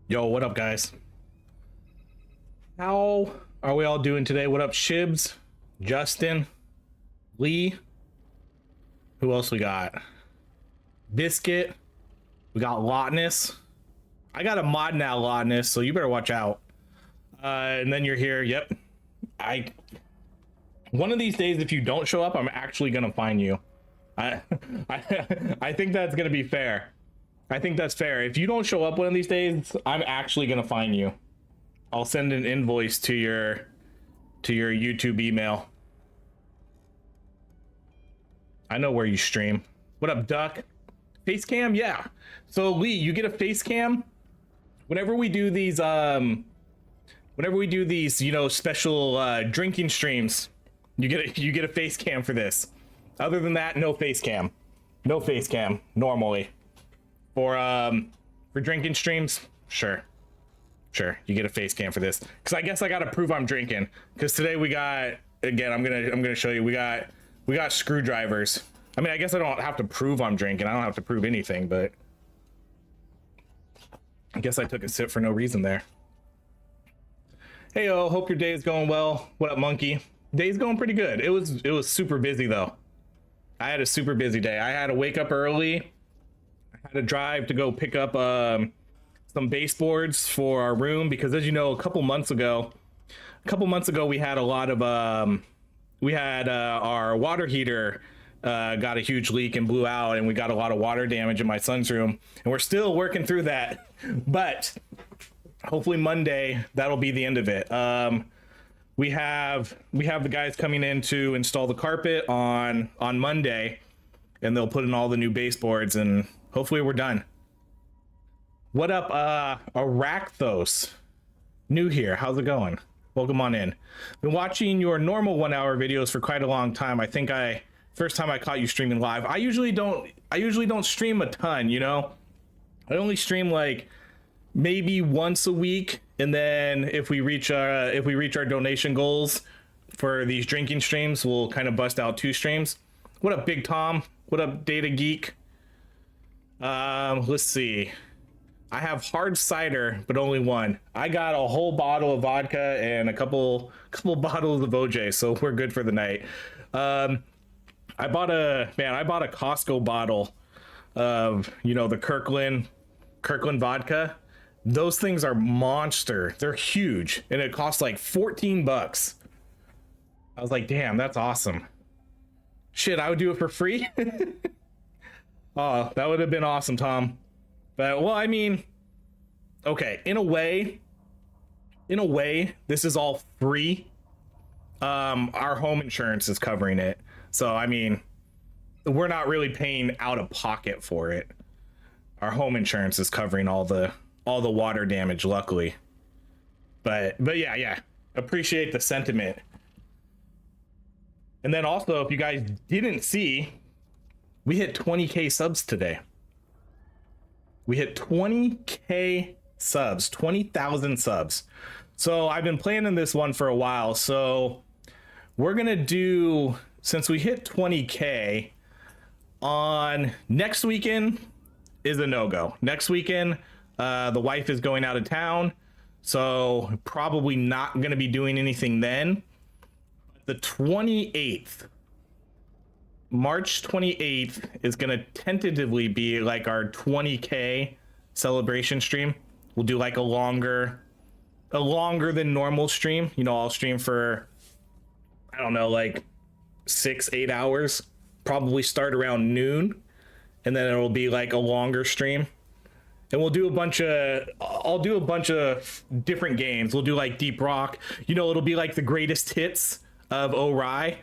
Yo, what up, guys? How are we all doing today? What up, Shibs, Justin, Lee? Who else we got? Biscuit. We got Lotness. I got a mod now, Lotness, so you better watch out. And then you're here. Yep. One of these days, if you don't show up, I'm actually gonna find you. I think that's gonna be fair. I think that's fair. If you don't show up one of these days, I'm actually gonna find you. I'll send an invoice to your YouTube email. I know where you stream. What up, Duck? Face cam? Yeah. So Lee, you get a face cam whenever we do these special drinking streams. You get a face cam for this. Other than that, no face cam. No face cam normally. For drinking streams, sure, you get a face cam for this, because I guess I gotta prove I'm drinking, because today we got, again, I'm gonna show you, we got screwdrivers. I mean, I guess I don't have to prove I'm drinking. I don't have to prove anything, but I guess I took a sip for no reason there. Hey, hope your day is going well. What up, Monkey? Day's going pretty good. It was super busy though. I had a super busy day. I had to wake up early. I had to drive to go pick up some baseboards for our room, because, as you know, a couple months ago we had a lot of our water heater got a huge leak and blew out, and we got a lot of water damage in my son's room, and we're still working through that. But hopefully Monday that'll be the end of it. We have the guys coming in to install the carpet on Monday, and they'll put in all the new baseboards, and hopefully we're done. What up, Arachthos? New here. How's it going? Welcome on in. Been watching your normal 1 hour videos for quite a long time. I think first time I caught you streaming live. I usually don't stream a ton, you know? I only stream like maybe once a week, and then if we reach our donation goals for these drinking streams, we'll kind of bust out 2 streams. What up, Big Tom? What up, Data Geek? Let's see. I have hard cider, but only one. I got a whole bottle of vodka and a couple bottles of OJ, so we're good for the night. I bought a Costco bottle of, the Kirkland vodka. Those things are monster. They're huge, and it costs like $14. I was like, damn, that's awesome. Shit, I would do it for free. Oh, that would have been awesome, Tom. But, well, I mean, okay, in a way, this is all free. Our home insurance is covering it. So, I mean, we're not really paying out of pocket for it. Our home insurance is covering all the water damage, luckily. But yeah, appreciate the sentiment. And then also, if you guys didn't see, we hit 20k subs today. We hit 20k subs, 20,000 subs. So I've been planning this one for a while. So we're gonna do, since we hit 20k, on next weekend is a no-go. Next weekend, the wife is going out of town, so probably not gonna be doing anything then. The 28th, March 28th is going to tentatively be like our 20k celebration stream. We'll do like a longer than normal stream. I'll stream for, I don't know, like 6-8 hours, probably start around noon, and then it'll be like a longer stream. And I'll do a bunch of different games. We'll do like Deep Rock, it'll be like the greatest hits of OHRye.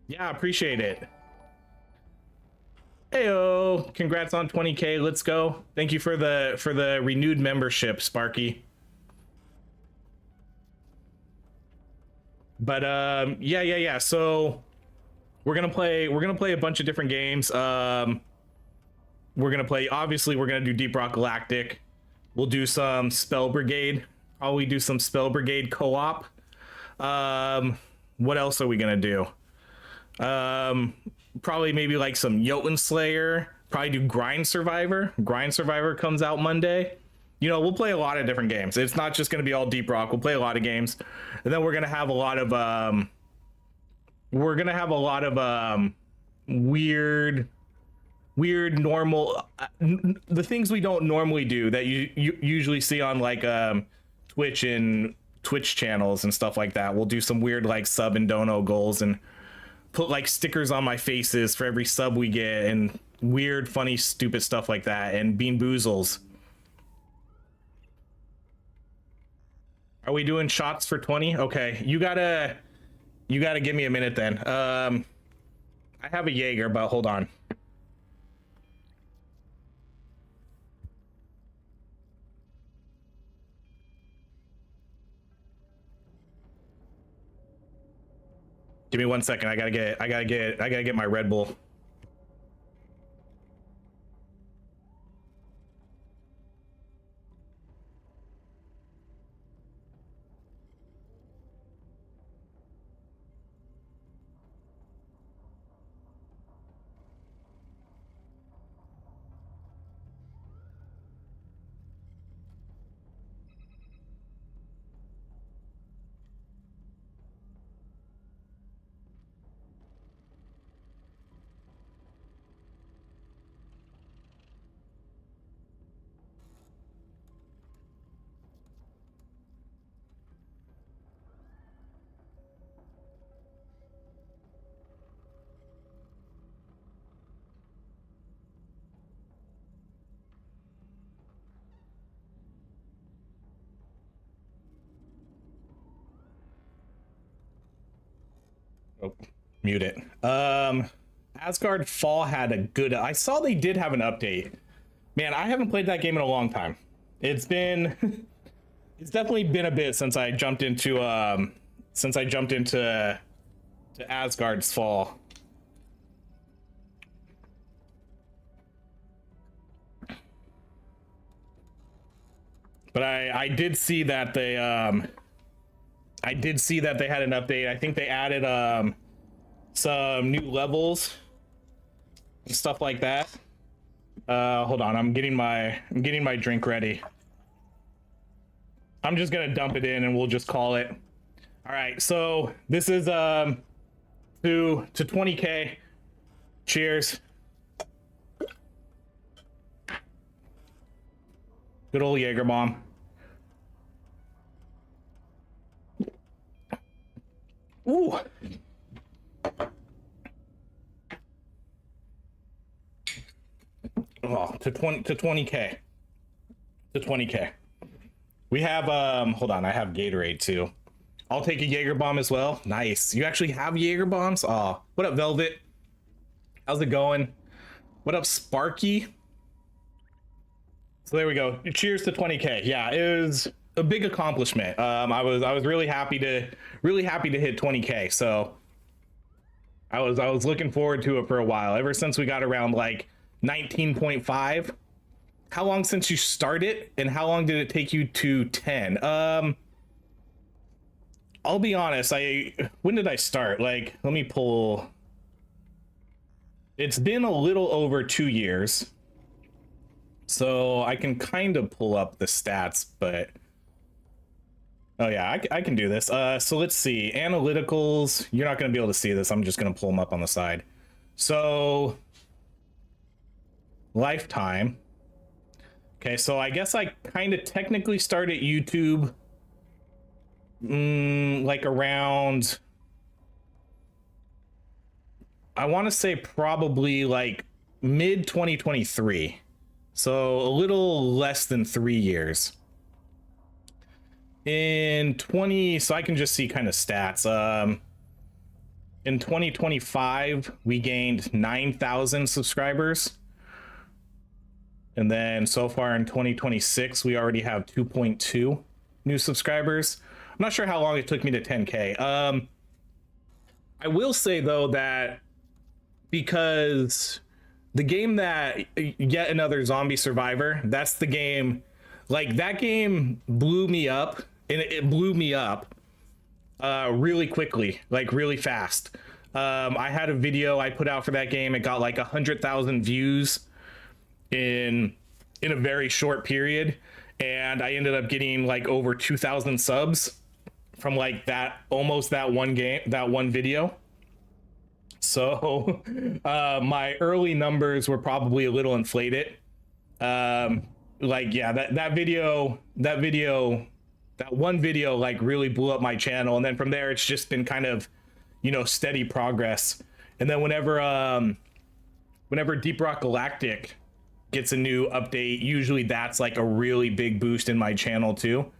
Yeah, appreciate it. Heyo, congrats on 20k. Let's go. Thank you for the renewed membership, Sparky. But yeah. So we're gonna play a bunch of different games. We're gonna do Deep Rock Galactic. We'll do some Spell Brigade. Probably do some Spell Brigade co-op. What else are we gonna do? Probably maybe like some Jotun Slayer. Probably do Grind Survivor. Grind Survivor comes out Monday. you know, we'll play a lot of different games. It's not just going to be all Deep Rock. We'll play a lot of games, and then we're going to have a lot of weird normal the things we don't normally do that you usually see on like Twitch and Twitch channels and stuff like that. We'll do some weird like sub and dono goals and put like stickers on my faces for every sub we get and weird, funny, stupid stuff like that, and bean boozles. Are we doing shots for 20? Okay, you gotta give me a minute then. I have a Jaeger, but hold on. Give me 1 second. I gotta get my Red Bull. Oh, mute it. Asgard Fall had a good, I saw they did have an update. Man, I haven't played that game in a long time. It's been it's definitely been a bit since I jumped into to Asgard's Fall. But I did see that they had an update. I think they added some new levels and stuff like that. Hold on, I'm getting my drink ready. I'm just gonna dump it in and we'll just call it. All right, so this is to 20K. Cheers. Good old Jaeger bomb. Ooh. Oh, to 20K. To 20K. We have hold on, I have Gatorade too. I'll take a Jaeger bomb as well. Nice. You actually have Jaeger bombs? Oh, what up, Velvet? How's it going? What up, Sparky? So there we go. Cheers to 20K. Yeah, it was a big accomplishment. I was really happy to hit 20K. So I was looking forward to it for a while. Ever since we got around like 19.5. How long since you started, and how long did it take you to 10? I'll be honest. When did I start? Like, let me pull. It's been a little over 2 years. So I can kind of pull up the stats, but oh yeah, I can do this. So let's see, analyticals. You're not going to be able to see this. I'm just going to pull them up on the side. So lifetime. Okay, so I guess I kind of technically started YouTube like around, I want to say probably like mid 2023. So a little less than 3 years. So I can just see kind of stats. In 2025, we gained 9,000 subscribers. And then so far in 2026, we already have 2.2 new subscribers. I'm not sure how long it took me to 10K. I will say though that because the game that Yet Another Zombie Survivor, that's the game, like that game blew me up, and it blew me up really quickly, like really fast. I had a video I put out for that game. It got like 100,000 views in a very short period, and I ended up getting like over 2,000 subs from like that, almost that one game, that one video. So my early numbers were probably a little inflated. Like, yeah, that one video like really blew up my channel, and then from there it's just been kind of, you know, steady progress. And then whenever Deep Rock Galactic gets a new update, usually that's like a really big boost in my channel too,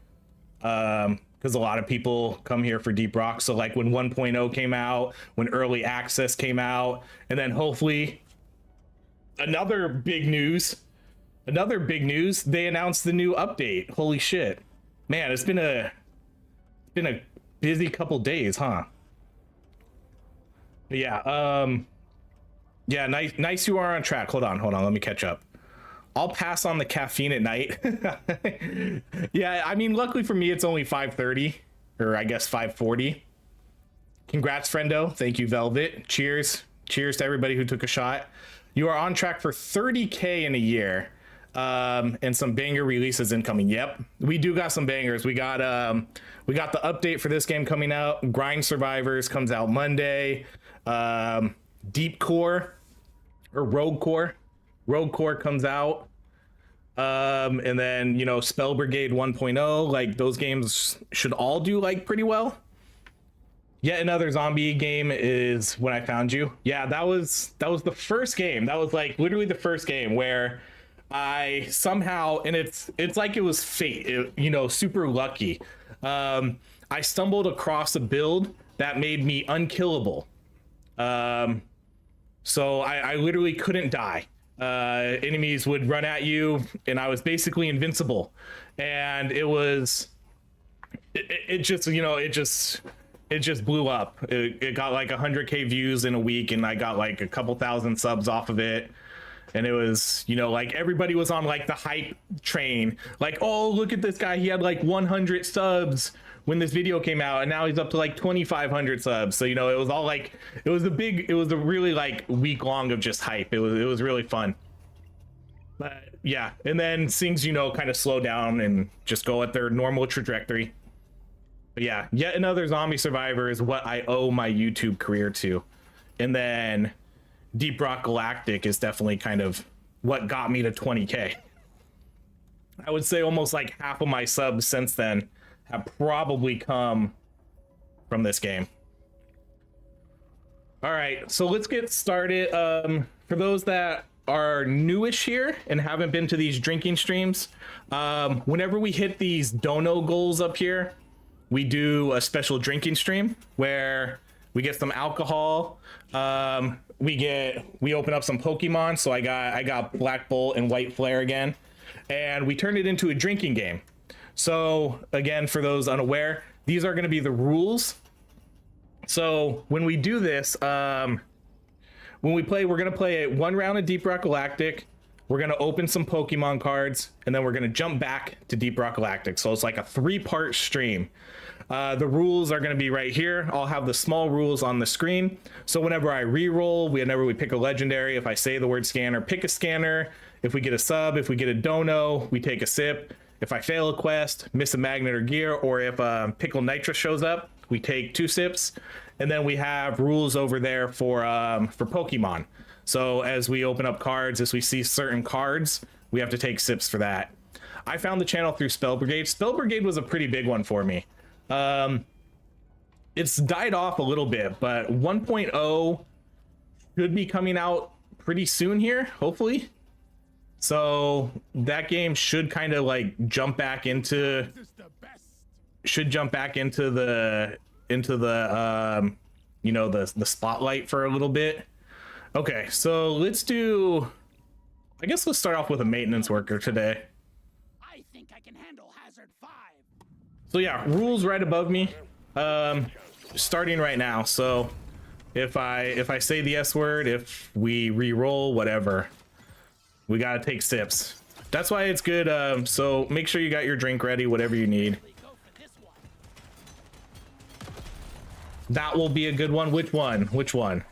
because a lot of people come here for Deep Rock. So like when 1.0 came out, when early access came out, and then hopefully another big news, they announced the new update. Holy shit, man, it's been a busy couple days, huh? But yeah, yeah, nice you are on track. Hold on, let me catch up. I'll pass on the caffeine at night. Yeah, I mean, luckily for me, it's only 5:30, or I guess 5:40. Congrats, friendo. Thank you, Velvet. Cheers to everybody who took a shot. You are on track for 30K in a year, and some banger releases incoming. Yep, we do got some bangers. We got the update for this game coming out. Grind Survivors comes out Monday. Deep Core or Rogue Core comes out. And then, you know, Spell Brigade 1.0, like those games should all do like pretty well. Yet another zombie game is When I Found You. Yeah, that was the first game. That was like literally the first game where I somehow, and it's like it was fate, you know, super lucky. I stumbled across a build that made me unkillable. So I literally couldn't die. Enemies would run at you and I was basically invincible, and it just, you know, it just blew up. It got like 100K views in a week, and I got like a couple thousand subs off of it. And it was, you know, like everybody was on like the hype train, like, oh, look at this guy, he had like 100 subs when this video came out, and now he's up to like 2,500 subs. So, you know, it was all like, it was a really like week long of just hype. It was really fun. But yeah, and then things, you know, kind of slow down and just go at their normal trajectory. But yeah, yet another zombie survivor is what I owe my YouTube career to. And then Deep Rock Galactic is definitely kind of what got me to 20K. I would say almost like half of my subs since then have probably come from this game. All right, so let's get started. For those that are newish here and haven't been to these drinking streams, whenever we hit these dono goals up here, we do a special drinking stream where we get some alcohol. We open up some Pokemon. So I got Black Bolt and White Flare again, and we turn it into a drinking game. So again, for those unaware, these are going to be the rules. So when we do this, when we play, we're going to play one round of Deep Rock Galactic. We're going to open some Pokemon cards, and then we're going to jump back to Deep Rock Galactic. So it's like a 3-part stream. The rules are going to be right here. I'll have the small rules on the screen. So whenever I re-roll, whenever we pick a legendary, if I say the word scanner, pick a scanner. If we get a sub, if we get a dono, we take a sip. If I fail a quest, miss a magnet or gear, or if Pickle Nitrous shows up, we take 2 sips. And then we have rules over there for Pokemon. So as we open up cards, as we see certain cards, we have to take sips for that. I found the channel through Spell Brigade. Spell Brigade was a pretty big one for me. It's died off a little bit, but 1.0 should be coming out pretty soon here, hopefully. So that game should kind of like jump back into the you know, the spotlight for a little bit. Okay, so let's start off with a maintenance worker today. I think I can handle hazard 5. So yeah, rules right above me, starting right now. So if I say the S word, if we re-roll, whatever, we gotta take sips. That's why it's good. So make sure you got your drink ready, whatever you need. That will be a good one. Which one?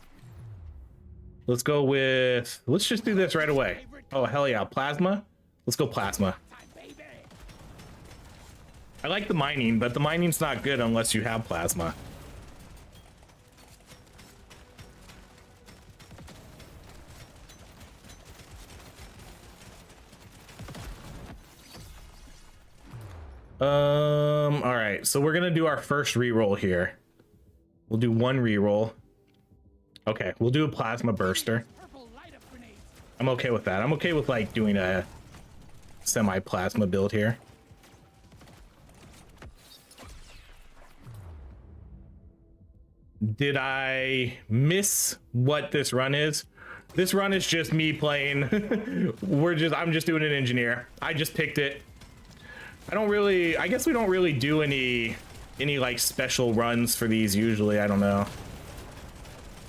Let's go with, let's just do this right away. Oh, hell yeah, plasma. Let's go plasma. I like the mining, but the mining's not good unless you have plasma. All right, so we're gonna do our first reroll here. We'll do one reroll. Okay, we'll do a plasma burster. I'm okay with that. I'm okay with like doing a semi-plasma build here. Did I miss what this run is? This run is just me playing. I'm just doing an engineer. I just picked it. I guess we don't really do any like special runs for these usually. I don't know.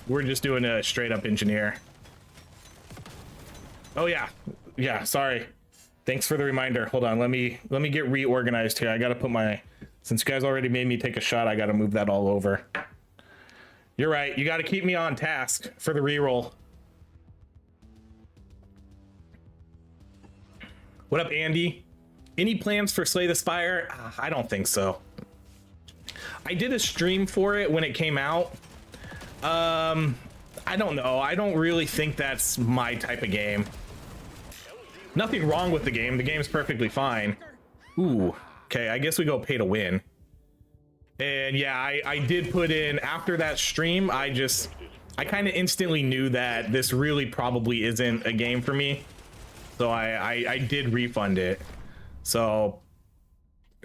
We're just doing a straight up engineer. Oh yeah, sorry. Thanks for the reminder. Hold on, let me get reorganized here. I gotta put since you guys already made me take a shot, I gotta move that all over. You're right, you gotta keep me on task for the reroll. What up, Andy? Any plans for Slay the Spire? I don't think so. I did a stream for it when it came out. I don't know. I don't really think that's my type of game. Nothing wrong with the game. The game's perfectly fine. Ooh, okay. I guess we go pay to win. And yeah, I did put in after that stream. I kind of instantly knew that this really probably isn't a game for me. So I did refund it. So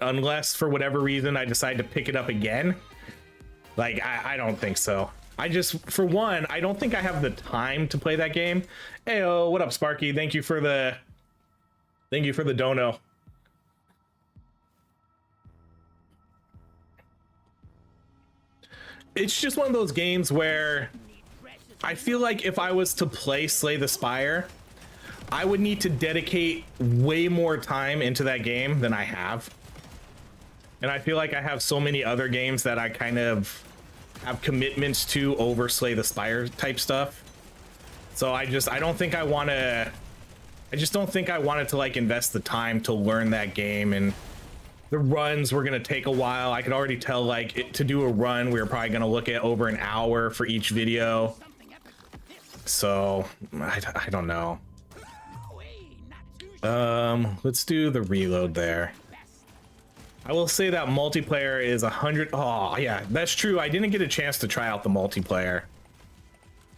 unless for whatever reason I decide to pick it up again, like I don't think so. For one, I don't think I have the time to play that game. Heyo, what up, Sparky? Thank you for the dono. It's just one of those games where I feel like if I was to play Slay the Spire, I would need to dedicate way more time into that game than I have. And I feel like I have so many other games that I kind of have commitments to over Slay the Spire type stuff. So I don't think I want to, to like invest the time to learn that game, and the runs were going to take a while. I could already tell like to do a run, we were probably going to look at over an hour for each video. So I don't know. Let's do the reload there. I will say that multiplayer is 100. Oh yeah, that's true. I didn't get a chance to try out the multiplayer.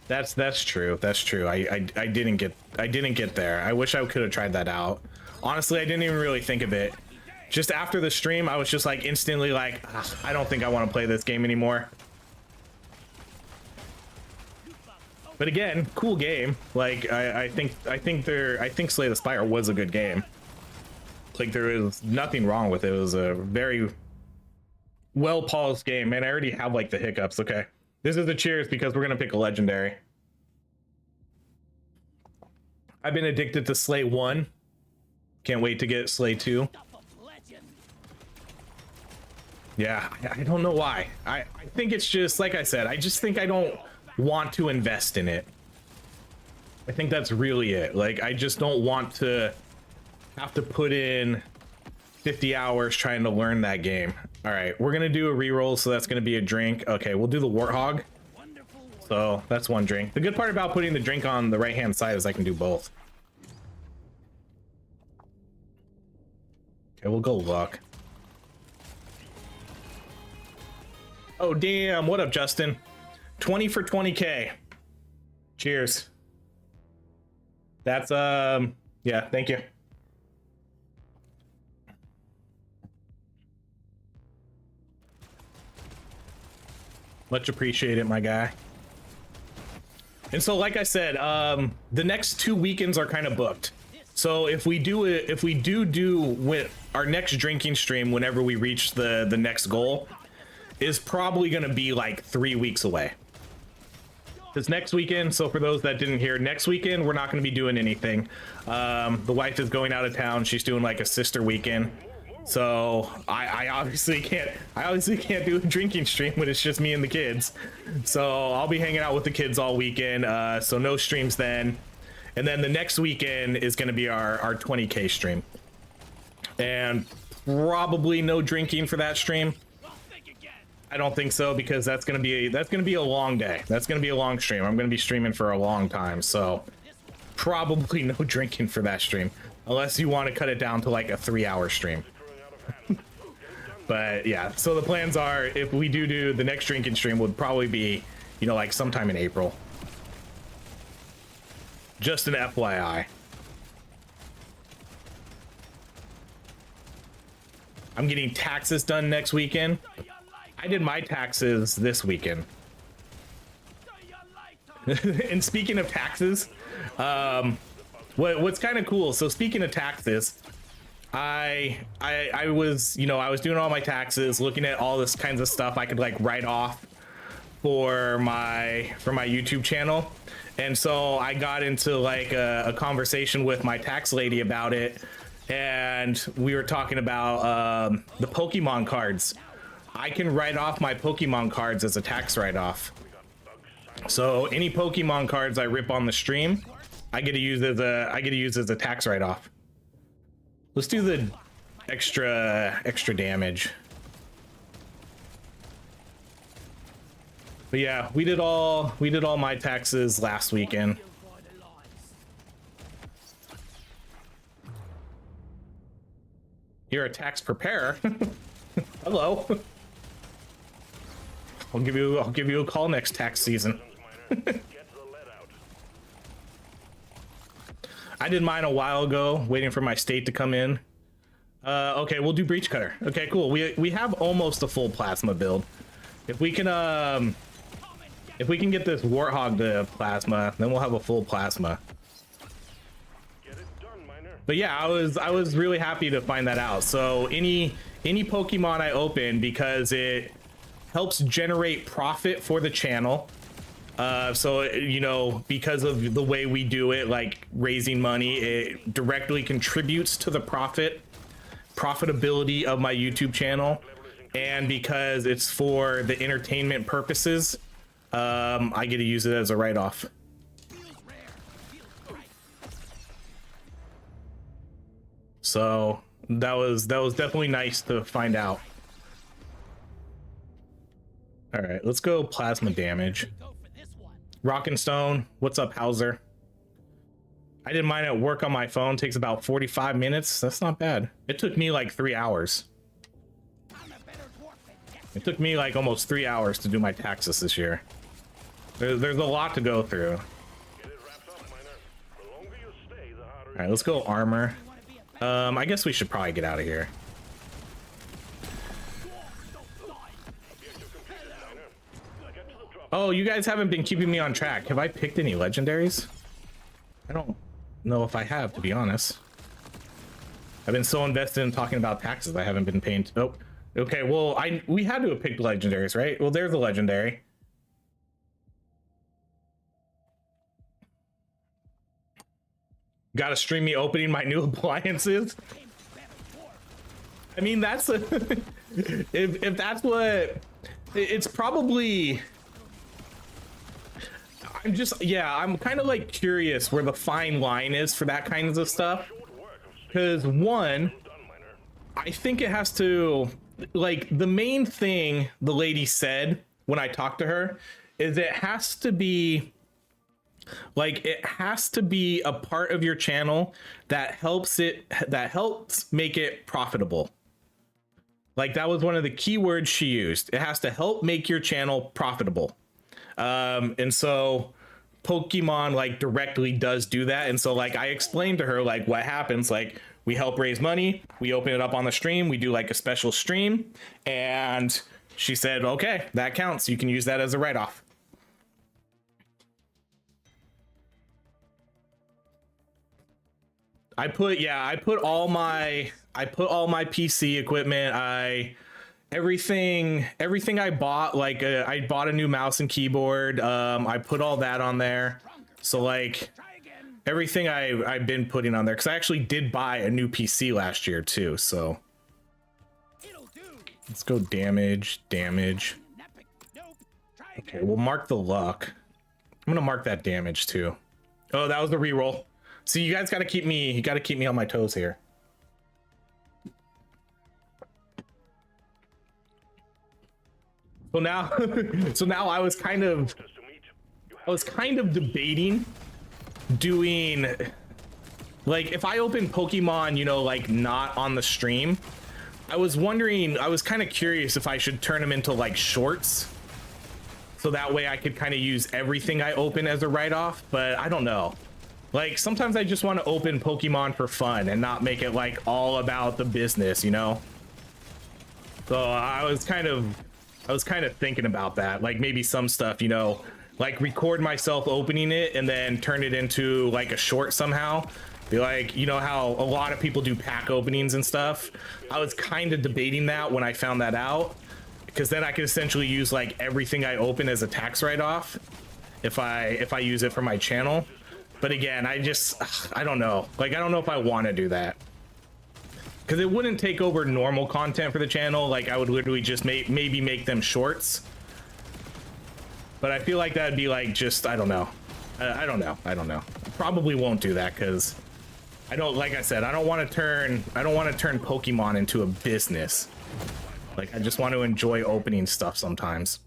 That's true. That's true. I didn't get there. I wish I could have tried that out. Honestly, I didn't even really think of it. Just after the stream, I was just like instantly like, I don't think I want to play this game anymore. But again, cool game. Like I think Slay the Spire was a good game. Like there is nothing wrong with it. It was a very well polished game, man. I already have like the hiccups. Okay, this is a cheers because we're gonna pick a legendary. I've been addicted to Slay 1. Can't wait to get Slay 2. Yeah, I don't know why. I think it's just like I said. I just think I don't want to invest in it. I think that's really it. Like I just don't want to have to put in 50 hours trying to learn that game. All right, we're gonna do a reroll, so that's gonna be a drink. Okay, we'll do the warthog. So that's one drink. The good part about putting the drink on the right hand side is I can do both. Okay, we'll go luck. Oh damn, what up, Justin? 20 for 20k. Cheers. That's yeah, thank you. Much appreciated, my guy. And so like I said, the next 2 weekends are kind of booked. So if we do with our next drinking stream whenever we reach the next goal is probably going to be like 3 weeks away. This next weekend, so for those that didn't hear, next weekend we're not going to be doing anything. The wife is going out of town. She's doing like a sister weekend. So I obviously can't do a drinking stream when it's just me and the kids. So I'll be hanging out with the kids all weekend. So no streams then. And then the next weekend is going to be our 20k stream. And Probably no drinking for that stream. Well, think again. I don't think so, because that's gonna be a long day. That's gonna be a long stream. I'm gonna be streaming for a long time, so probably no drinking for that stream, unless you want to cut it down to like a 3-hour stream. But yeah, so the plans are, if we do the next drinking stream, would probably be, you know, like sometime in April. Just an FYI. I'm getting taxes done next weekend. I did my taxes this weekend. And speaking of taxes, what's kind of cool, so speaking of taxes, I was, you know, I was doing all my taxes, looking at all this kinds of stuff I could like write off for my YouTube channel. And so I got into like a conversation with my tax lady about it, and we were talking about the Pokemon cards. I can write off my Pokemon cards as a tax write-off. So any Pokemon cards I rip on the stream, I get to use as a tax write-off. Let's do the extra damage. But yeah, we did all my taxes last weekend. You're a tax preparer. Hello. I'll give you a call next tax season. I did mine a while ago, waiting for my state to come in. Okay, we'll do breach cutter. Okay, cool. We have almost a full plasma build. If we can get this warthog to plasma, then we'll have a full plasma. But yeah, I was really happy to find that out. So any Pokemon I open, because it helps generate profit for the channel. So, you know, because of the way we do it, like raising money, it directly contributes to the profitability of my YouTube channel. And because it's for the entertainment purposes, I get to use it as a write-off. So that was definitely nice to find out. All right, let's go plasma damage. Rock and Stone, what's up, Hauser? I did mine at work on my phone. Takes about 45 minutes. That's not bad. It took me like 3 hours. It took me like almost 3 hours to do my taxes this year. There's a lot to go through. All right, let's go armor. I guess we should probably get out of here. Oh, you guys haven't been keeping me on track. Have I picked any legendaries? I don't know if I have, to be honest. I've been so invested in talking about taxes, I haven't been paying. Oh, okay. Well, we had to have picked legendaries, right? Well, there's a legendary. Gotta stream me opening my new appliances. I mean, that's a if that's what it's probably. I'm kind of like curious where the fine line is for that kinds of stuff, because one, I think it has to, like, the main thing the lady said when I talked to her is it has to be a part of your channel that helps make it profitable. Like, that was one of the key words she used. It has to help make your channel profitable. And so Pokemon like directly does do that. And so like I explained to her like what happens, like we help raise money, we open it up on the stream, we do like a special stream, and she said, okay, that counts. You can use that as a write-off. I put all my PC equipment, everything I bought, like I bought a new mouse and keyboard. I put all that on there. So like everything I've been putting on there, because I actually did buy a new PC last year too. So let's go damage. Okay, we'll mark the luck. I'm gonna mark that damage too. Oh, that was the reroll. So you guys gotta keep me on my toes here. So now, so now I was kind of debating doing, like, if I open Pokemon, you know, like not on the stream, I was wondering, I was kind of curious if I should turn them into like shorts, so that way I could kind of use everything I open as a write-off. But I don't know, like sometimes I just want to open Pokemon for fun and not make it like all about the business, you know. So I was kind of thinking about that, like maybe some stuff, you know, like record myself opening it and then turn it into like a short somehow. Be like, you know how a lot of people do pack openings and stuff. I was kind of debating that when I found that out, because then I could essentially use like everything I open as a tax write-off if I use it for my channel. But again, I don't know, like I don't know if I want to do that, because it wouldn't take over normal content for the channel. Like I would literally just maybe make them shorts, but I feel like that'd be like, just I don't know. I don't know. Probably won't do that, because I don't, like I said, I don't want to turn Pokemon into a business. Like I just want to enjoy opening stuff sometimes.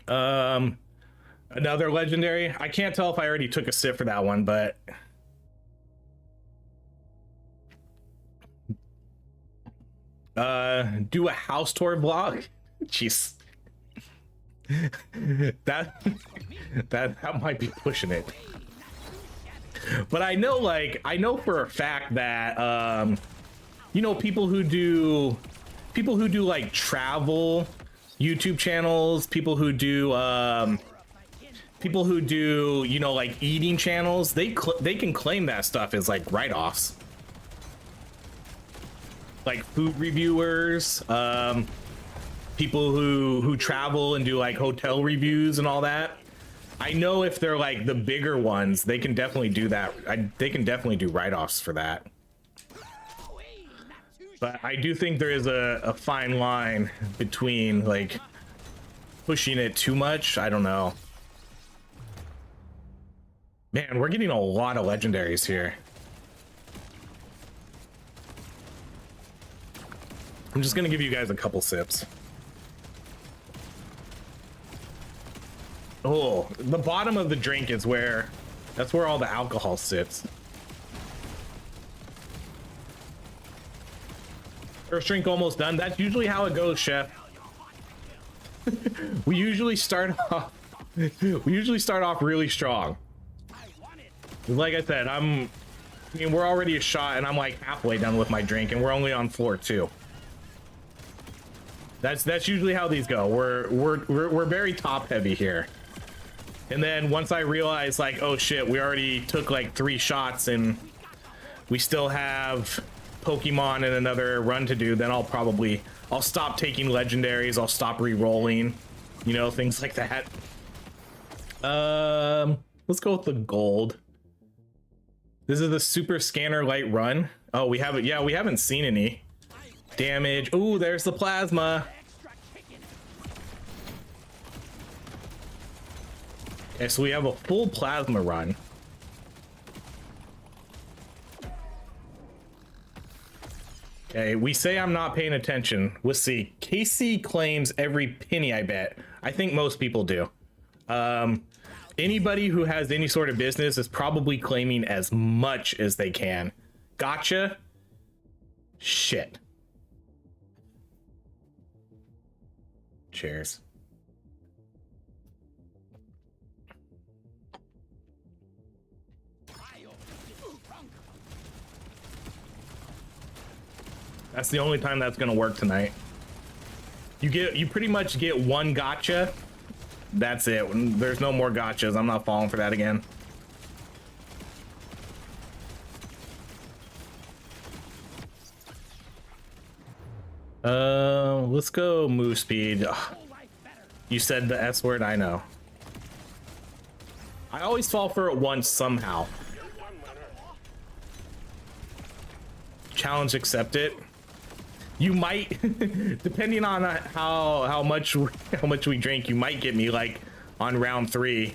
Another legendary. I can't tell if I already took a sip for that one, but do a house tour vlog. Jeez. that might be pushing it. But I know for a fact that you know, people who do like travel YouTube channels, people who do you know, like eating channels, they can claim that stuff as like write-offs. Like food reviewers, people who travel and do like hotel reviews and all that. I know if they're like the bigger ones, they can definitely do that. They can definitely do write-offs for that. But I do think there is a fine line between like pushing it too much. I don't know. Man, we're getting a lot of legendaries here. I'm just gonna give you guys a couple sips. Oh, the bottom of the drink is that's where all the alcohol sits. First drink almost done. That's usually how it goes, chef. we usually start off really strong. Like I said, I mean, we're already a shot and I'm like halfway done with my drink and we're only on floor 2. That's usually how these go. We're very top heavy here. And then once I realize like, oh shit, we already took like 3 shots and we still have Pokemon and another run to do, then I'll stop taking legendaries, I'll stop re-rolling, you know, things like that. Let's go with the gold. This is the super scanner light run. Oh, we haven't seen any damage. Ooh, there's the plasma. Okay, so we have a full plasma run. Okay, we say I'm not paying attention. Let's see. Casey claims every penny, I bet. I think most people do. Anybody who has any sort of business is probably claiming as much as they can. Gotcha. Shit. Cheers. That's the only time that's gonna work tonight. You pretty much get one gotcha. That's it. There's no more gotchas. I'm not falling for that again. Let's go move speed. Ugh. You said the S word, I know. I always fall for it once somehow. Challenge accepted. You might, depending on how much we drink, you might get me like on round 3.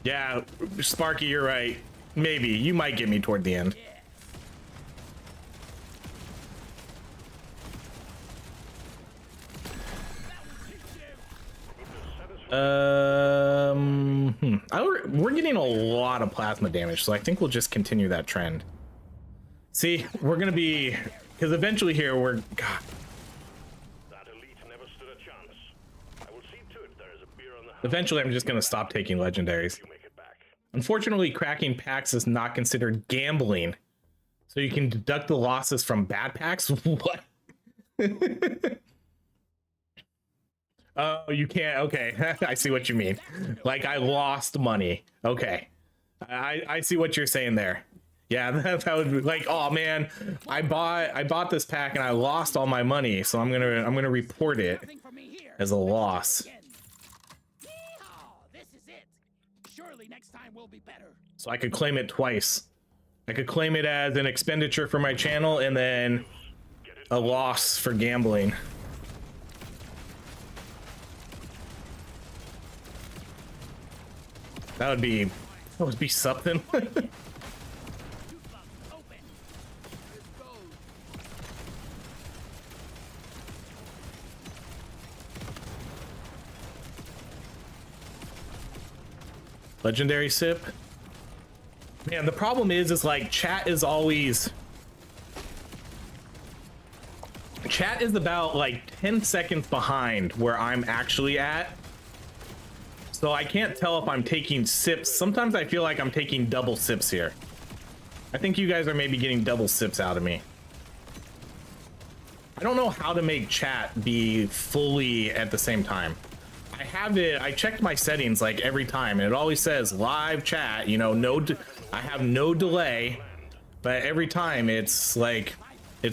Yeah, Sparky, you're right. Maybe you might get me toward the end. We're getting a lot of plasma damage, so I think we'll just continue that trend. See, we're gonna be, because eventually here we're, God. That elite never stood a chance. I will see to it there is a beer on the house. Eventually I'm just gonna stop taking legendaries. You make it back. Unfortunately, cracking packs is not considered gambling, so you can deduct the losses from bad packs. What? Oh, you can't. Okay. I see what you mean. Like, I lost money. Okay. I see what you're saying there. Yeah, that would be like, oh man, I bought this pack and I lost all my money, so I'm gonna report it Nothing for me here. as a loss. Yeehaw, this is it. Surely next time will be better. So I could claim it twice. I could claim it as an expenditure for my channel and then a loss for gambling. That would be something. Open. Legendary sip. Man, the problem is like chat is about like 10 seconds behind where I'm actually at. So I can't tell if I'm taking sips. Sometimes I feel like I'm taking double sips here. I think you guys are maybe getting double sips out of me. I don't know how to make chat be fully at the same time. I have it, I checked my settings like every time and it always says live chat, you know, I have no delay, but every time it's like, I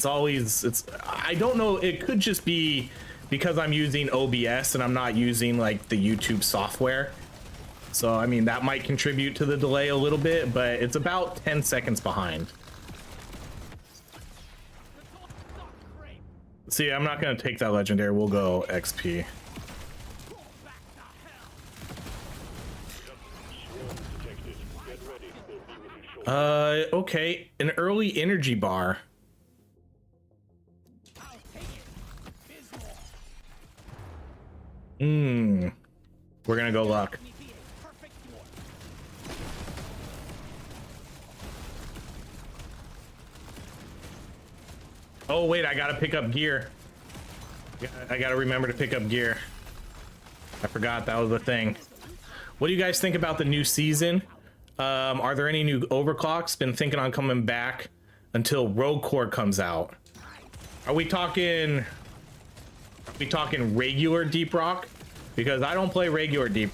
don't know, it could just be because I'm using OBS and I'm not using like the YouTube software. So, I mean, that might contribute to the delay a little bit, but it's about 10 seconds behind. See, I'm not going to take that legendary. We'll go XP. Okay. An early energy bar. We're gonna go luck. Oh wait, I gotta pick up gear. I gotta remember to pick up gear. I forgot that was the thing. What do you guys think about the new season? Are there any new overclocks? Been thinking on coming back until Rogue Core comes out. Are we talking regular Deep Rock? Because I don't play regular Deep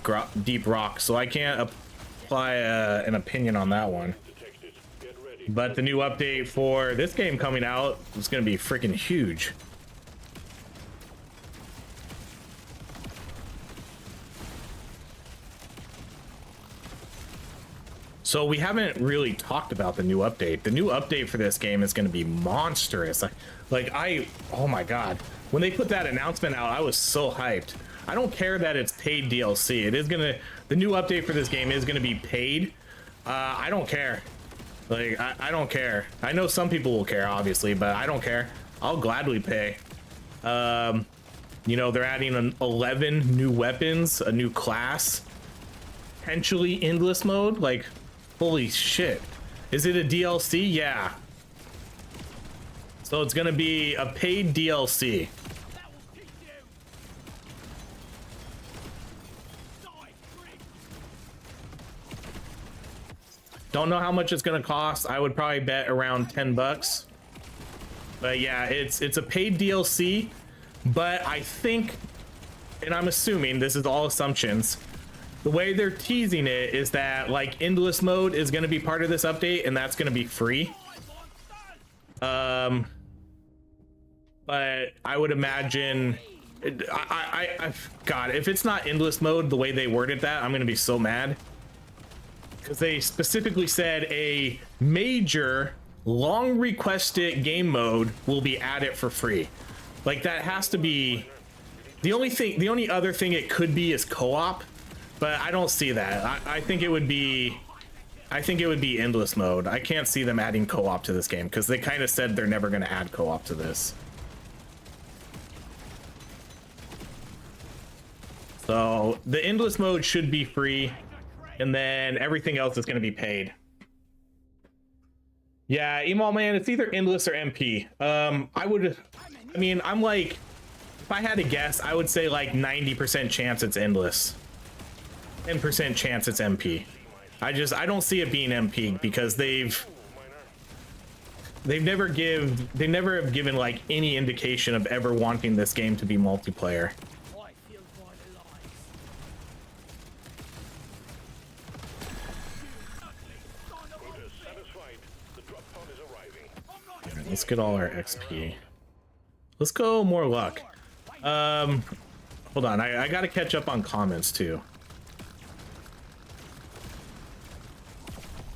Rock, so I can't apply an opinion on that one. But the new update for this game coming out is going to be freaking huge. So we haven't really talked about the new update. The new update for this game is going to be monstrous. Oh my god. When they put that announcement out, I was so hyped. I don't care that it's paid DLC. The new update for this game is gonna be paid. I don't care. Like, I don't care. I know some people will care, obviously, but I don't care. I'll gladly pay. You know, they're adding 11 new weapons, a new class, potentially endless mode. Like, holy shit. Is it a DLC? Yeah. So it's gonna be a paid DLC. Don't know how much it's gonna cost. I would probably bet around 10 bucks. But yeah, it's a paid DLC, but I think, and I'm assuming this is all assumptions, the way they're teasing it is that like endless mode is gonna be part of this update and that's gonna be free. But I would imagine, God, if it's not endless mode, the way they worded that, I'm gonna be so mad. Because they specifically said a major long requested game mode will be added for free. Like, that has to be the only other thing it could be is co-op, but I don't see that. I think it would be endless mode. I can't see them adding co-op to this game because they kind of said they're never going to add co-op to this. So the endless mode should be free, and then everything else is going to be paid. Yeah, Email Man, it's either endless or MP. I mean, I'm like, if I had to guess, I would say like 90% chance it's endless. 10% chance it's MP. I don't see it being MP because they never have given like any indication of ever wanting this game to be multiplayer. Let's get all our XP. Let's go more luck. Hold on, I gotta catch up on comments too.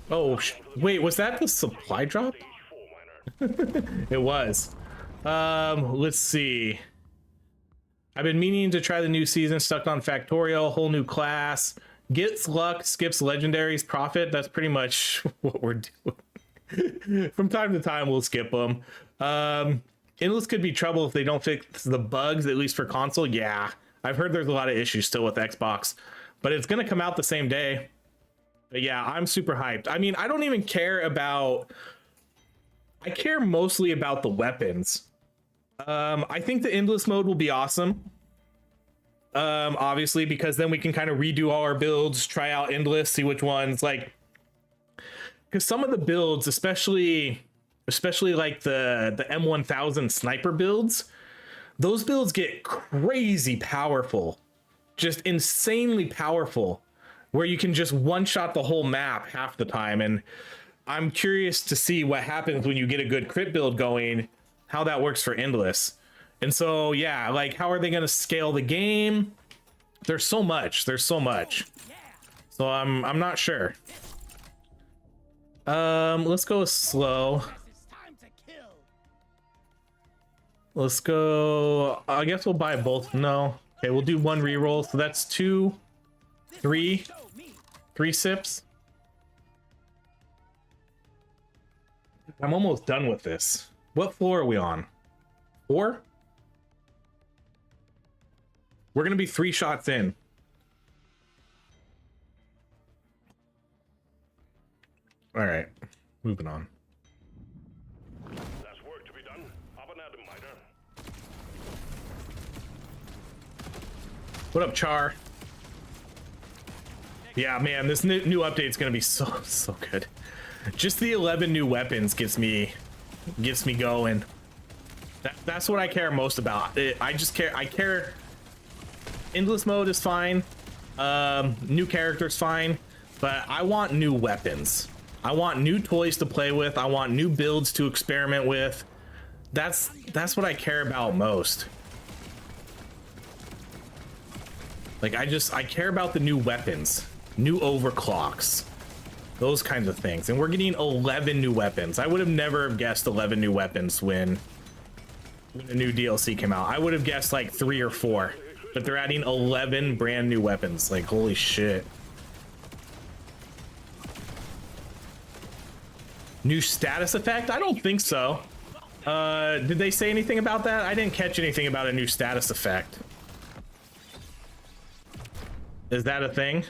Oh, wait, was that the supply drop? It was. Let's see. I've been meaning to try the new season, stuck on Factorial, whole new class. Gets luck, skips legendaries, profit. That's pretty much what we're doing. From time to time, we'll skip them. Endless could be trouble if they don't fix the bugs, at least for console. Yeah, I've heard there's a lot of issues still with Xbox, but it's going to come out the same day. But yeah, I'm super hyped. I mean, I don't even care about... I care mostly about the weapons. I think the endless mode will be awesome. Obviously, because then we can kind of redo all our builds, try out endless, see which ones, like... Because some of the builds, especially like the M1000 sniper builds, those builds get crazy powerful, just insanely powerful, where you can just one-shot the whole map half the time. And I'm curious to see what happens when you get a good crit build going, how that works for endless. And so, yeah, like, how are they going to scale the game? There's so much. So I'm not sure. Let's go slow. Let's go. I guess we'll buy both. No. Okay, we'll do one reroll. So that's three sips. I'm almost done with this. What floor are we on? 4? We're gonna be 3 shots in. All right, moving on. There's work to be done. Up and at 'em, miner. What up, Char? Yeah, man, this new update's gonna be so good. Just the 11 new weapons gets me going. That's what I care most about. I care. Endless mode is fine. New characters fine, but I want new weapons. I want new toys to play with. I want new builds to experiment with. That's what I care about most. Like, I care about the new weapons, new overclocks, those kinds of things. And we're getting 11 new weapons. I would have never guessed 11 new weapons when a new DLC came out. I would have guessed like 3 or 4, but they're adding 11 brand new weapons. Like, holy shit. New status effect? I don't think so. Did they say anything about that? I didn't catch anything about a new status effect. Is that a thing?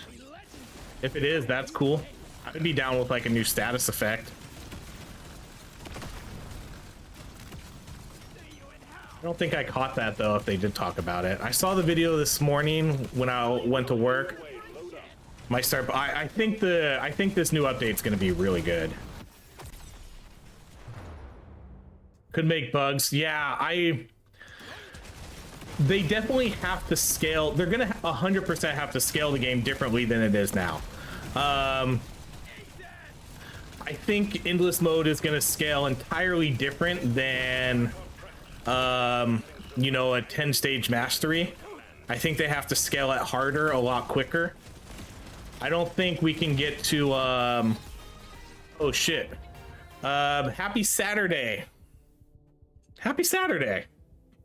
If it is, that's cool. I'd be down with like a new status effect. I don't think I caught that though, if they did talk about it. I saw the video this morning when I went to work. I think this new update's gonna be really good. Could make bugs. Yeah, they definitely have to scale. They're gonna 100% have to scale the game differently than it is now. I think endless mode is gonna scale entirely different than you know, a 10-stage mastery. I think they have to scale it harder, a lot quicker. I don't think we can get to oh shit. Happy Saturday. Happy Saturday.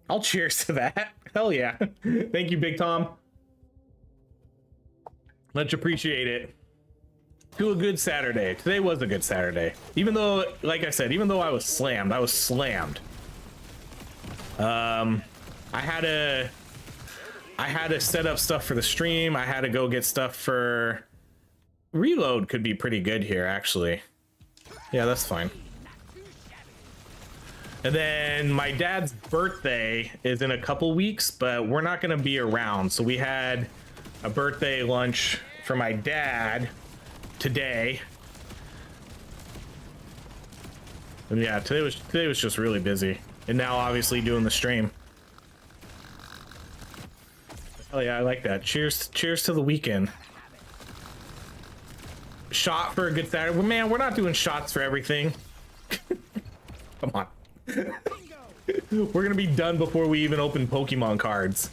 I'll cheers to that. Hell yeah. Thank you, Big Tom. Much appreciate it. To a good Saturday. Today was a good Saturday. Even though, like I said, even though I was slammed. I had I had to set up stuff for the stream. I had to go get stuff for reload. Could be pretty good here, actually. Yeah, that's fine. And then my dad's birthday is in a couple weeks, but we're not going to be around. So we had a birthday lunch for my dad today. And yeah, today was just really busy. And now obviously doing the stream. Oh yeah, I like that. Cheers to the weekend. Shot for a good Saturday. Well, man, we're not doing shots for everything. Come on. We're gonna be done before we even open Pokemon cards.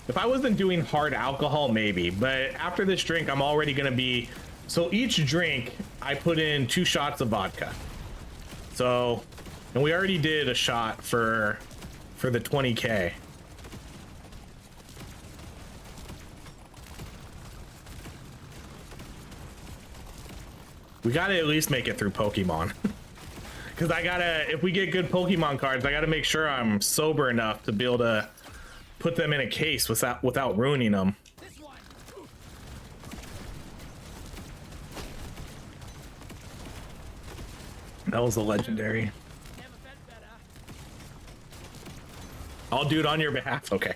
If I wasn't doing hard alcohol, maybe, but after this drink, I'm already gonna be. So each drink, I put in 2 shots of vodka. So, and we already did a shot for the 20K. We gotta at least make it through Pokemon. Because I gotta, if we get good Pokemon cards, I gotta make sure I'm sober enough to be able to put them in a case without ruining them. That was a legendary. I'll do it on your behalf. Okay.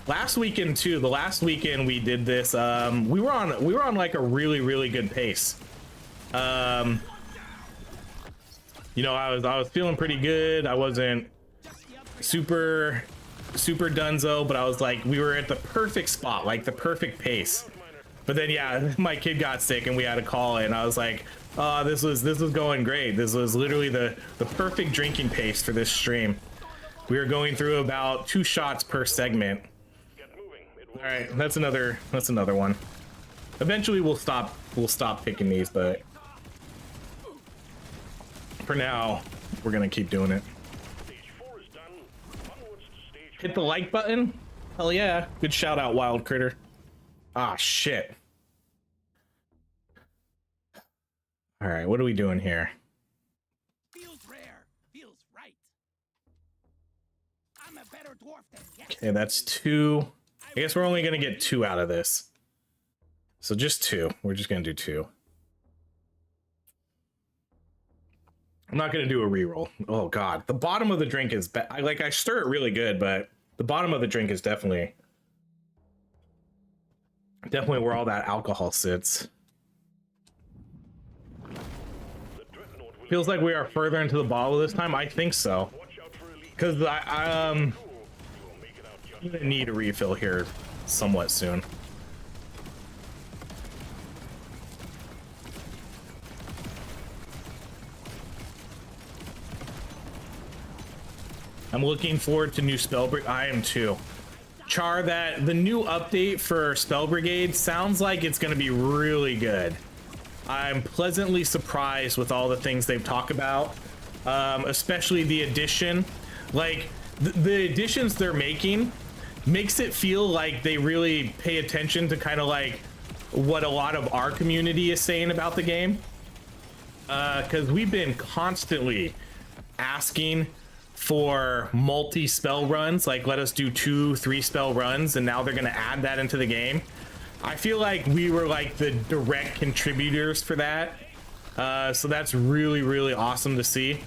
Last weekend too. The last weekend we did this. We were on like a really good pace. You know, I was feeling pretty good. I wasn't super dunzo, but I was like, we were at the perfect spot, like the perfect pace. But then yeah, my kid got sick and we had to call it, and I was like, oh, this was going great. This was literally the perfect drinking pace for this stream. We were going through about 2 shots per segment. All right, that's another one. Eventually we'll stop picking these, but for now we're gonna keep doing it. Hit the like button. Hell yeah. Good shout out, Wild Critter. Ah, shit. All right, what are we doing here? Feels rare. Feels right. I'm a better dwarf than yet. Okay, that's 2. I guess we're only gonna get 2 out of this. So just 2. We're just gonna do 2. I'm not gonna do a reroll. Oh god, the bottom of the drink is I stir it really good, but the bottom of the drink is definitely where all that alcohol sits. Feels like we are further into the bottle this time. I think so, because I'm gonna need a refill here somewhat soon. I'm looking forward to new Spell Brigade. I am too. Char, that the new update for Spell Brigade sounds like it's going to be really good. I'm pleasantly surprised with all the things they've talked about, especially the addition. Like the additions they're making makes it feel like they really pay attention to kind of like what a lot of our community is saying about the game. Because we've been constantly asking for multi-spell runs, like let us do 2-3 spell runs, and now they're going to add that into the game. I feel like we were like the direct contributors for that, so that's really awesome to see.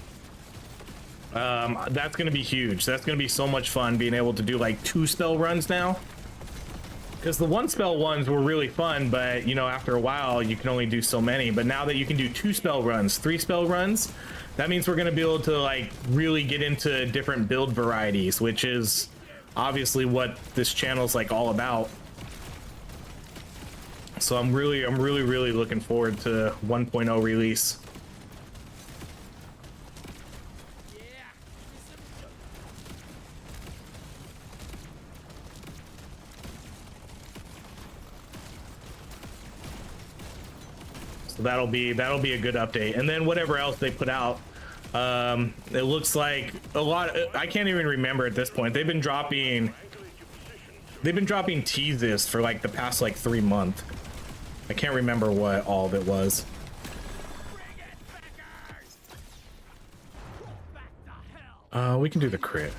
That's going to be huge. That's going to be so much fun being able to do like 2 spell runs now, because the 1 spell ones were really fun, but you know, after a while you can only do so many. But now that you can do 2 spell runs, 3 spell runs, that means we're going to be able to like really get into different build varieties, which is obviously what this channel is like all about. So I'm really looking forward to 1.0 release. So that'll be a good update, and then whatever else they put out It looks like a lot. I can't even remember at this point. They've been dropping teases for like the past like 3 months. I can't remember what all of it was. We can do the crit.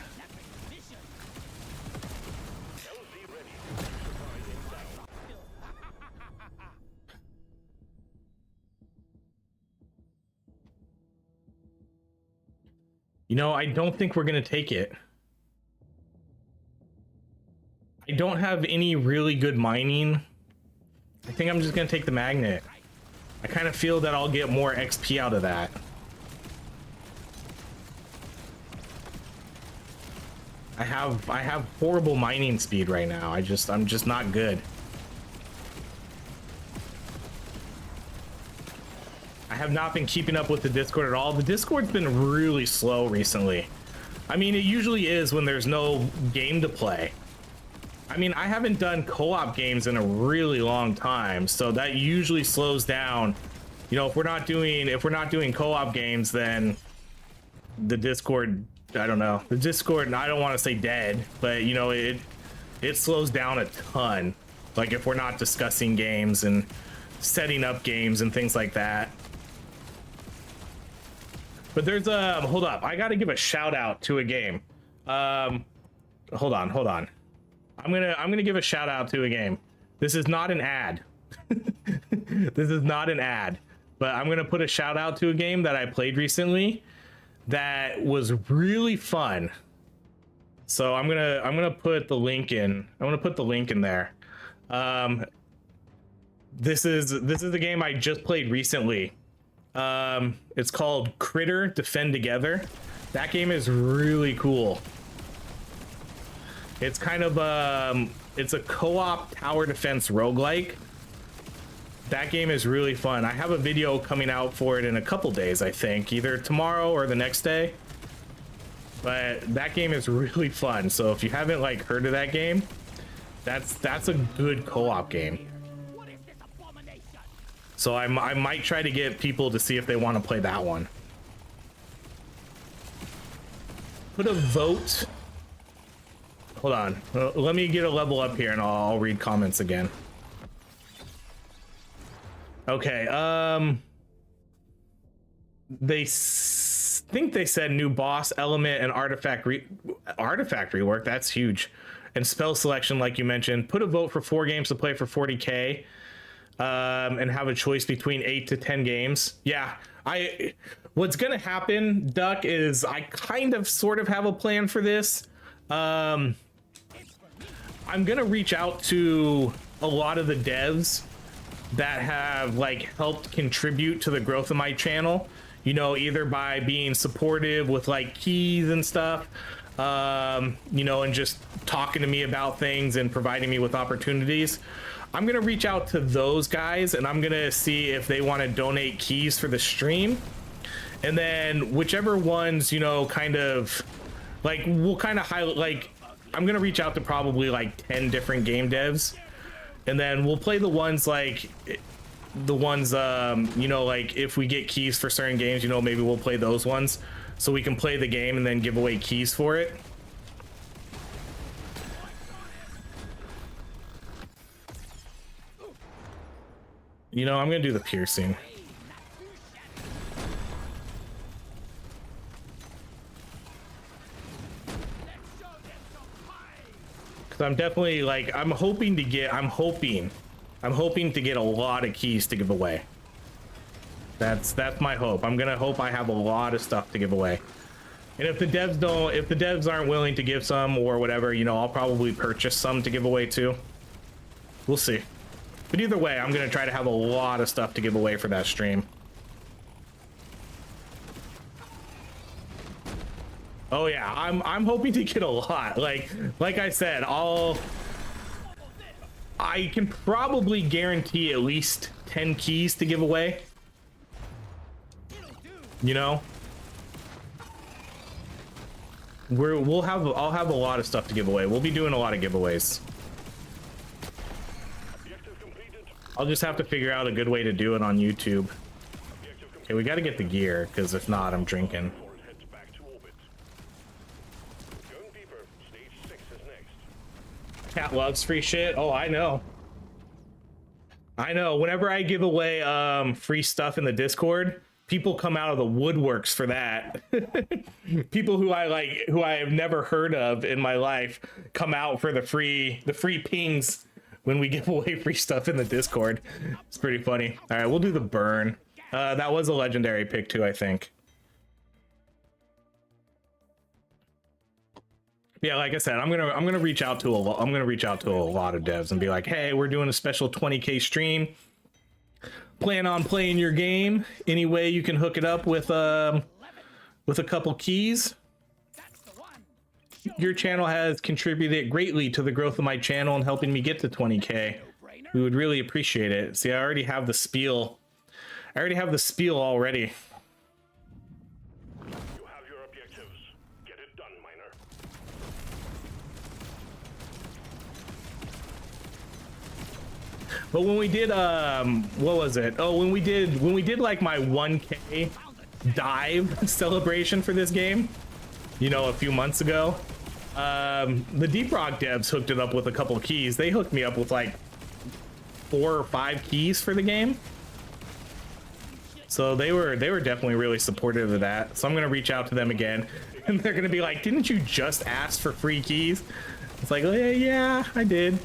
You know, I don't think we're gonna take it. I don't have any really good mining. I think I'm just gonna take the magnet. I kind of feel that I'll get more XP out of that. I have horrible mining speed right now. I'm just not good. I have not been keeping up with the Discord at all. The Discord's been really slow recently. I mean, it usually is when there's no game to play. I mean, I haven't done co-op games in a really long time, so that usually slows down. You know, if we're not doing co-op games, then the Discord, I don't know. The Discord, I don't want to say dead, but you know, it slows down a ton. Like if we're not discussing games and setting up games and things like that. But there's a hold up. I got to give a shout out to a game. Hold on. I'm gonna give a shout out to a game. This is not an ad. This is not an ad. But I'm gonna put a shout out to a game that I played recently that was really fun. So I'm gonna put the link in. I'm gonna put the link in there. This is the game I just played recently. It's called Critter Defend Together. That game is really cool. It's kind of it's a co-op tower defense roguelike. That game is really fun. I have a video coming out for it in a couple days, I think, either tomorrow or the next day. But that game is really fun. So if you haven't like heard of that game, that's a good co-op game. So I might try to get people to see if they want to play that one. Put a vote. Hold on. Let me get a level up here and I'll read comments again. Okay. They think they said new boss element and artifact rework. That's huge. And spell selection, like you mentioned. Put a vote for 4 games to play for 40K. And have a choice between 8 to 10 games. Yeah, what's gonna happen, Duck, is I kind of sort of have a plan for this. I'm gonna reach out to a lot of the devs that have like helped contribute to the growth of my channel, you know, either by being supportive with like keys and stuff, you know, and just talking to me about things and providing me with opportunities. I'm gonna reach out to those guys and I'm gonna see if they want to donate keys for the stream, and then whichever ones, you know, kind of like we'll kind of highlight. Like I'm gonna reach out to probably like 10 different game devs, and then we'll play the ones like the ones you know, like if we get keys for certain games, you know, maybe we'll play those ones so we can play the game and then give away keys for it. You know, I'm gonna do the piercing. Cause I'm definitely like, I'm hoping to get a lot of keys to give away. That's my hope. I'm gonna hope I have a lot of stuff to give away. And if the devs aren't willing to give some or whatever, you know, I'll probably purchase some to give away too. We'll see. But either way, I'm gonna try to have a lot of stuff to give away for that stream. Oh yeah, I'm hoping to get a lot. Like I said, I can probably guarantee at least 10 keys to give away. You know? I'll have a lot of stuff to give away. We'll be doing a lot of giveaways. I'll just have to figure out a good way to do it on YouTube. Okay, we got to get the gear, because if not, I'm drinking. Cat loves free shit. Oh, I know. I know. Whenever I give away free stuff in the Discord, people come out of the woodworks for that. People who I have never heard of in my life come out for the free pings when we give away free stuff in the Discord. It's pretty funny. All right, we'll do the burn. That was a legendary pick too, I think. Yeah, like I said, I'm gonna reach out to a lot of devs and be like, hey, we're doing a special 20K stream. Plan on playing your game any way you can hook it up with a couple keys. Your channel has contributed greatly to the growth of my channel and helping me get to 20K. We would really appreciate it. See, I already have the spiel. Already. You have your objectives. Get it done, miner. But when we did what was it? Oh, when we did like my 1K dive celebration for this game, you know, a few months ago, the Deep Rock devs hooked it up with a couple keys. They hooked me up with like 4 or 5 keys for the game. So they were definitely really supportive of that. So I'm gonna reach out to them again, and they're gonna be like, "Didn't you just ask for free keys?" It's like, oh, yeah, I did.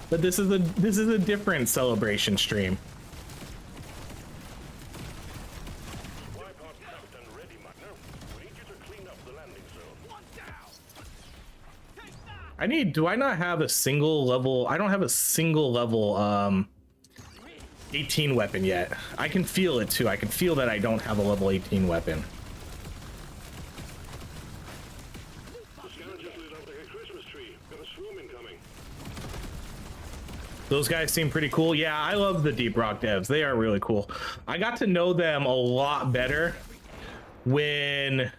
But this is a different celebration stream. Do I not have a single level? I don't have a single level 18 weapon yet. I can feel it too. I can feel that I don't have a level 18 weapon. Those guys seem pretty cool. Yeah, I love the Deep Rock devs. They are really cool. I got to know them a lot better when...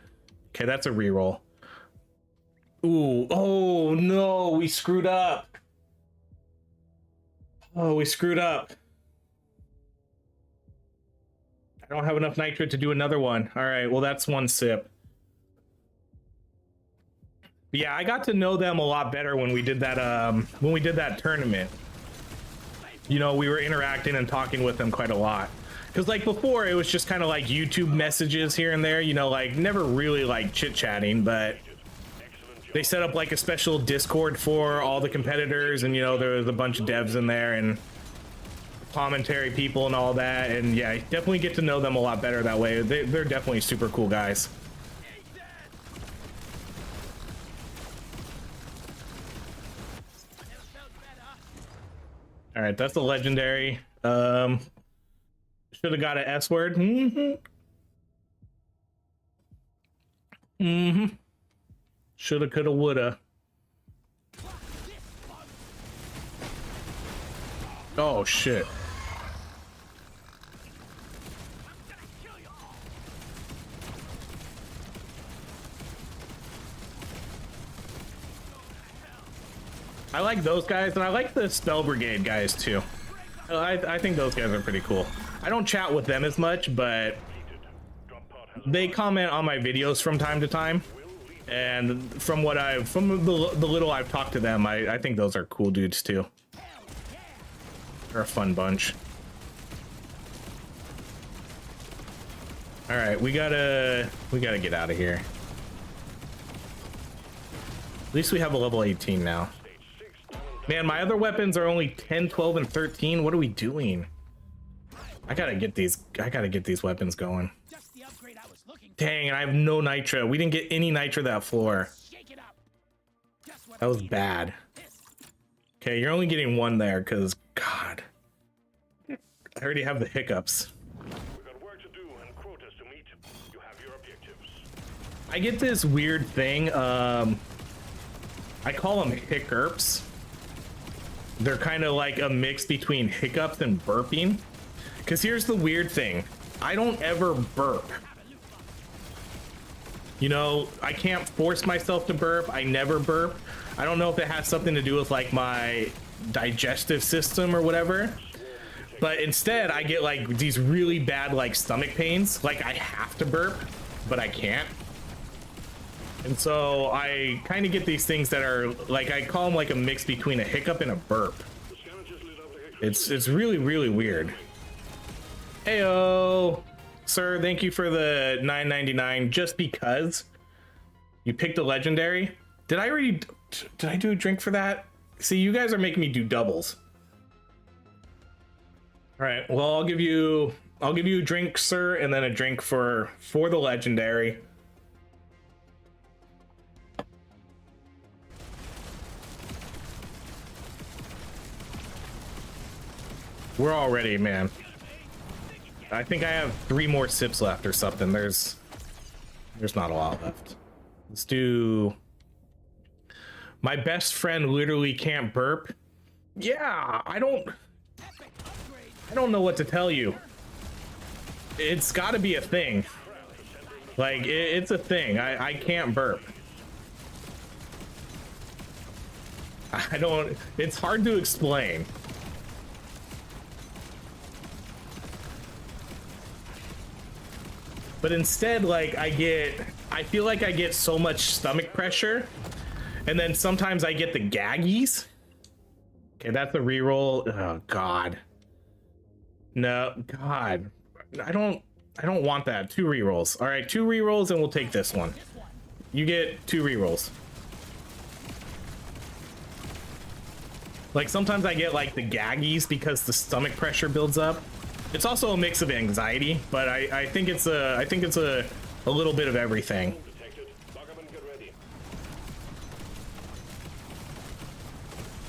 Okay, that's a reroll. Ooh, oh no, we screwed up. Oh, we screwed up. I don't have enough nitro to do another one. All right, well, that's one sip. But yeah, I got to know them a lot better when we did that tournament. You know, we were interacting and talking with them quite a lot. Because like before, it was just kind of like YouTube messages here and there, you know, like never really like chit-chatting, but they set up like a special Discord for all the competitors, and you know, there was a bunch of devs in there and commentary people and all that, and yeah, definitely get to know them a lot better that way. They're definitely super cool guys. All right, that's a legendary. Should have got an S word. Shoulda, coulda, woulda. Oh shit. I like those guys, and I like the Spell Brigade guys too. I think those guys are pretty cool. I don't chat with them as much, but they comment on my videos from time to time. And from the little I've talked to them, I think those are cool dudes too. They're a fun bunch. All right, we gotta get out of here. At least we have a level 18 now. Man, my other weapons are only 10, 12, and 13. What are we doing? I gotta get these weapons going. Dang, and I have no nitro. We didn't get any nitro that floor. That was bad. Okay, you're only getting one there because, God. I already have the hiccups. We've got work to do and quotas to meet. You have your objectives. I get this weird thing. I call them hiccups. They're kind of like a mix between hiccups and burping. Because here's the weird thing. I don't ever burp. You know, I can't force myself to burp. I never burp. I don't know if it has something to do with like my digestive system or whatever. But instead, I get like these really bad like stomach pains. Like I have to burp, but I can't. And so I kind of get these things that are like, I call them like a mix between a hiccup and a burp. It's really, really weird. Heyo, sir, thank you for the $9.99 just because you picked a legendary. Did I do a drink for that? See, you guys are making me do doubles. All right, well, I'll give you a drink, sir, and then a drink for the legendary. We're all ready, man. I think I have 3 more sips left or something. There's not a lot left. Let's do... My best friend literally can't burp. Yeah, I don't know what to tell you. It's got to be a thing. Like, it's a thing. I can't burp. It's hard to explain. But instead, like, I feel like I get so much stomach pressure, and then sometimes I get the gaggies. Okay, that's a reroll. Oh God. No, God. I don't want that. 2 rerolls. All right, 2 rerolls, and we'll take this one. You get 2 rerolls. Like, sometimes I get like the gaggies because the stomach pressure builds up. It's also a mix of anxiety, but I think it's a little bit of everything.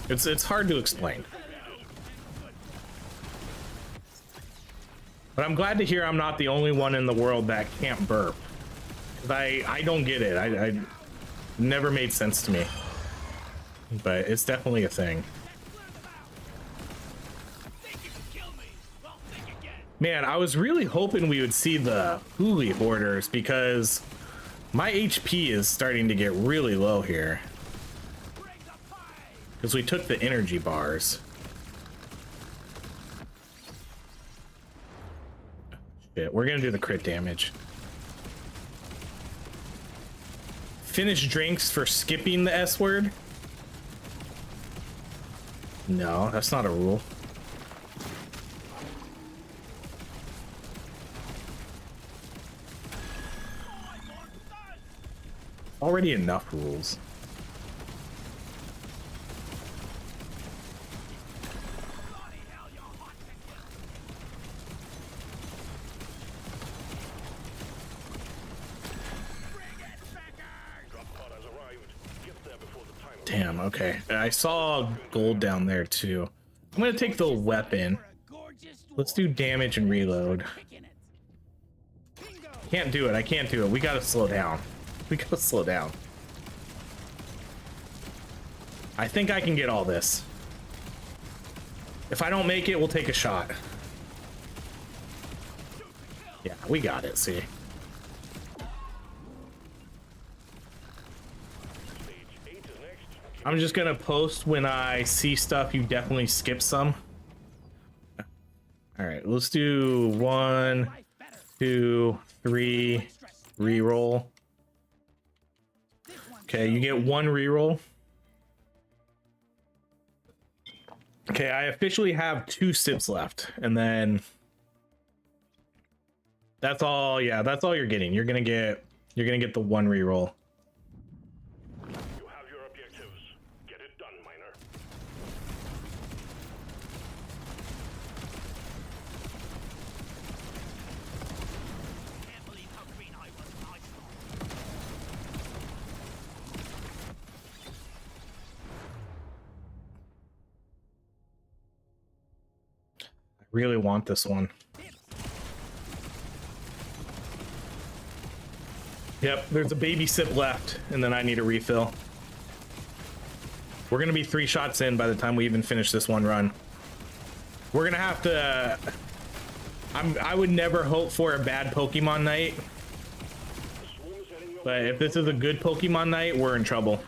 It's hard to explain. But I'm glad to hear I'm not the only one in the world that can't burp. I don't get it. I never made sense to me. But it's definitely a thing. Man, I was really hoping we would see the Huli hoarders because my HP is starting to get really low here. Because we took the energy bars. Shit, we're gonna do the crit damage. Finish drinks for skipping the S word? No, that's not a rule. Already enough rules. Damn, okay. I saw gold down there too. I'm gonna take the weapon. Let's do damage and reload. Can't do it. I can't do it. We gotta slow down. We gotta slow down. I think I can get all this. If I don't make it, we'll take a shot. Yeah, we got it, see. I'm just gonna post when I see stuff you definitely skip some. All right, let's do 1, 2, 3, reroll. Okay, you get 1 reroll. Okay, I officially have 2 sips left, and then that's all. Yeah, that's all you're getting. You're gonna get the 1 reroll. You have your objectives. Get it done, miner. Can't believe how green I was when I saw I really want this one. Yep, there's a baby sip left, and then I need a refill. We're gonna be 3 shots in by the time we even finish this one run. We're gonna have to... I would never hope for a bad Pokemon night. But if this is a good Pokemon night, we're in trouble.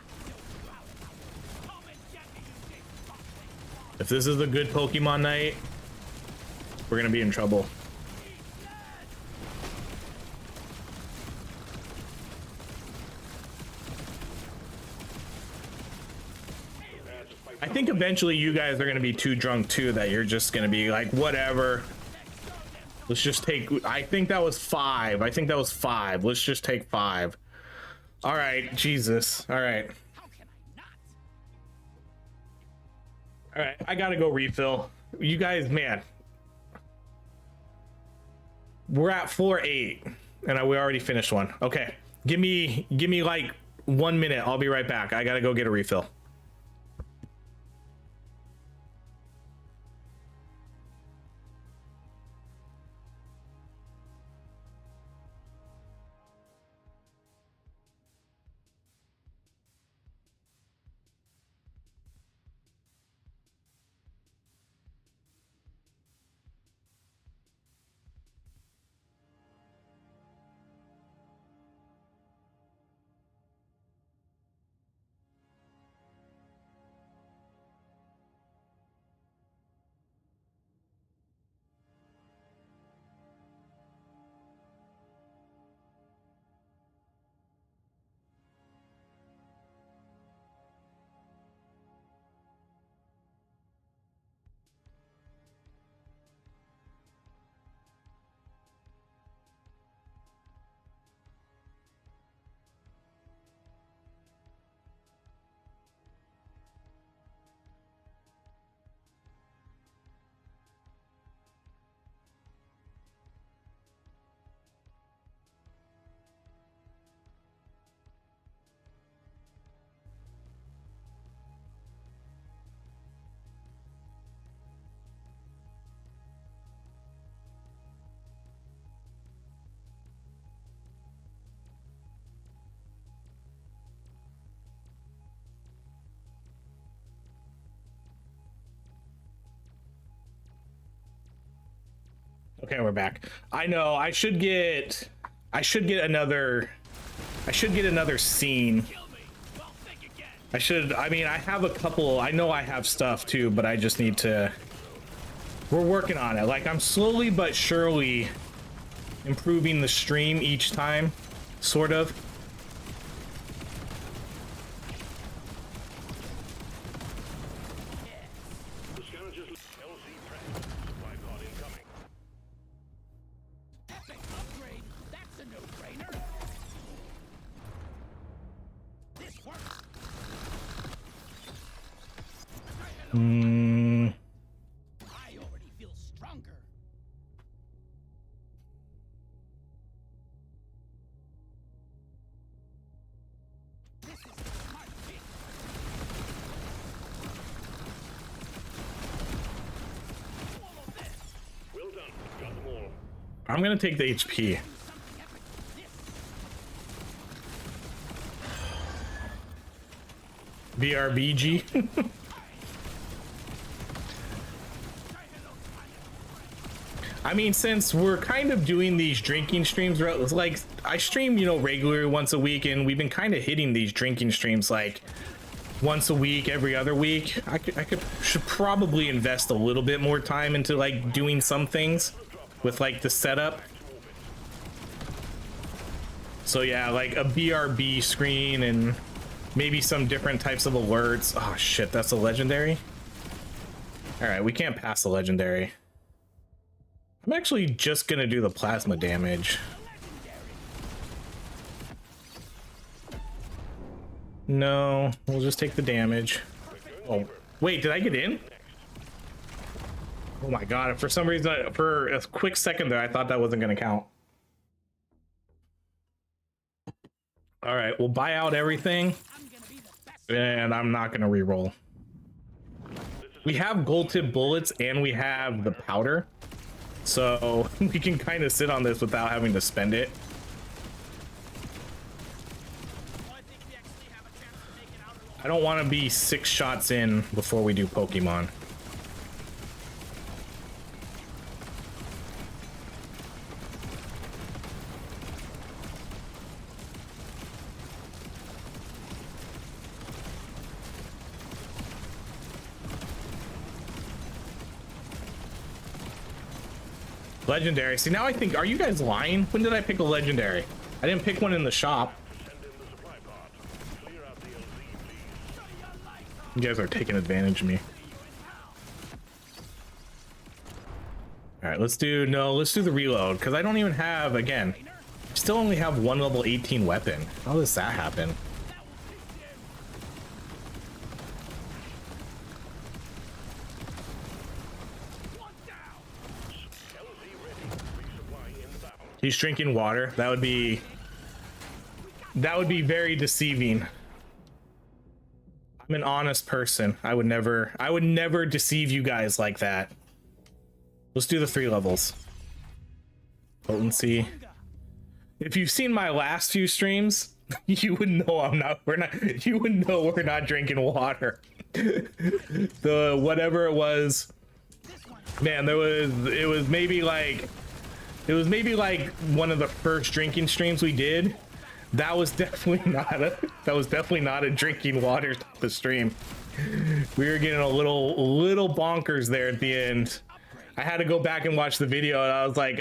If this is a good Pokemon night, we're gonna be in trouble. eventually you guys are gonna be too drunk too that you're just gonna be like, whatever. Let's just take, I think that was 5. I think that was 5. Let's just take 5. All right, Jesus. All right. How can I not? All right, I gotta go refill. You guys, man. We're at floor 8 and we already finished one. Okay, give me like 1 minute. I'll be right back. I gotta go get a refill. Okay, we're back. I know I should get another scene. I mean, I have a couple. I know I have stuff too, but I just need to, we're working on it. Like, I'm slowly but surely improving the stream each time, sort of. The scavengers LZ prep. Supply pod incoming. Epic upgrade. That's a no-brainer. This works. I already feel stronger. This is a smart pick. Swallow this. Well done. Got them all. I'm gonna take the HP. Do something epic with this. BRBG. I mean, since we're kind of doing these drinking streams, like I stream, you know, regularly once a week, and we've been kind of hitting these drinking streams like once a week, every other week. Should probably invest a little bit more time into like doing some things with like the setup. So yeah, like a BRB screen and maybe some different types of alerts. Oh shit, that's a legendary. All right, we can't pass the legendary. I'm actually just gonna do the plasma damage. No, we'll just take the damage. Oh, wait, did I get in? Oh my god, for some reason, for a quick second there, I thought that wasn't gonna count. All right, we'll buy out everything, and I'm not gonna re-roll. We have gold tip bullets and we have the powder, so we can kind of sit on this without having to spend it. I don't want to be 6 shots in before we do Pokemon. Legendary. See, now I think, are you guys lying? When did I pick a legendary? I didn't pick one in the shop. Send in the supply pod. Clear out the LZ, please. You guys are taking advantage of me. All right, let's do the reload because I don't even have, again, still only have one level 18 weapon. How does that happen? He's drinking water. That would be very deceiving. I'm an honest person. I would never deceive you guys like that. Let's do the 3 levels. Potency. If you've seen my last few streams, you would know you would know we're not drinking water. The whatever it was, man, it was maybe like one of the first drinking streams we did. That was definitely not a drinking water type of stream. We were getting a little bonkers there at the end. I had to go back and watch the video and I was like,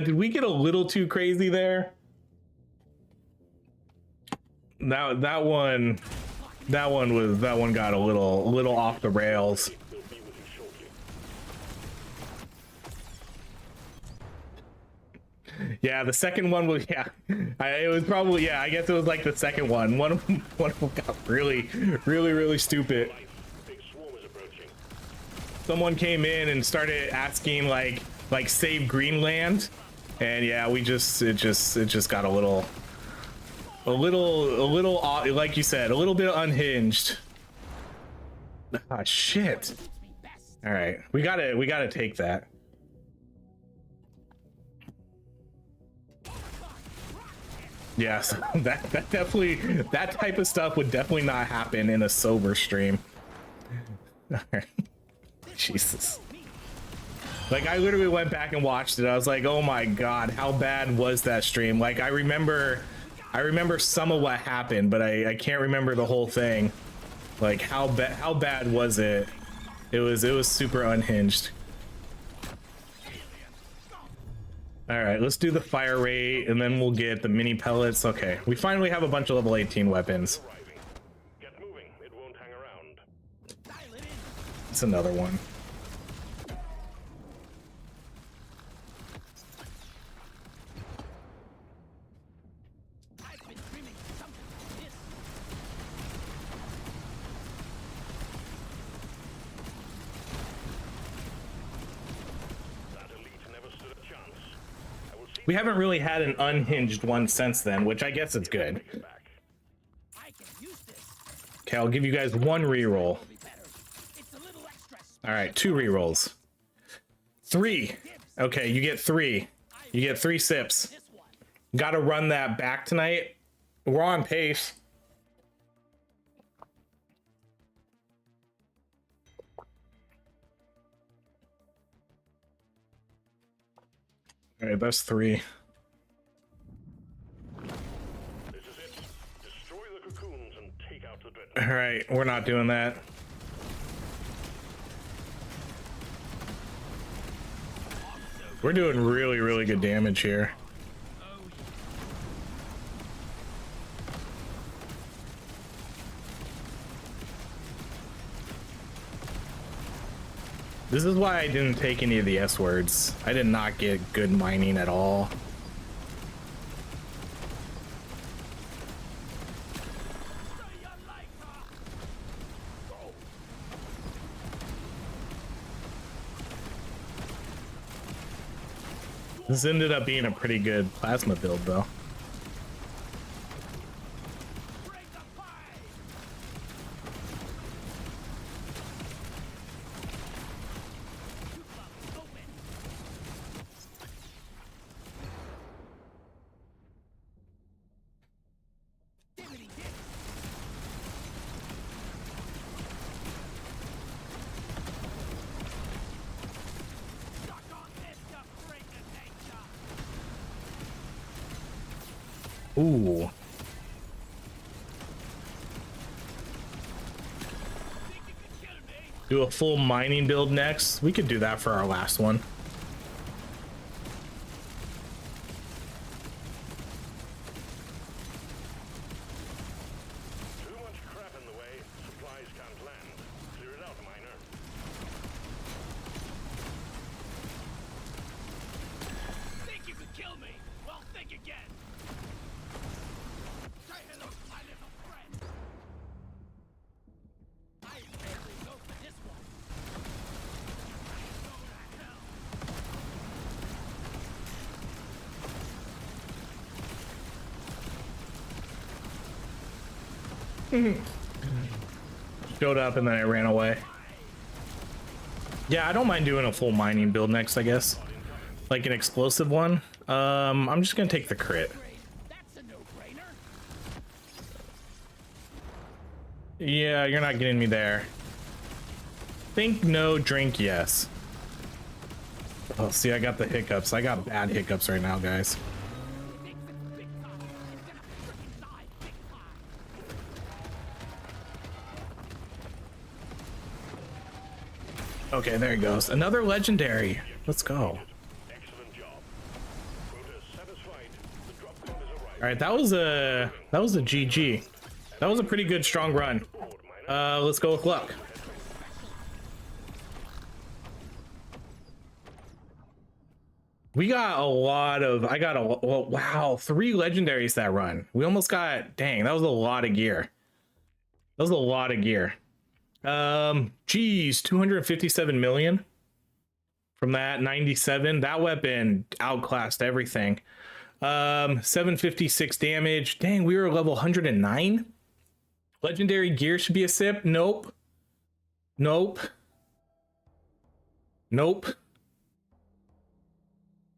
did we get a little too crazy there? That one got a little off the rails. Yeah, the second one was, yeah, it was probably, yeah, I guess it was like the second one. One of them got really stupid. Someone came in and started asking like save Greenland, and yeah, it just got a little like you said, a little bit unhinged. Ah, shit. All right, we gotta take that. Yes, that definitely, that type of stuff would definitely not happen in a sober stream. Jesus. Like, I literally went back and watched it. I was like, oh my god, how bad was that stream? Like, I remember some of what happened, but I can't remember the whole thing. Like, how bad was it? It was super unhinged. All right, let's do the fire rate, and then we'll get the mini pellets. Okay, we finally have a bunch of level 18 weapons. Get moving. It won't hang around. It's another one. We haven't really had an unhinged one since then, which I guess is good. Okay, I'll give you guys one reroll. All right, 2 rerolls. 3. Okay, you get 3. You get 3 sips. Gotta run that back tonight. We're on pace. All right, that's 3. This is it. Destroy the cocoons and take out the dread. All right, we're not doing that. We're doing really good damage here. This is why I didn't take any of the S words. I did not get good mining at all. This ended up being a pretty good plasma build, though. Ooh. Do a full mining build next. We could do that for our last one. Too much crap in the way. Supplies can't land. Clear it out, miner. Showed up and then I ran away. Yeah, I don't mind doing a full mining build next, I guess. Like an explosive one. I'm just gonna take the crit. That's a no-brainer. Yeah, you're not getting me there. Think no, drink yes. Oh, see, I got the hiccups. I got bad hiccups right now, guys. Okay, there he goes. Another legendary. Let's go. Excellent job. Quota satisfied. The drop pod has arrived. All right, that was a GG. That was a pretty good strong run. Let's go with luck. We got a lot of, well, wow, 3 legendaries that run. We almost got, dang, that was a lot of gear. That was a lot of gear. Geez, 257 million from that 97. That weapon outclassed everything. 756 damage. Dang, we were level 109. Legendary gear should be a sip. Nope. Nope. Nope.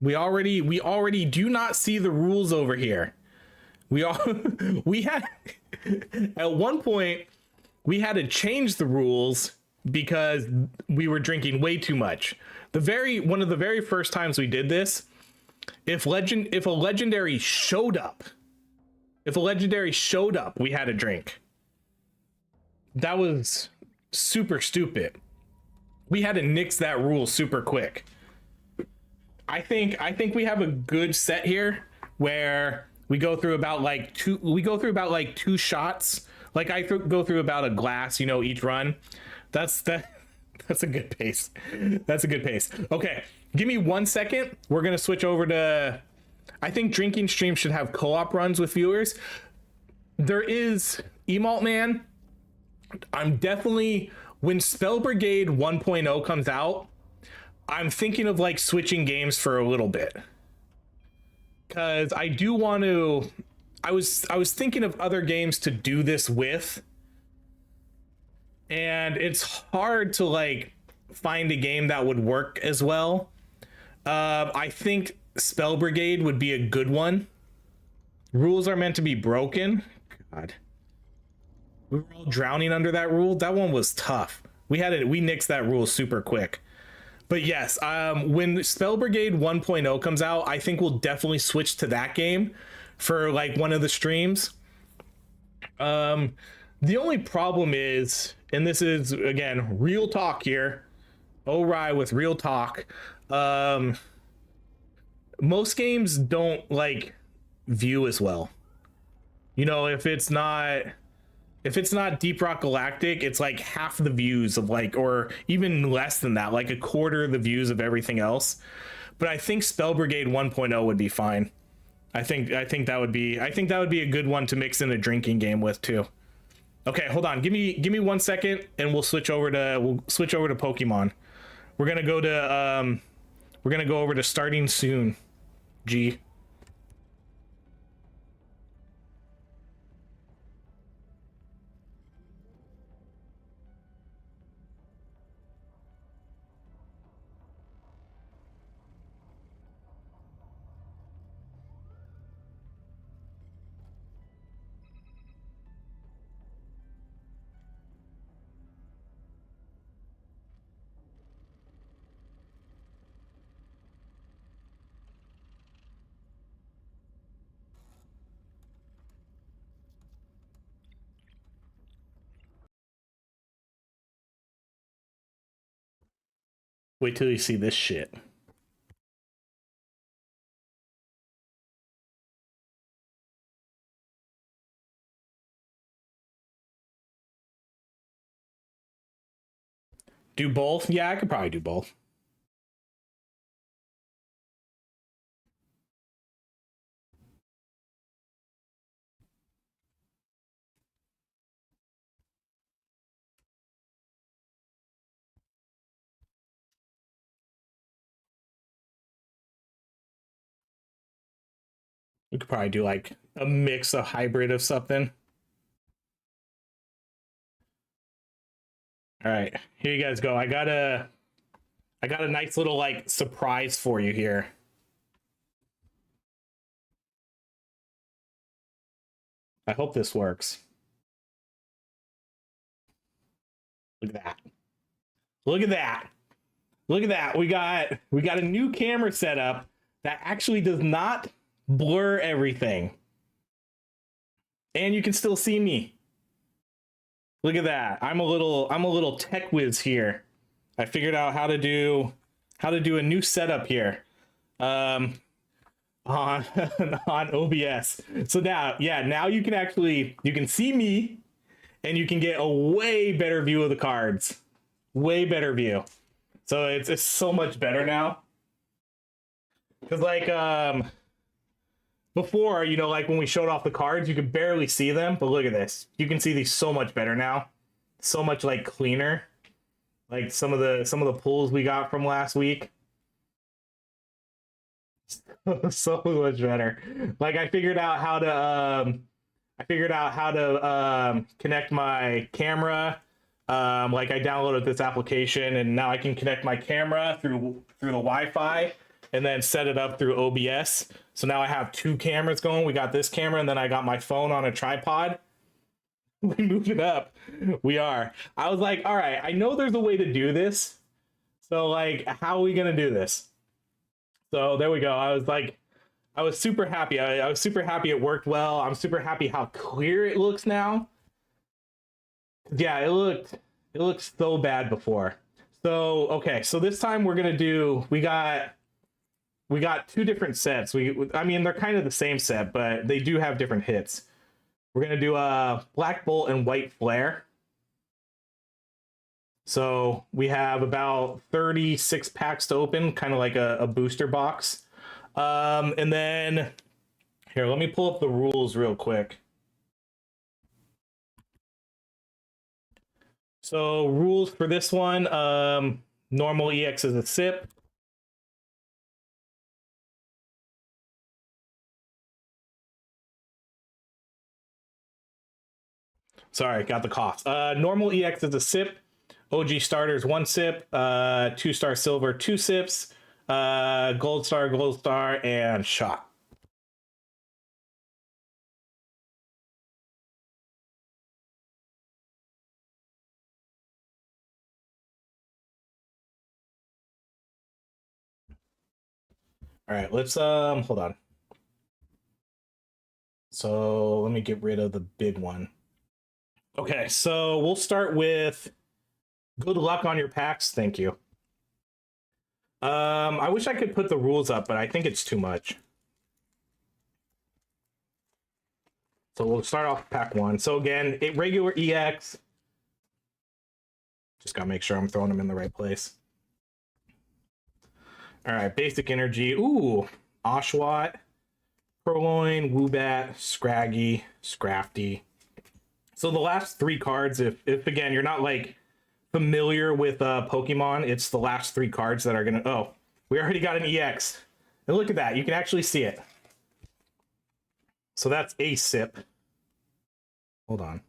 We already do not see the rules over here. We had at one point we had to change the rules because we were drinking way too much. One of the very first times we did this, if a legendary showed up, we had a drink. That was super stupid. We had to nix that rule super quick. I think we have a good set here where we go through about like two shots. Like I go through about a glass, each run. That's a good pace. That's a good pace. Okay, give me 1 second. We're gonna switch over to, I think drinking stream should have co-op runs with viewers. There is Emalt Man. I'm definitely, when Spell Brigade 1.0 comes out, I'm thinking of like switching games for a little bit. Cause I do want to, I was thinking of other games to do this with. And it's hard to like find a game that would work as well. I think Spell Brigade would be a good one. Rules are meant to be broken. God. We were all drowning under that rule. That one was tough. We nixed that rule super quick. But yes, when Spell Brigade 1.0 comes out, I think we'll definitely switch to that game for like one of the streams. The only problem is, and this is again real talk here, OHRye with real talk. Most games don't like view as well. If it's not Deep Rock Galactic, it's like half the views of like, or even less than that, like a quarter of the views of everything else. But I think Spell Brigade 1.0 would be fine. I think that would be a good one to mix in a drinking game with too. Okay, hold on. Give me 1 second and we'll switch over to Pokemon. We're going to go over to starting soon. G. Wait till you see this shit. Do both? Yeah, I could probably do both. We could probably do like a mix, a hybrid of something. All right, here you guys go. I got a nice little like surprise for you here. I hope this works. Look at that. Look at that. Look at that. We got a new camera setup that actually does not blur everything. And you can still see me. Look at that. I'm a little tech whiz here. I figured out how to do a new setup here. On OBS. So now you can see me and you can get a way better view of the cards. Way better view. So it's so much better now. Cause like before, you know, like when we showed off the cards, you could barely see them, but look at this. You can see these so much better now. So much like cleaner. Like some of the pulls we got from last week. So much better. Like I figured out how to connect my camera. Like I downloaded this application and now I can connect my camera through the Wi-Fi and then set it up through OBS. So now I have two cameras going. We got this camera and then I got my phone on a tripod. We moved it up. We are. I was like, all right, I know there's a way to do this. So like, how are we going to do this? So there we go. I was super happy. I was super happy it worked well. I'm super happy how clear it looks now. Yeah, it looked so bad before. So, okay. So this time we're going to do, we got two different sets. I mean, they're kind of the same set, but they do have different hits. We're going to do a Black Bolt and White Flare. So we have about 36 packs to open, kind of like a booster box. And then here, let me pull up the rules real quick. So rules for this one, normal EX is a sip. Sorry, got the cough. Normal EX is a sip. OG starters, 1 sip. 2-star silver, 2 sips. Gold star, and shot. All right, let's hold on. So let me get rid of the big one. Okay, so we'll start with good luck on your packs. Thank you. I wish I could put the rules up, but I think it's too much. So we'll start off pack 1. So again, regular EX. Just gotta make sure I'm throwing them in the right place. All right, basic energy. Ooh, Oshawott, Purloin, Woobat, Scraggy, Scrafty. So the last 3 cards, if again you're not like familiar with Pokemon, it's the last 3 cards that are gonna. Oh, we already got an EX, and look at that. You can actually see it. So that's a sip. Hold on.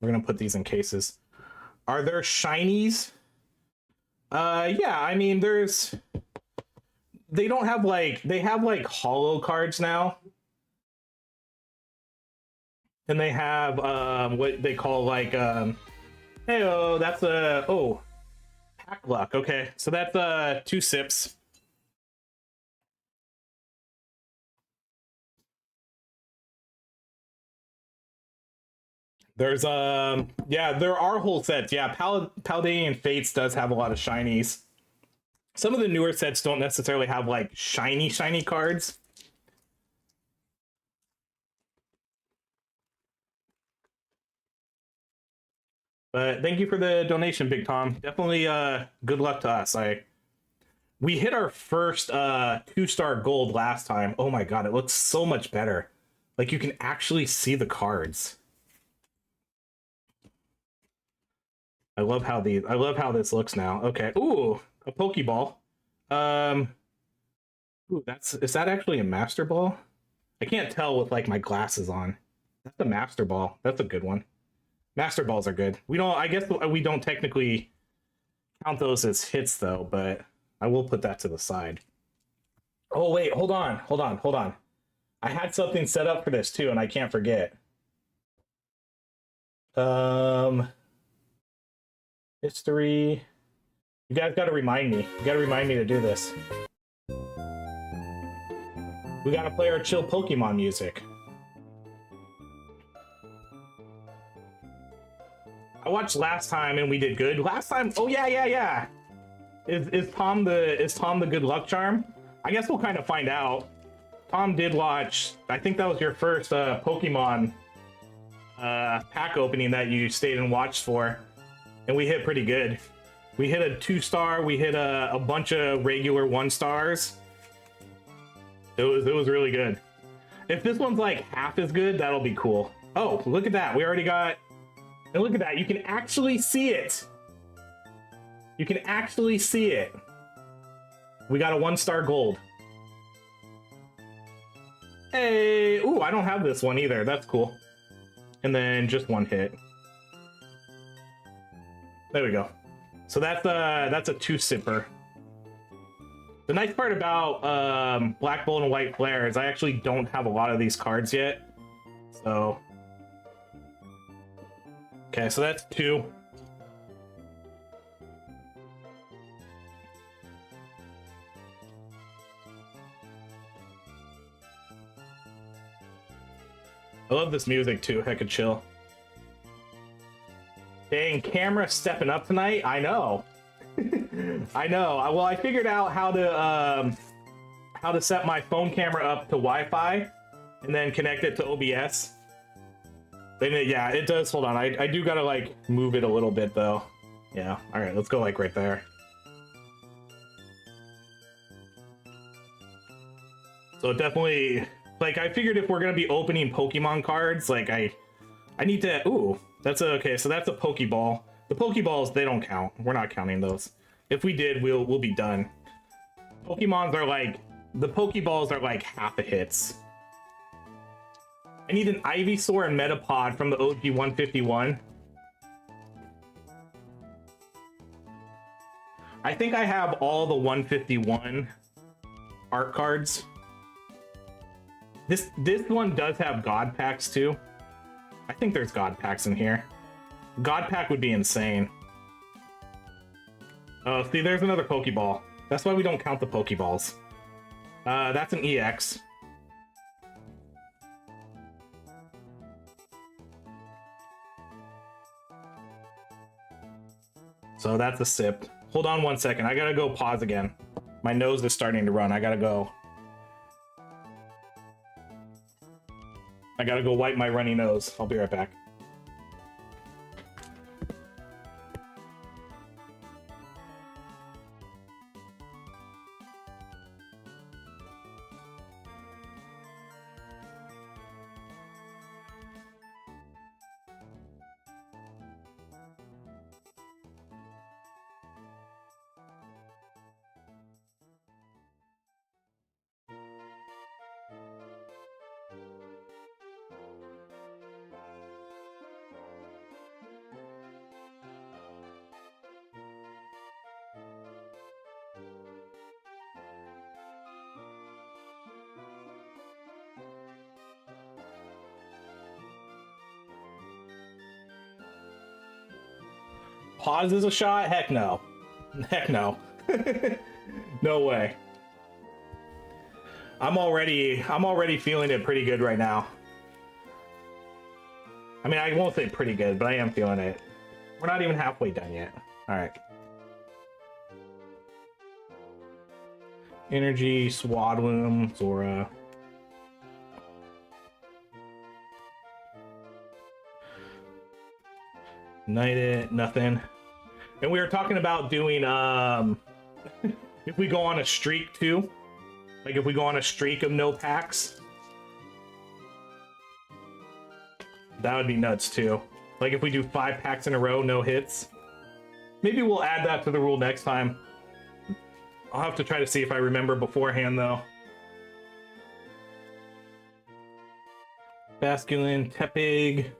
We're gonna put these in cases. Are there shinies? Yeah. I mean, there's. They don't have like they have like holo cards now. And they have what they call like hey, oh, that's a pack luck. Okay, so that's 2 sips. There's yeah, there are whole sets. Yeah, Paldean Fates does have a lot of shinies. Some of the newer sets don't necessarily have like shiny cards. But thank you for the donation, Big Tom. Definitely good luck to us. We hit our first 2-star gold last time. Oh my god, it looks so much better. Like you can actually see the cards. I love how this looks now. Okay. Ooh, a Pokeball. Ooh, is that actually a Master Ball? I can't tell with like my glasses on. That's a Master Ball. That's a good one. Master balls are good. We don't. I guess we don't technically count those as hits though, but I will put that to the side. Oh wait, hold on. I had something set up for this too, and I can't forget. History. You guys got to remind me. You got to remind me to do this. We got to play our chill Pokemon music. I watched last time and we did good. Last time, oh yeah. Is Tom the good luck charm? I guess we'll kind of find out. Tom did watch. I think that was your first Pokemon pack opening that you stayed and watched for, and we hit pretty good. We hit a 2-star. We hit a bunch of regular 1-stars. It was really good. If this one's like half as good, that'll be cool. Oh, look at that. We already got. And look at that. You can actually see it. You can actually see it. We got a 1-star gold. Hey, ooh, I don't have this one either. That's cool. And then just 1 hit. There we go. So that's a 2-sipper. The nice part about Black Bolt and White Flare is I actually don't have a lot of these cards yet. So okay, so that's 2. I love this music too. Hecka chill. Dang, camera stepping up tonight. I know. I know. Well, I figured out how to set my phone camera up to Wi-Fi and then connect it to OBS. Then yeah, it does. Hold on. I do gotta like move it a little bit though. Yeah. All right. Let's go like right there. So definitely. Like, I figured if we're gonna be opening Pokemon cards, like, I need to... Ooh, that's okay, so that's a Pokeball. The Pokeballs, they don't count. We're not counting those. If we did, we'll be done. Pokemons are like... The Pokeballs are like half a hits. I need an Ivysaur and Metapod from the OG 151. I think I have all the 151 art cards. This one does have God packs too. I think there's God packs in here. God pack would be insane. Oh, see, there's another Pokeball. That's why we don't count the Pokeballs. That's an EX. So that's a sip. Hold on 1 second. I gotta go pause again. My nose is starting to run. I gotta go. I gotta go wipe my runny nose. I'll be right back. Pause is a shot? Heck no. Heck no. No way. I'm already feeling it pretty good right now. I mean, I won't say pretty good, but I am feeling it. We're not even halfway done yet. All right. Energy, Swadloom, Zora. Night it, nothing. And we were talking about doing if we go on a streak too. Like if we go on a streak of no packs. That would be nuts too. Like if we do 5 packs in a row, no hits. Maybe we'll add that to the rule next time. I'll have to try to see if I remember beforehand though. Basculin, Tepig.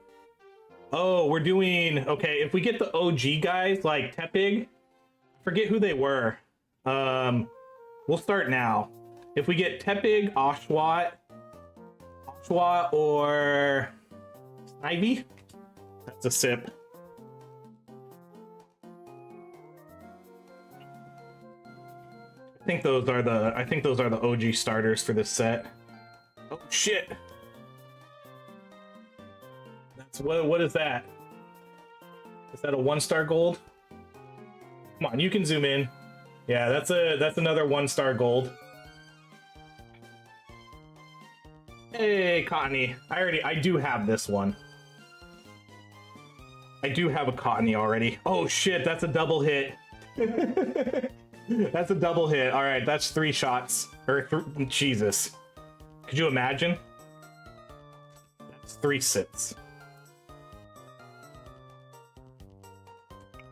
Oh, we're doing okay. If we get the OG guys like Tepig, forget who they were. We'll start now. If we get Tepig, Oshawott, or Ivy, that's a sip. I think those are the OG starters for this set. Oh shit. That's what is that? Is that a 1-star gold? Come on, you can zoom in. Yeah, that's another 1-star gold. Hey, Cottony. I do have this one. I do have a Cottony already. Oh shit, that's a double hit. That's a double hit. All right, that's 3 shots. Jesus. Could you imagine? That's 3 sits.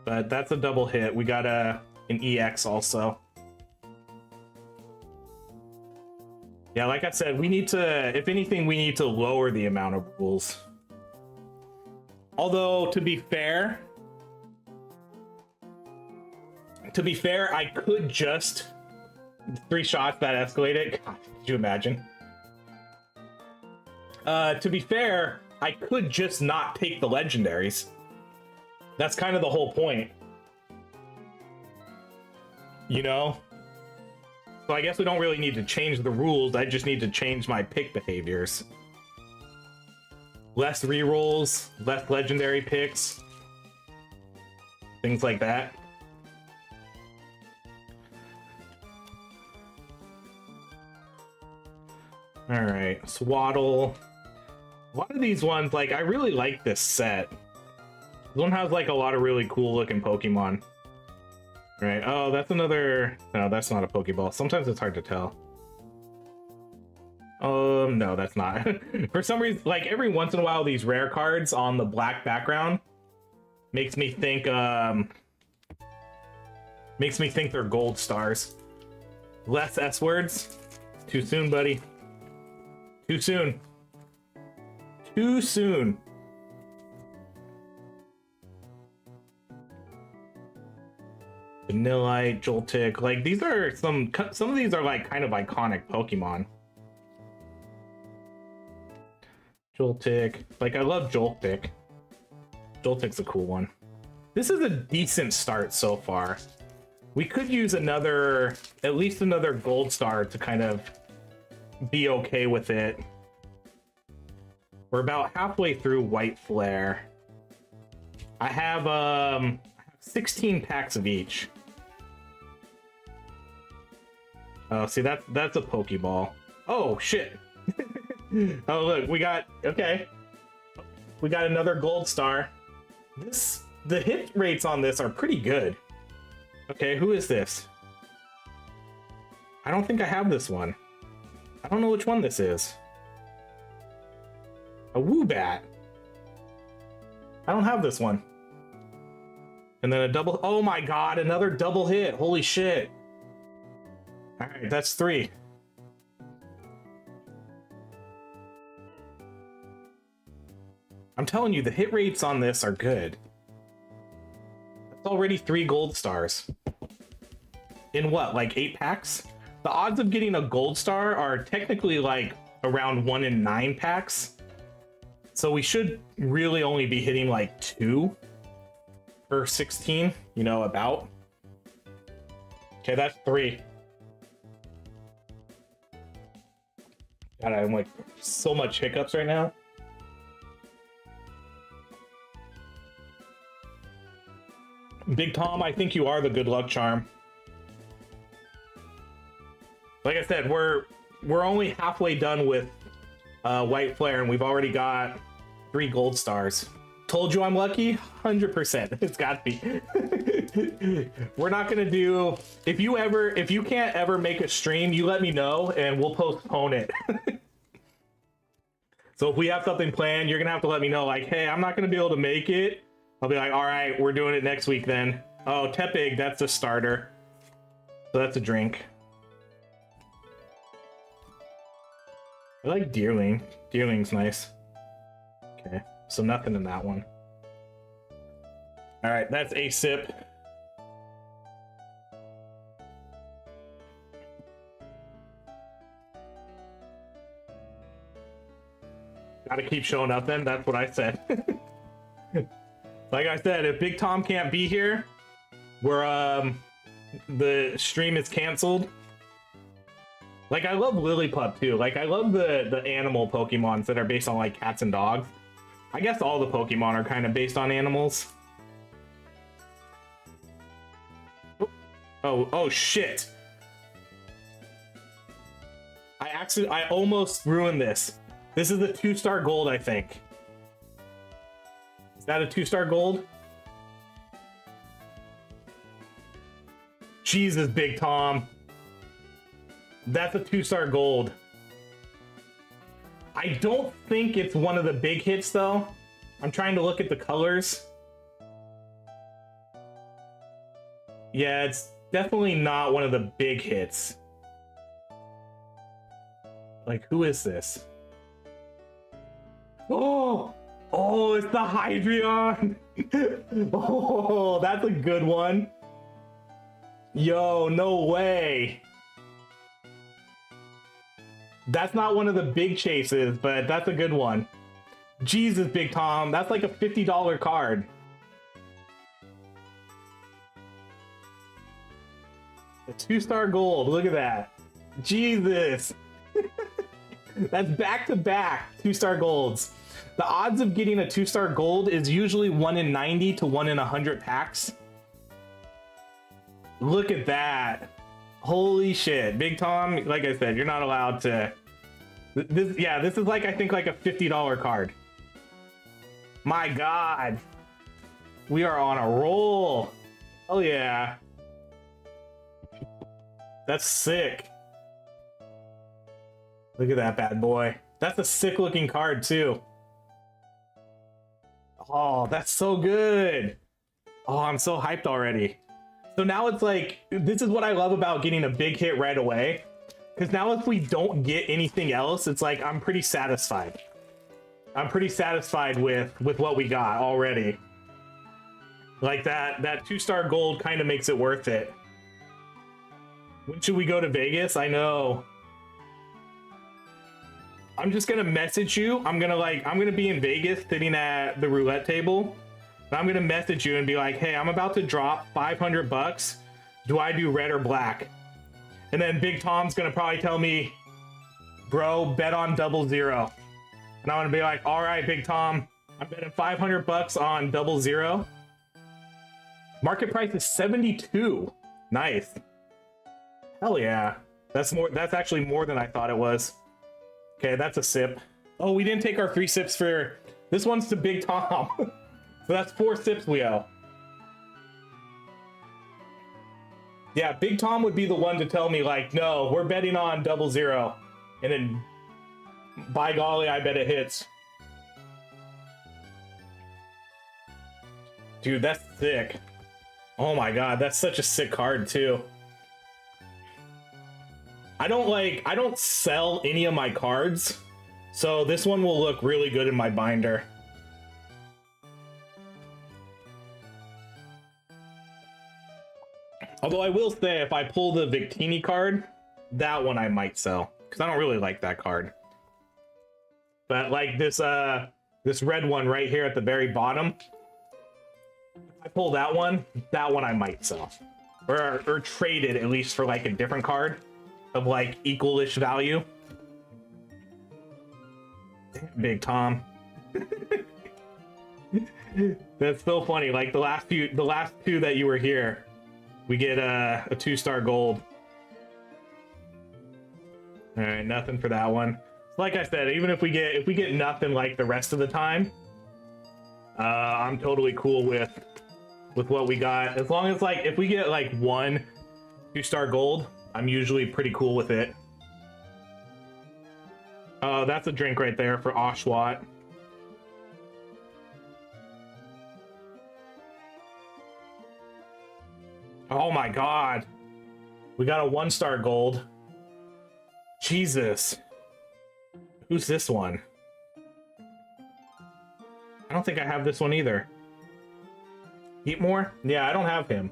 But that's a double hit. We got an EX also. Yeah, like I said, we need to, if anything, we need to lower the amount of rules. Although, to be fair, I could just 3 shots that escalated. God, could you imagine? To be fair, I could just not take the legendaries. That's kind of the whole point. You know? So I guess we don't really need to change the rules. I just need to change my pick behaviors. Less rerolls, less legendary picks. Things like that. Alright, Swaddle. A lot of these ones, like, I really like this set. This one has, like, a lot of really cool looking Pokemon. Right, oh, that's another... No, that's not a Pokeball. Sometimes it's hard to tell. No, that's not. For some reason, like, every once in a while, these rare cards on the black background makes me think, they're gold stars. Less S-words. Too soon, buddy. Too soon. Too soon. Vanillite, Joltik, like these are some of these are like kind of iconic Pokemon. Joltik, like I love Joltik. Joltik's a cool one. This is a decent start so far. We could use at least another gold star to kind of be okay with it. We're about halfway through White Flare. I have 16 packs of each. Oh, see, that's a Pokeball. Oh, shit. Oh, look, we got another gold star. The hit rates on this are pretty good. Okay, who is this? I don't think I have this one. I don't know which one this is. A Woobat. I don't have this one. And then a double... Oh my god, another double hit. Holy shit. Alright, that's 3. I'm telling you, the hit rates on this are good. That's already 3 gold stars. In what, like 8 packs? The odds of getting a gold star are technically like around 1 in 9 packs. So we should really only be hitting like 2 per 16, you know, about. Okay, that's 3. God, I'm like so much hiccups right now. Big Tom, I think you are the good luck charm. Like I said, we're only halfway done with White Flare, and we've already got 3 gold stars. Told you I'm lucky? 100%. It's got to be. We're not gonna do. If you can't ever make a stream, you let me know, and we'll postpone it. So if we have something planned, you're gonna have to let me know. Like, hey, I'm not gonna be able to make it. I'll be like, all right, we're doing it next week then. Oh, Tepig, that's a starter. So that's a drink. I like Deerling. Deerling's nice. Okay, so nothing in that one. All right, that's a sip. Gotta keep showing up then, that's what I said. Like I said, if Big Tom can't be here, we're the stream is canceled. Like, I love Lillipup too. Like, I love the animal Pokemons that are based on like cats and dogs. I guess all the Pokemon are kind of based on animals. Oh shit. I almost ruined this. This is the 2-star gold, I think. Is that a 2-star gold? Jesus, Big Tom. That's a 2-star gold. I don't think it's one of the big hits, though. I'm trying to look at the colors. Yeah, it's definitely not one of the big hits. Like, who is this? Oh, it's the Hydreion. Oh, that's a good one. Yo, no way. That's not one of the big chases, but that's a good one. Jesus, Big Tom, that's like a $50 card. A 2-star gold, look at that. Jesus. That's back-to-back 2-star golds. The odds of getting a 2-star gold is usually 1 in 90 to 1 in 100 packs. Look at that. Holy shit. Big Tom, like I said, you're not allowed to... This is like, I think, like a $50 card. My God. We are on a roll. Oh yeah. That's sick. Look at that bad boy. That's a sick looking card too. Oh, that's so good. Oh, I'm so hyped already. So now it's like, this is what I love about getting a big hit right away. Because now if we don't get anything else, it's like, I'm pretty satisfied. I'm pretty satisfied with what we got already. Like that 2-star gold kind of makes it worth it. When should we go to Vegas? I know. I'm just gonna message you. I'm gonna be in Vegas sitting at the roulette table. And I'm gonna message you and be like, hey, I'm about to drop 500 bucks. Do I do red or black? And then Big Tom's gonna probably tell me, bro, bet on 00. And I'm gonna be like, all right, Big Tom, I'm betting 500 bucks on 00. Market price is 72. Nice. Hell yeah. That's actually more than I thought it was. Okay, that's a sip. Oh, we didn't take our 3 sips for... This one's to Big Tom. So that's 4 sips we owe. Yeah, Big Tom would be the one to tell me, like, no, we're betting on 00. And then, by golly, I bet it hits. Dude, that's sick. Oh my God, that's such a sick card, too. I don't sell any of my cards, so this one will look really good in my binder. Although I will say, if I pull the Victini card, that one I might sell, because I don't really like that card. But like this red one right here at the very bottom, if I pull that one I might sell. Or trade it at least for like a different card of like equal-ish value. Damn, Big Tom. That's so funny. Like the last two that you were here, we get a 2-star gold. All right, nothing for that one. Like I said, even if we get nothing like the rest of the time, I'm totally cool with what we got. As long as like if we get like 1 2-star gold, I'm usually pretty cool with it. Oh, that's a drink right there for Oshwat. Oh my God. We got a 1-star gold. Jesus. Who's this one? I don't think I have this one either. Eat more? Yeah, I don't have him.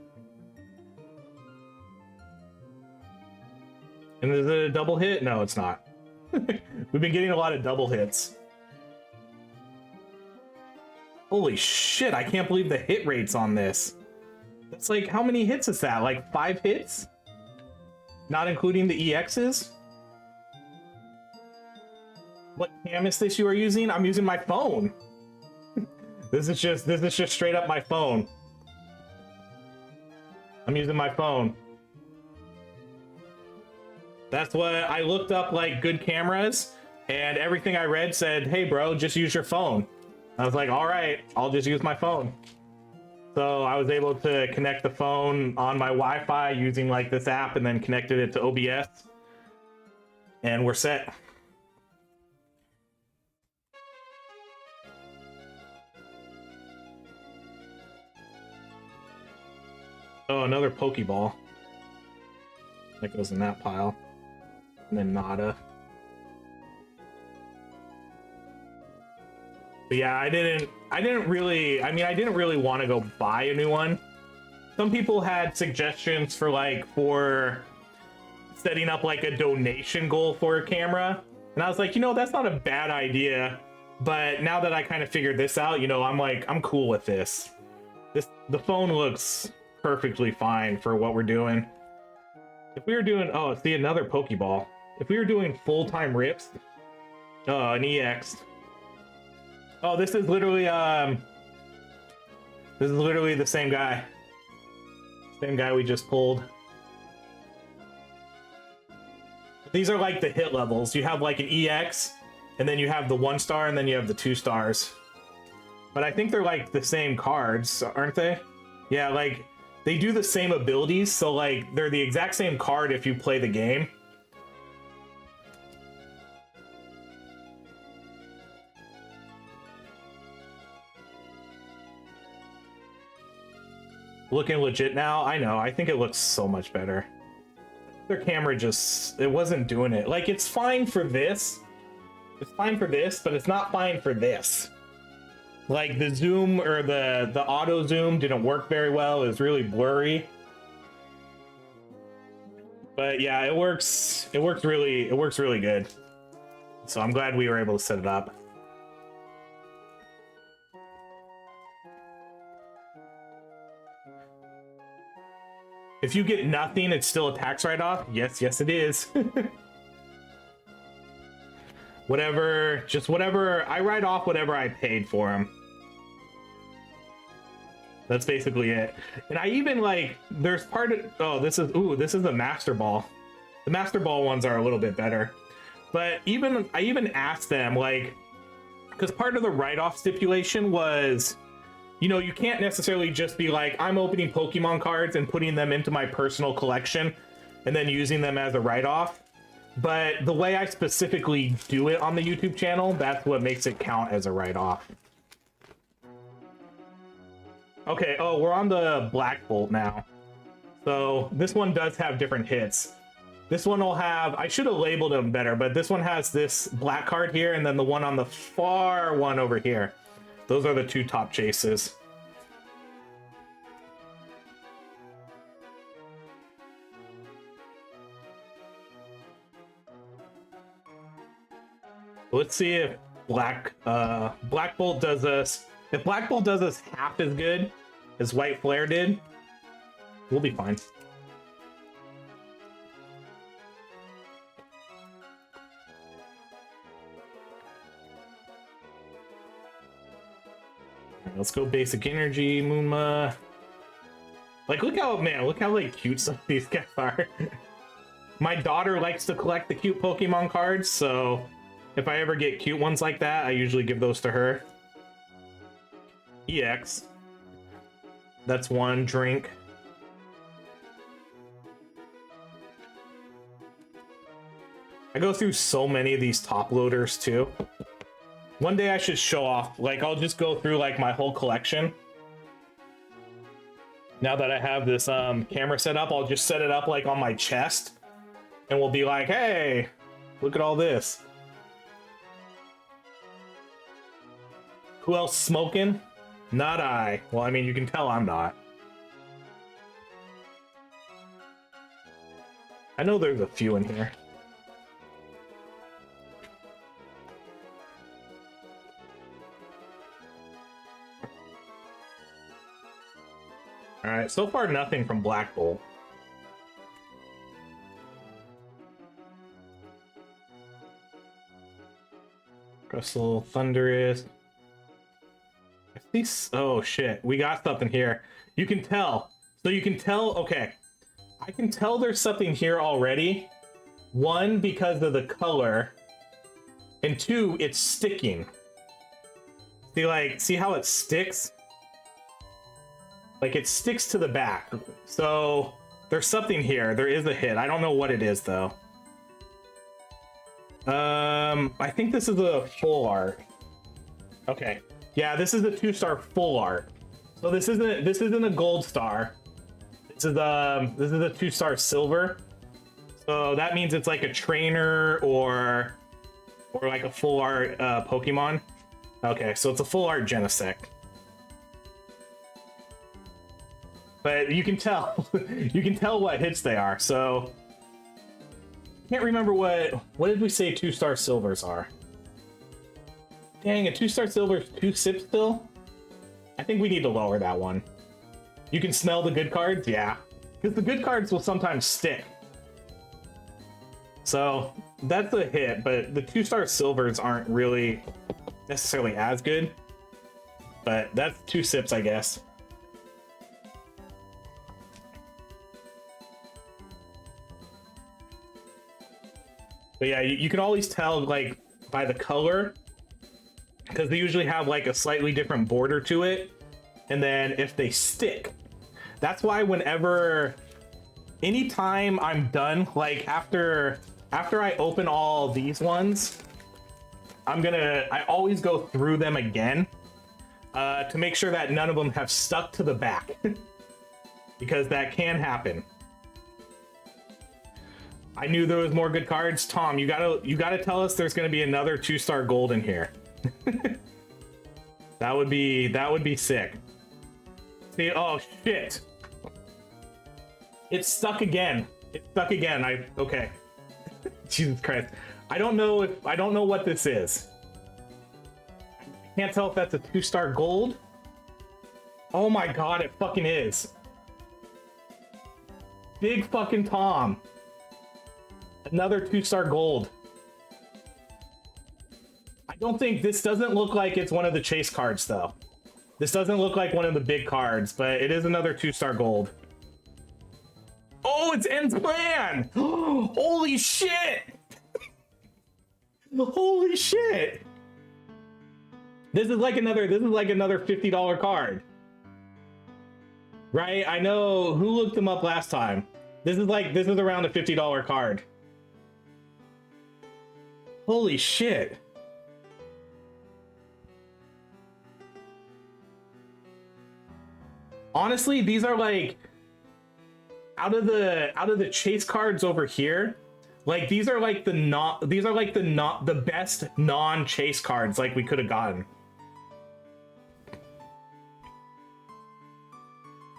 And is it a double hit? No, it's not. We've been getting a lot of double hits. Holy shit, I can't believe the hit rates on this. That's like, how many hits is that? Like 5 hits? Not including the EXs? What cam is this you are using? I'm using my phone. This is just straight up my phone. I'm using my phone. That's what I looked up, like good cameras, and everything I read said, hey bro, just use your phone. I was like, all right, I'll just use my phone. So I was able to connect the phone on my Wi-Fi using like this app and then connected it to OBS. And we're set. Oh, another Pokeball. That goes in that pile. And then nada. But yeah, I didn't really want to go buy a new one. Some people had suggestions for setting up like a donation goal for a camera. And I was like, that's not a bad idea. But now that I kind of figured this out, I'm cool with this. The phone looks perfectly fine for what we're doing. If we were doing, oh, see, another Pokeball. If we were doing full-time rips, an EX. Oh, this is literally the same guy. Same guy we just pulled. These are like the hit levels. You have like an EX, and then you have the 1-star, and then you have the 2 stars. But I think they're like the same cards, aren't they? Yeah, like they do the same abilities, so like they're the exact same card if you play the game. Looking legit now? I know, I think it looks so much better. Their camera it wasn't doing it. Like, it's fine for this. It's fine for this, but it's not fine for this. Like, the zoom or the auto zoom didn't work very well. It was really blurry. But yeah, it works really good. So I'm glad we were able to set it up. If you get nothing, it's still a tax write-off? Yes, it is. Whatever, I write off whatever I paid for them. That's basically it. And I even there's this is the Master Ball. The Master Ball ones are a little bit better. But I even asked them, because part of the write-off stipulation was, you can't necessarily just be like, I'm opening Pokemon cards and putting them into my personal collection and then using them as a write-off. But the way I specifically do it on the YouTube channel, that's what makes it count as a write-off. Okay, oh, we're on the Black Bolt now. So this one does have different hits. This one will have, I should have labeled them better, but this one has this black card here and then the one on the far one over here. Those are the 2 top chases. Let's see if Black Bolt does us. If Black Bolt does us half as good as White Flare did, we'll be fine. Let's go basic energy, Moonma. Look how cute some of these guys are. My daughter likes to collect the cute Pokemon cards, so if I ever get cute ones like that, I usually give those to her. EX. That's 1 drink. I go through so many of these top loaders too. One day I should show off, I'll just go through my whole collection. Now that I have this camera set up, I'll just set it up on my chest and we'll be like, hey, look at all this. Who else smoking? Not I. Well, I mean, you can tell I'm not. I know there's a few in here. Alright, so far nothing from Black Bolt. Crystal, Thunderous. Oh shit, we got something here. You can tell. So you can tell, okay. I can tell there's something here already. One, because of the color. And two, it's sticking. See how it sticks? Like it sticks to the back. So there's something here. There is a hit. I don't know what it is though. I think this is a full art. Okay. Yeah, this is a 2-star full art. So this isn't a gold star. This is a 2-star silver. So that means it's like a trainer or like a full art Pokemon. Okay, so it's a full art Genesect. But you can tell you can tell what hits they are. So I can't remember what did we say 2-star silvers are? Dang, a 2-star silver is 2 sips still? I think we need to lower that one. You can smell the good cards? Yeah. Because the good cards will sometimes stick. So that's a hit, but the 2-star silvers aren't really necessarily as good. But that's 2 sips, I guess. But yeah, you can always tell like by the color, because they usually have like a slightly different border to it. And then if they stick, that's why anytime I'm done, like after I open all these ones, I always go through them again to make sure that none of them have stuck to the back because that can happen. I knew there was more good cards. Tom, you gotta tell us there's gonna be another 2-star gold in here. That would be sick. See, oh shit. It's stuck again. It's stuck again. Okay. Jesus Christ. I don't know what this is. I can't tell if that's a 2-star gold. Oh my god, it fucking is. Big fucking Tom. Another 2-star gold. I don't think this doesn't look like it's one of the chase cards though. This doesn't look like one of the big cards, but it is another 2-star gold. Oh, it's End's Plan! Holy shit! Holy shit! This is like another $50 card. Right? I know who looked them up last time. This is around a $50 card. Holy shit. Honestly, these are like out of the chase cards over here, like these are like the best non-chase cards like we could have gotten.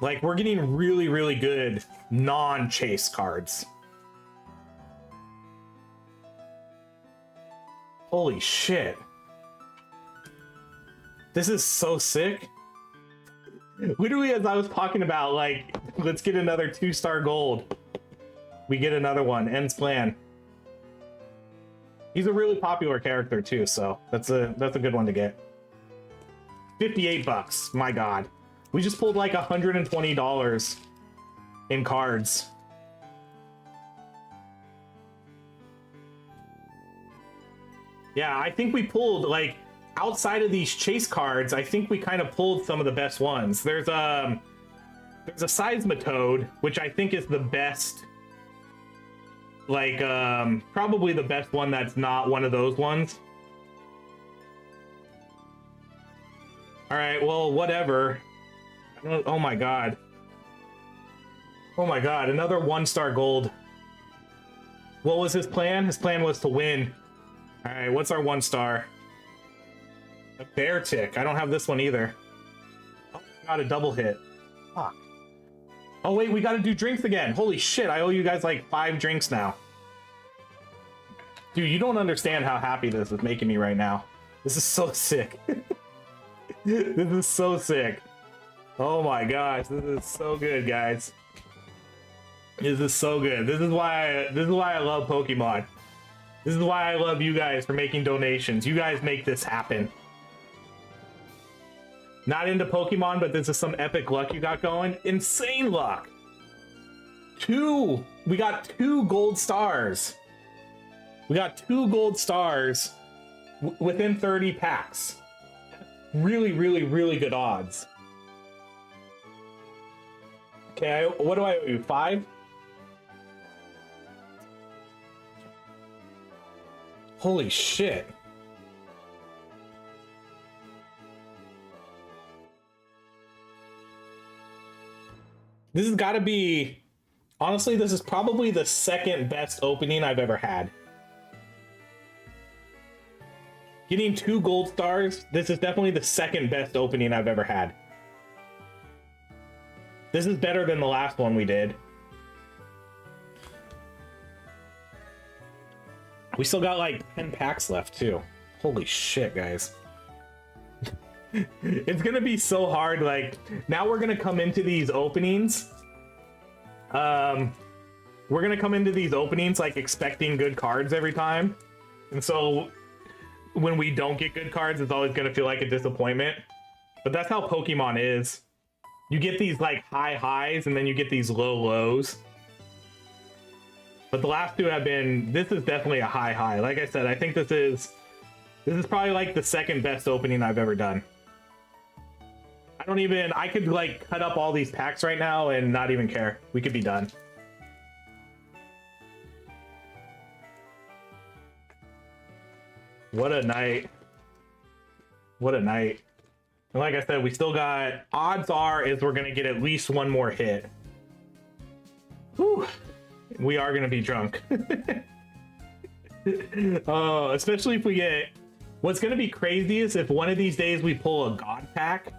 Like we're getting really, really good non-chase cards. Holy shit. This is so sick. Literally, as I was talking about, like, let's get another 2-star gold. We get another one. End's Plan. He's a really popular character too, so that's a good one to get. $58. My god. We just pulled like $120 in cards. Yeah, I think we pulled like outside of these chase cards, I think we kind of pulled some of the best ones. There's a Seismitoad, which I think is the best, like probably the best one that's not one of those ones. All right, well, whatever. Oh my god. Oh my god, another 1-star gold. What was his plan? His plan was to win. All right, what's our 1-star? A Bear Tick. I don't have this one either. Got a double hit. Fuck. Oh wait, we gotta do drinks again. Holy shit, I owe you guys like 5 drinks now. Dude, you don't understand how happy this is making me right now. This is so sick. This is so sick. Oh my gosh, this is so good, guys. This is so good. This is why I love Pokemon. This is why I love you guys for making donations. You guys make this happen. Not into Pokemon, but this is some epic luck you got going. Insane luck. We got 2 gold stars. We got 2 gold stars within 30 packs. Really, really, really good odds. Okay, what do I owe you? 5? Holy shit. This has got to be... Honestly, this is probably the second best opening I've ever had. Getting 2 gold stars, this is definitely the second best opening I've ever had. This is better than the last one we did. We still got like 10 packs left too. Holy shit, guys. It's gonna be so hard. Like, now we're gonna come into these openings. We're gonna come into these openings like expecting good cards every time. And so when we don't get good cards, it's always gonna feel like a disappointment. But that's how Pokemon is. You get these like high highs and then you get these low lows. But the last 2 have been, this is definitely a high high. Like I said, I think this is probably like the second best opening I've ever done. I could like cut up all these packs right now and not even care. We could be done. What a night. What a night. And like I said, we still got, odds are is we're gonna get at least 1 more hit. Whew. We are gonna be drunk. Oh, especially if we get, what's gonna be crazy is if one of these days we pull a god pack.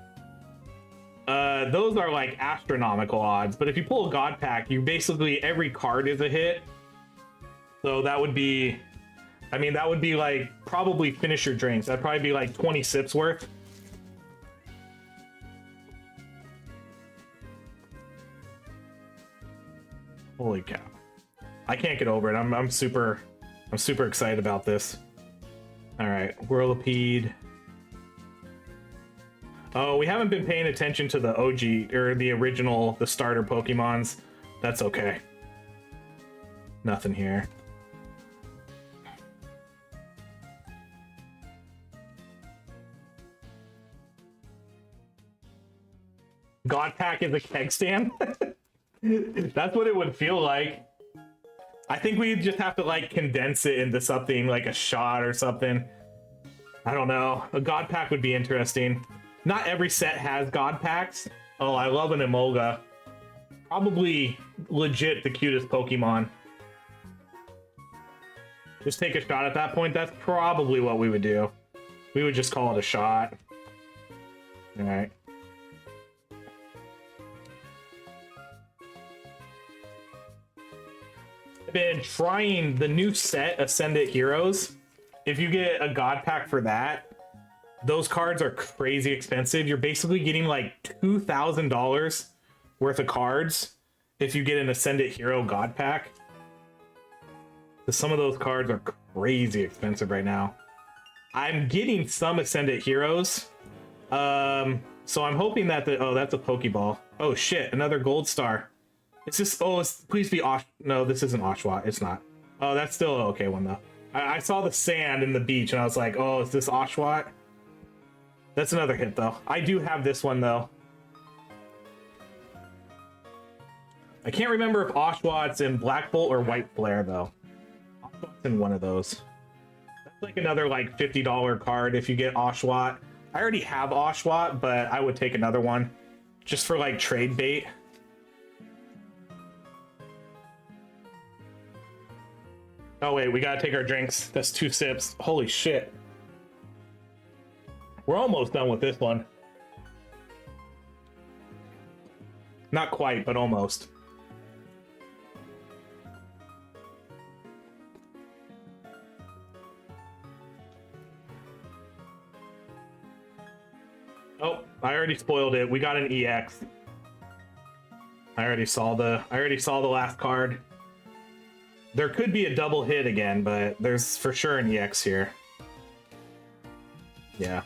Those are like astronomical odds, but if you pull a god pack, you basically, every card is a hit. So that would be, I mean, that would be like probably finish your drinks. That'd probably be like 20 sips worth. Holy cow. I can't get over it. I'm super excited about this. All right, Whirlipede. Oh, we haven't been paying attention to the OG or the original, the starter Pokemons. That's okay. Nothing here. God Pack is a keg stand? That's what it would feel like. I think we just have to like condense it into something like a shot or something. I don't know. A God Pack would be interesting. Not every set has God Packs. Oh, I love an Emolga. Probably legit the cutest Pokemon. Just take a shot at that point. That's probably what we would do. We would just call it a shot. All right. Been trying the new set Ascendant Heroes. If you get a god pack for that, those cards are crazy expensive. You're basically getting like $2,000 worth of cards if you get an Ascendant Hero god pack. Some of those cards are crazy expensive right now. I'm getting some Ascendant Heroes, so I'm hoping that oh, that's a Pokeball. Oh shit, another gold star. It's just, oh, please be no, this isn't Oshawott. It's not. Oh, that's still an okay one though. I saw the sand in the beach and I was like, oh, is this Oshawott? That's another hit though. I do have this one though. I can't remember if Oshawott's in Black Bolt or White Flare though. Oshawott's in one of those. That's like another like $50 card if you get Oshawott. I already have Oshawott, but I would take another one just for like trade bait. Oh wait, we gotta take our drinks. That's 2 sips. Holy shit. We're almost done with this one. Not quite, but almost. Oh, I already spoiled it. We got an EX. I already saw the last card. There could be a double hit again, but there's for sure an EX here. Yeah,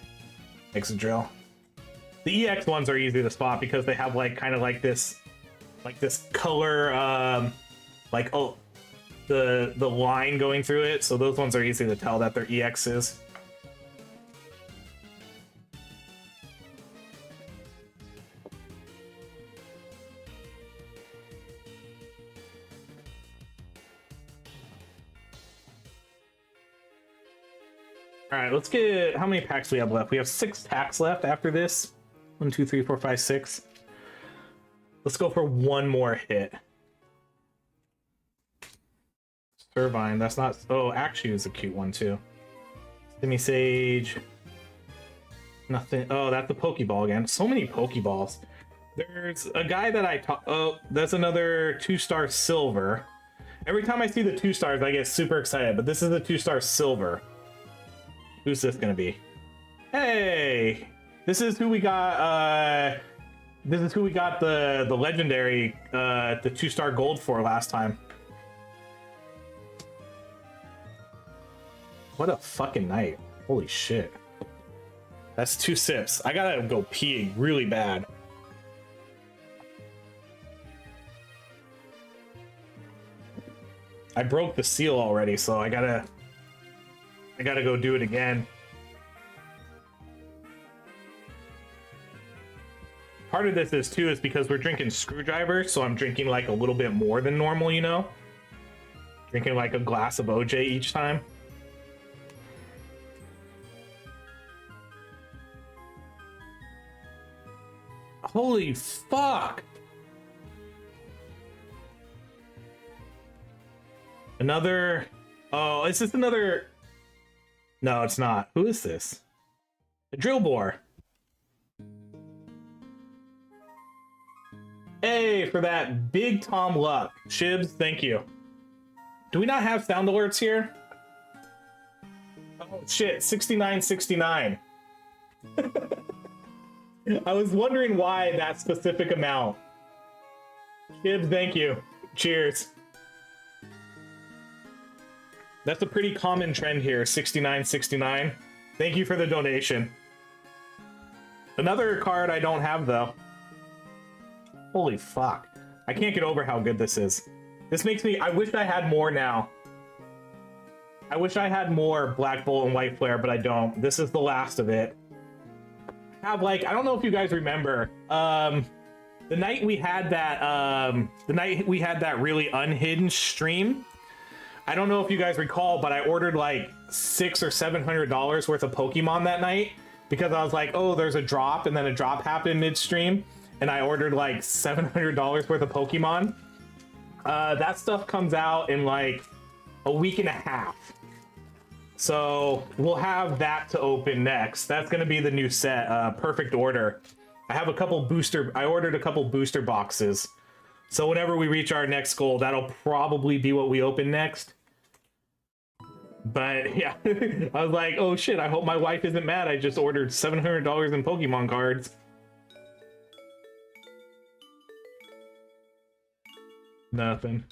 makes a drill. The EX ones are easy to spot because they have like kind of like this color, like the line going through it. So those ones are easy to tell that they're EXs. All right, let's get, how many packs we have left? We have 6 packs left after this. 1, 2, 3, 4, 5, 6. Let's go for one more hit. Servine, that's not, oh, actually is a cute one too. Simi Sage. Nothing, oh, that's a Pokeball again. So many Pokeballs. There's a guy that I talk, oh, that's another 2-star silver. Every time I see the 2 stars, I get super excited, but this is a 2-star silver. Who's this gonna be? Hey, this is who we got. This is who we got the legendary, the 2-star gold for last time. What a fucking night! Holy shit! That's 2 sips. I gotta go pee really bad. I broke the seal already, so I gotta go do it again. Part of this is too is because we're drinking Screwdriver, so I'm drinking like a little bit more than normal, you know? Drinking like a glass of OJ each time. Holy fuck! Another... Oh, is this another... No, it's not. Who is this? A drill bore. Hey, for that big Tom Luck. Shibs, thank you. Do we not have sound alerts here? Oh shit, 6969. I was wondering why that specific amount. Shibs, thank you. Cheers. That's a pretty common trend here, 6969. Thank you for the donation. Another card I don't have, though. Holy fuck. I can't get over how good this is. This makes me... I wish I had more now. I wish I had more Black Bolt and White Flare, but I don't. This is the last of it. I have, like... I don't know if you guys remember. The night we had that really unhinged stream... I don't know if you guys recall, but I ordered like $600 or $700 worth of Pokemon that night because I was like, oh, there's a drop, and then a drop happened midstream, and I ordered like $700 worth of Pokemon. That stuff comes out in like a week and a half. So we'll have that to open next. That's going to be the new set, Perfect Order. I ordered a couple booster boxes. So whenever we reach our next goal, that'll probably be what we open next. But yeah, I was like, oh shit, I hope my wife isn't mad. I just ordered $700 in Pokemon cards. Nothing.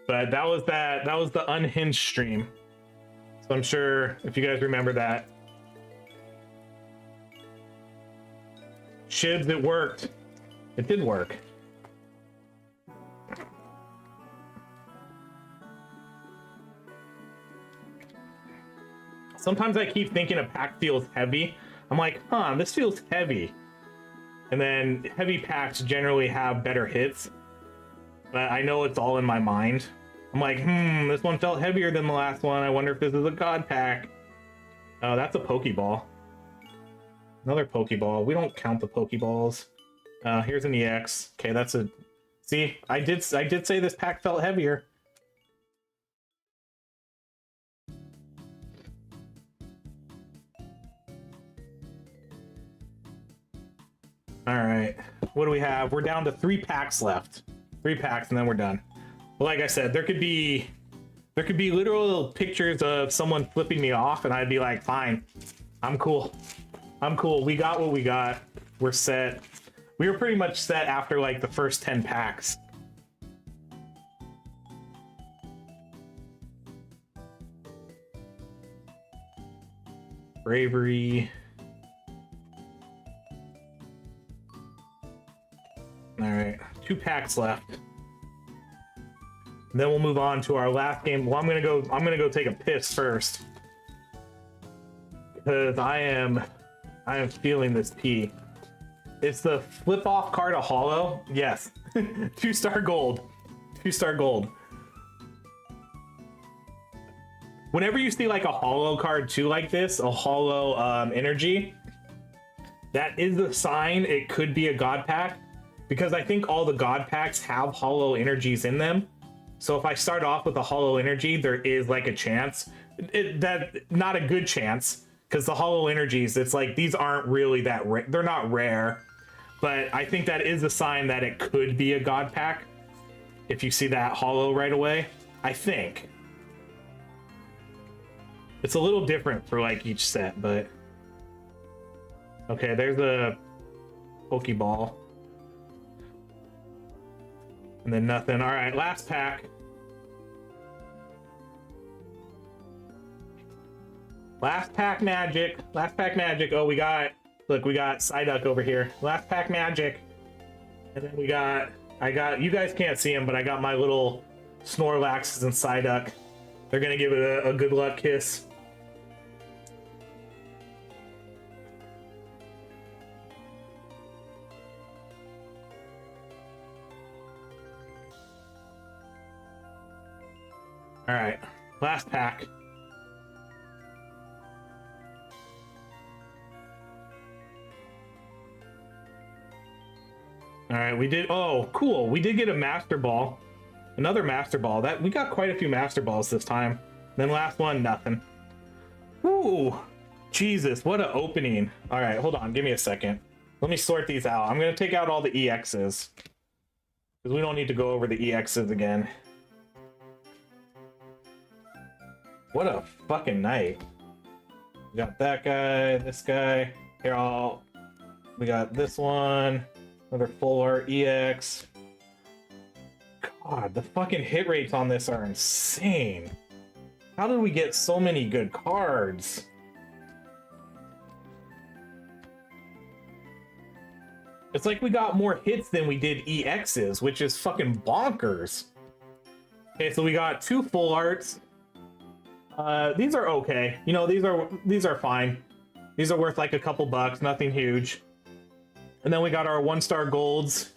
But that was the unhinged stream. So I'm sure if you guys remember that. Shibs, it worked. It did work. Sometimes I keep thinking a pack feels heavy. I'm like, huh, this feels heavy. And then heavy packs generally have better hits. But I know it's all in my mind. I'm like, this one felt heavier than the last one. I wonder if this is a god pack. Oh, that's a Pokeball. Another Pokeball. We don't count the Pokeballs. Here's an EX. Okay, that's a... See, I did say this pack felt heavier. All right. what do we have? We're down to 3 packs left. 3 packs and then we're done. But like I said, there could be literal pictures of someone flipping me off and I'd be like, fine, I'm cool. I'm cool. We got what we got. We're set. We were pretty much set after like the first 10 packs. Bravery. All right, 2 packs left. And then we'll move on to our last game. Well, I'm gonna go take a piss first because I am feeling this pee. It's the flip off card a holo. Yes, 2-star gold. 2-star gold. Whenever you see like a holo card too, like this, a holo energy, that is a sign it could be a god pack, because I think all the god packs have holo energies in them. So if I start off with a holo energy, there is like a chance, not a good chance, because the holo energies, it's like these aren't really that they're not rare, but I think that is a sign that it could be a god pack if you see that holo right away. I think it's a little different for like each set, but okay, there's a Pokeball. And then nothing. All right, last pack. Last pack magic. Last pack magic. Oh, we got Psyduck over here. Last pack magic. And then I got, you guys can't see him, but I got my little Snorlaxes and Psyduck. They're gonna give it a good luck kiss. All right, last pack. All right, we did. Oh, cool. We did get a Master Ball, another Master Ball. That we got quite a few Master Balls this time. Then last one, nothing. Ooh, Jesus, what an opening. All right, hold on, give me a second. Let me sort these out. I'm gonna take out all the EXs because we don't need to go over the EXs again. What a fucking night. We got that guy, this guy. Here, we got this one. Another full art EX. God, the fucking hit rates on this are insane. How did we get so many good cards? It's like we got more hits than we did EXs, which is fucking bonkers. Okay, so we got 2 full arts. These are okay. You know, these are fine. These are worth like a couple bucks, nothing huge. And then we got our 1-star golds.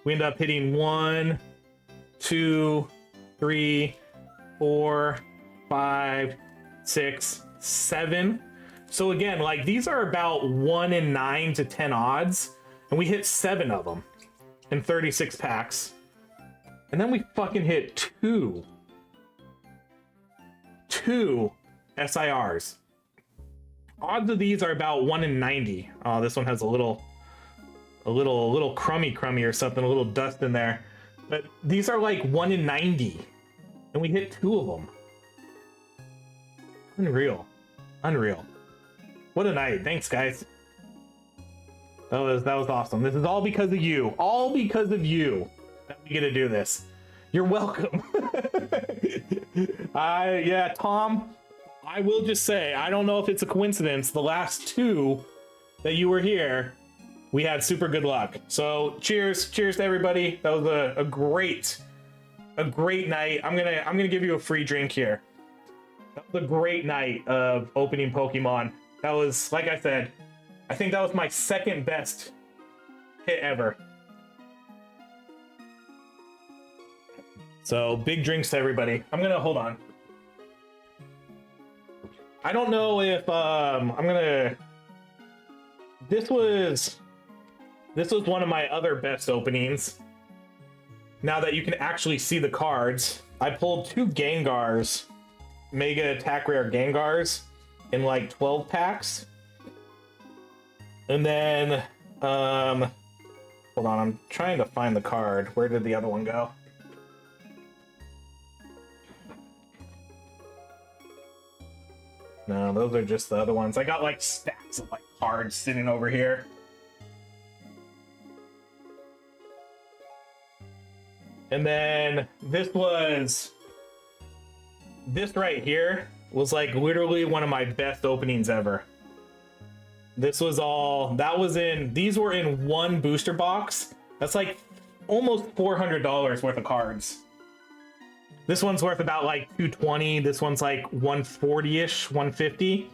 We end up hitting 1, 2, 3, 4, 5, 6, 7. So again, like these are about 1 in 9 to 10 odds, and we hit 7 of them in 36 packs. And then we fucking hit 2 SIRs. Odds of these are about 1 in 90. Oh, this one has a little crummy or something, a little dust in there. But these are like 1 in 90, and we hit 2 of them. Unreal. What a night. Thanks, guys. That was awesome. This is all because of you. All because of you that we get to do this. You're welcome. Yeah, Tom, I will just say, I don't know if it's a coincidence. The last 2 that you were here, we had super good luck. So cheers to everybody. That was a great night. I'm gonna give you a free drink here. That was a great night of opening Pokemon. That was, like I said, I think that was my 2nd best hit ever. So big drinks to everybody. I'm gonna hold on. I don't know if this was one of my other best openings. Now that you can actually see the cards, I pulled 2 Gengars, Mega Attack Rare Gengars, in like 12 packs. And then Hold on, I'm trying to find the card. Where did the other one go? No, those are just the other ones. I got like stacks of like cards sitting over here. And then this right here was like literally one of my best openings ever. This was all, these were in one booster box. That's like almost $400 worth of cards. This one's worth about like $220. This one's like $140-ish, $150.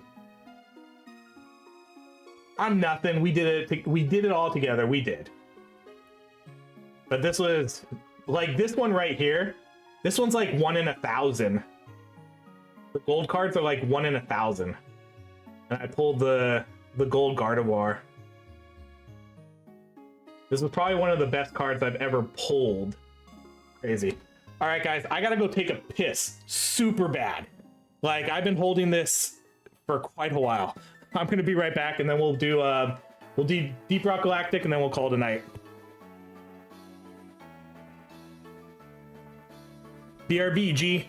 I'm nothing. We did it all together. We did. But this was like this one right here. This one's like 1 in 1,000. The gold cards are like 1 in 1,000. And I pulled the gold Gardevoir. This was probably one of the best cards I've ever pulled. Crazy. All right, guys, I gotta go take a piss super bad. Like, I've been holding this for quite a while. I'm gonna be right back, and then we'll do Deep Rock Galactic, and then we'll call it a night. BRB, G.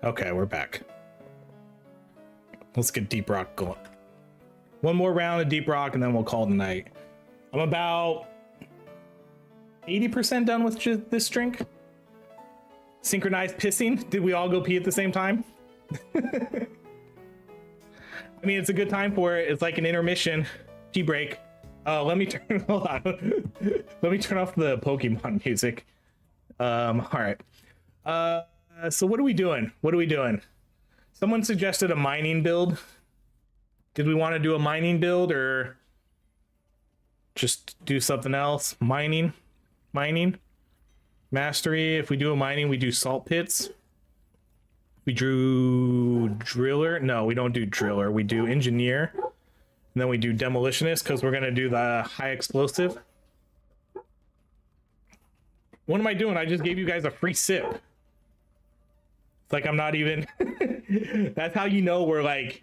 Okay, we're back. Let's get Deep Rock going. One more round of Deep Rock, and then we'll call it a night. I'm about 80% done with this drink. Synchronized pissing. Did we all go pee at the same time? I mean, it's a good time for it. It's like an intermission tea break. Oh, let me turn. Hold on. Let me turn off the Pokemon music. All right. So what are we doing? Someone suggested a mining build. Did we want to do a mining build or just do something else? Mining. Mastery. If we do a mining, we do salt pits. We drew driller. No, we don't do driller. We do engineer. And then we do demolitionist because we're going to do the high explosive. What am I doing? I just gave you guys a free sip. It's like I'm not even. That's how you know we're like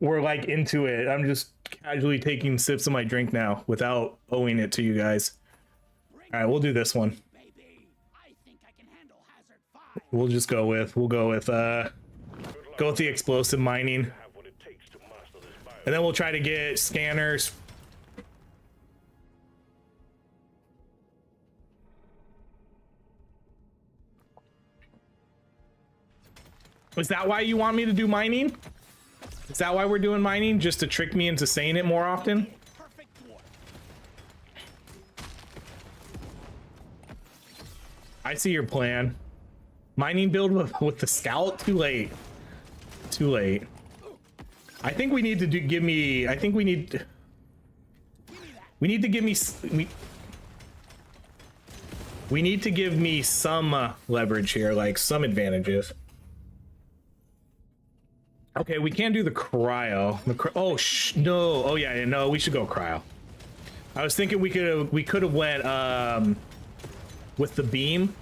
into it. I'm just casually taking sips of my drink now without owing it to you guys. All right, we'll do this one. Baby, I think I can handle hazard 5. We'll just go with go with the explosive mining, Have what it takes to master this bio. and then we'll try to get scanners. Is that why you want me to do mining? Is that why we're doing mining? Just to trick me into saying it more often? Perfect dwarf. I see your plan. Mining build with the scout? Too late. Too late. I think we need to give me... I think we need... We need to give me... We need to give me some leverage here, like some advantages. Okay, we can't do the cryo. No. Oh yeah, no, we should go cryo. I was thinking we could have went with the beam.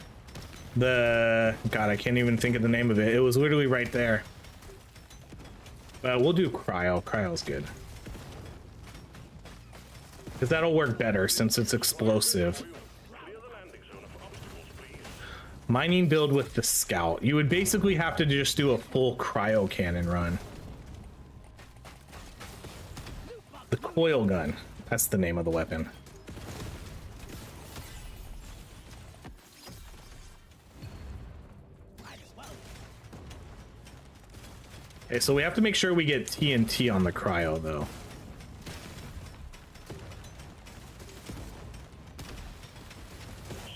God, I can't even think of the name of it. It was literally right there. But we'll do cryo. Cryo's good. Because that'll work better since it's explosive. Clear the landing zone of obstacles, please. Mining build with the scout. You would basically have to just do a full cryo cannon run. The coil gun. That's the name of the weapon. Might as well. Okay, so we have to make sure we get TNT on the cryo, though.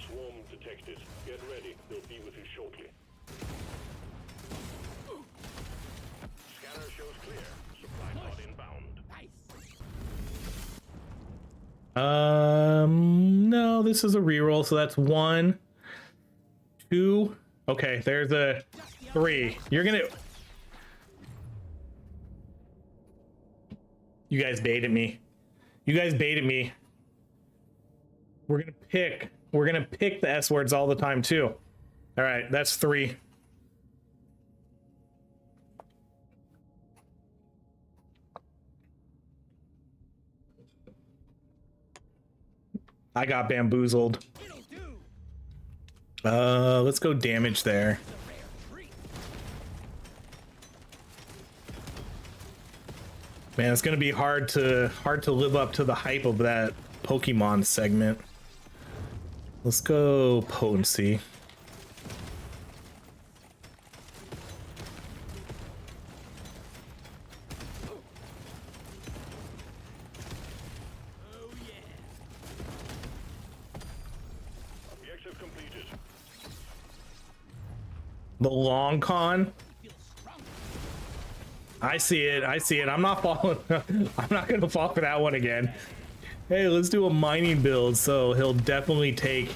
Swarm detected. Get ready. They'll be with you shortly. Scanner shows clear. Supply pod inbound. Nice. No, this is a reroll, so that's 1, 2. Okay, there's a 3. You're gonna... You guys baited me. You guys baited me. We're gonna pick the S words all the time too. All right, that's 3. I got bamboozled. It'll do. Let's go damage there. It's a rare treat. Man, it's gonna be hard to live up to the hype of that Pokemon segment. Let's go potency. Oh yeah. Objective completed. The long con. Feels stronger. I see it. I see it. I'm not falling. I'm not gonna fall for that one again. Hey, let's do a mining build, so he'll definitely take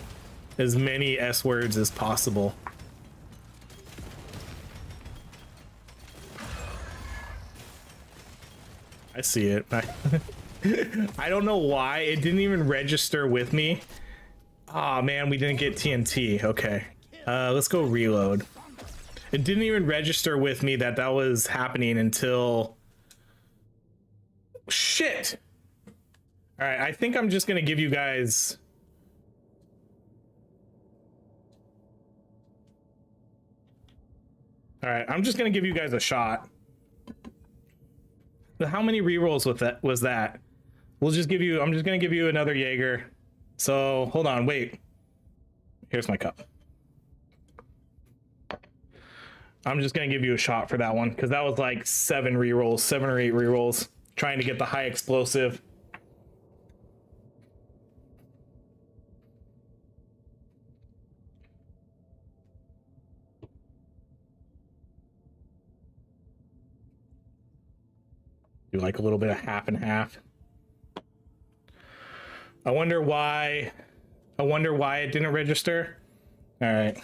as many S words as possible. I see it. I don't know why it didn't even register with me. Oh man, we didn't get TNT. Okay, let's go reload. It didn't even register with me that that was happening until... Shit! Alright, I think I'm just gonna give you guys... Alright, I'm just gonna give you guys a shot. How many rerolls with that was that? We'll just give you... I'm just gonna give you another Jaeger. So, hold on, wait. Here's my cup. I'm just gonna give you a shot for that one because that was like 7 rerolls, 7 or 8 rerolls, trying to get the high explosive. You like a little bit of half and half. I wonder why it didn't register. All right.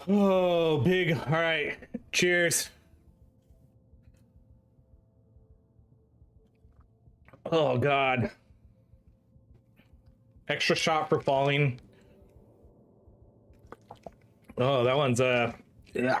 Oh, big. All right. Cheers. Oh, God. Extra shot for falling. Oh, that one's, yeah.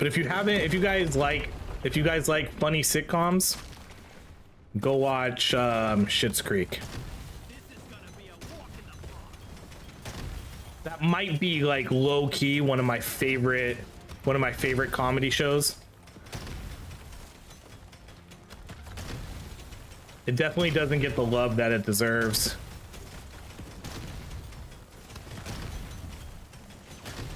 But if you haven't, if you guys like funny sitcoms, go watch Schitt's Creek. That might be like low key one of my favorite comedy shows. It definitely doesn't get the love that it deserves.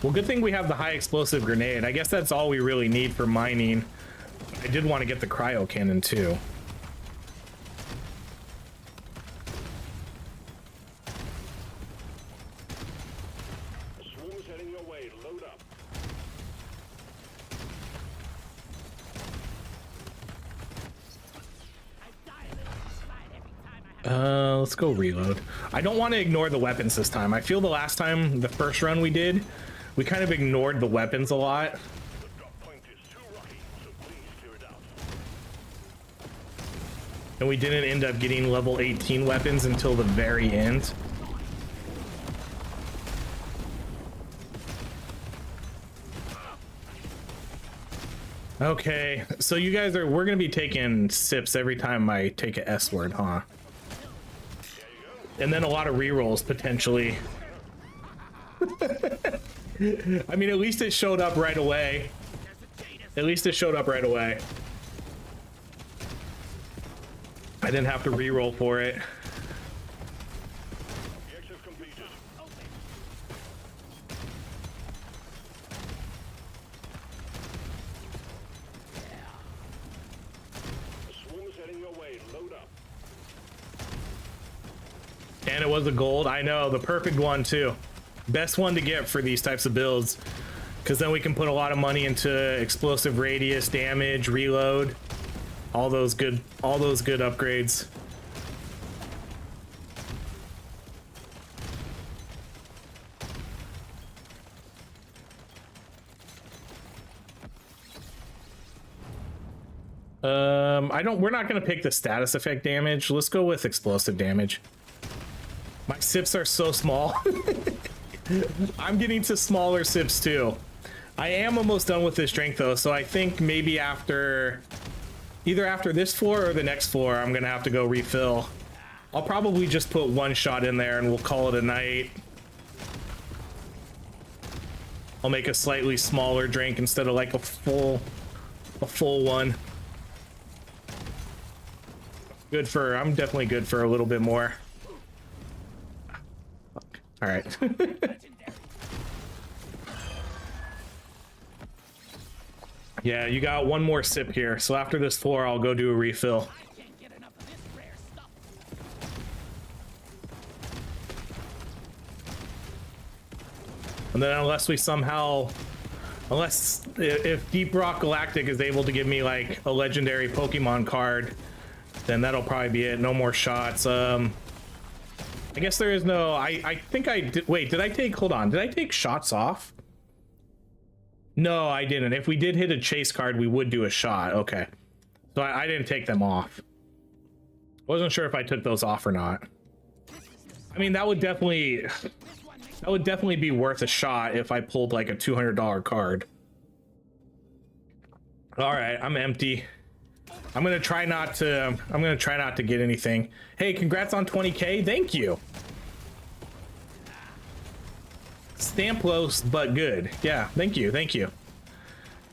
Well, good thing we have the high explosive grenade. I guess that's all we really need for mining. I did want to get the cryo cannon too. Swarm's heading your way. Load up. Let's go reload. I don't want to ignore the weapons this time. I feel the last time, the first run we did, we kind of ignored the weapons a lot. The drop point is too rocky, so please clear it out. And we didn't end up getting level 18 weapons until the very end. Okay, so you guys are, we're gonna be taking sips every time I take a S word, huh? And then a lot of rerolls potentially. I mean, at least it showed up right away. At least it showed up right away. I didn't have to reroll for it. Objective completed. The swarm is heading your way. Load up. And it was a gold. I know, the perfect one too. Best one to get for these types of builds, because then we can put a lot of money into explosive radius, damage, reload, all those good upgrades. We're not gonna pick the status effect damage. Let's go with explosive damage. My sips are so small. I'm getting to smaller sips too. I am almost done with this drink though, so I think maybe either after this floor or the next floor, I'm gonna have to go refill. I'll probably just put one shot in there and we'll call it a night. I'll make a slightly smaller drink instead of like a full one. I'm definitely good for a little bit more. All right. Yeah, you got one more sip here. So after this floor, I'll go do a refill. And then unless if Deep Rock Galactic is able to give me like a legendary Pokemon card, then that'll probably be it. No more shots. I guess there is no, I think I did, wait, did I take shots off? No, I didn't. If we did hit a chase card, we would do a shot. Okay. So I didn't take them off. Wasn't sure if I took those off or not. I mean, that would definitely be worth a shot if I pulled like a $200 card. All right, I'm empty. I'm gonna try not to get anything. Hey, congrats on 20K. Thank you. Stamplos, but good. Yeah, thank you.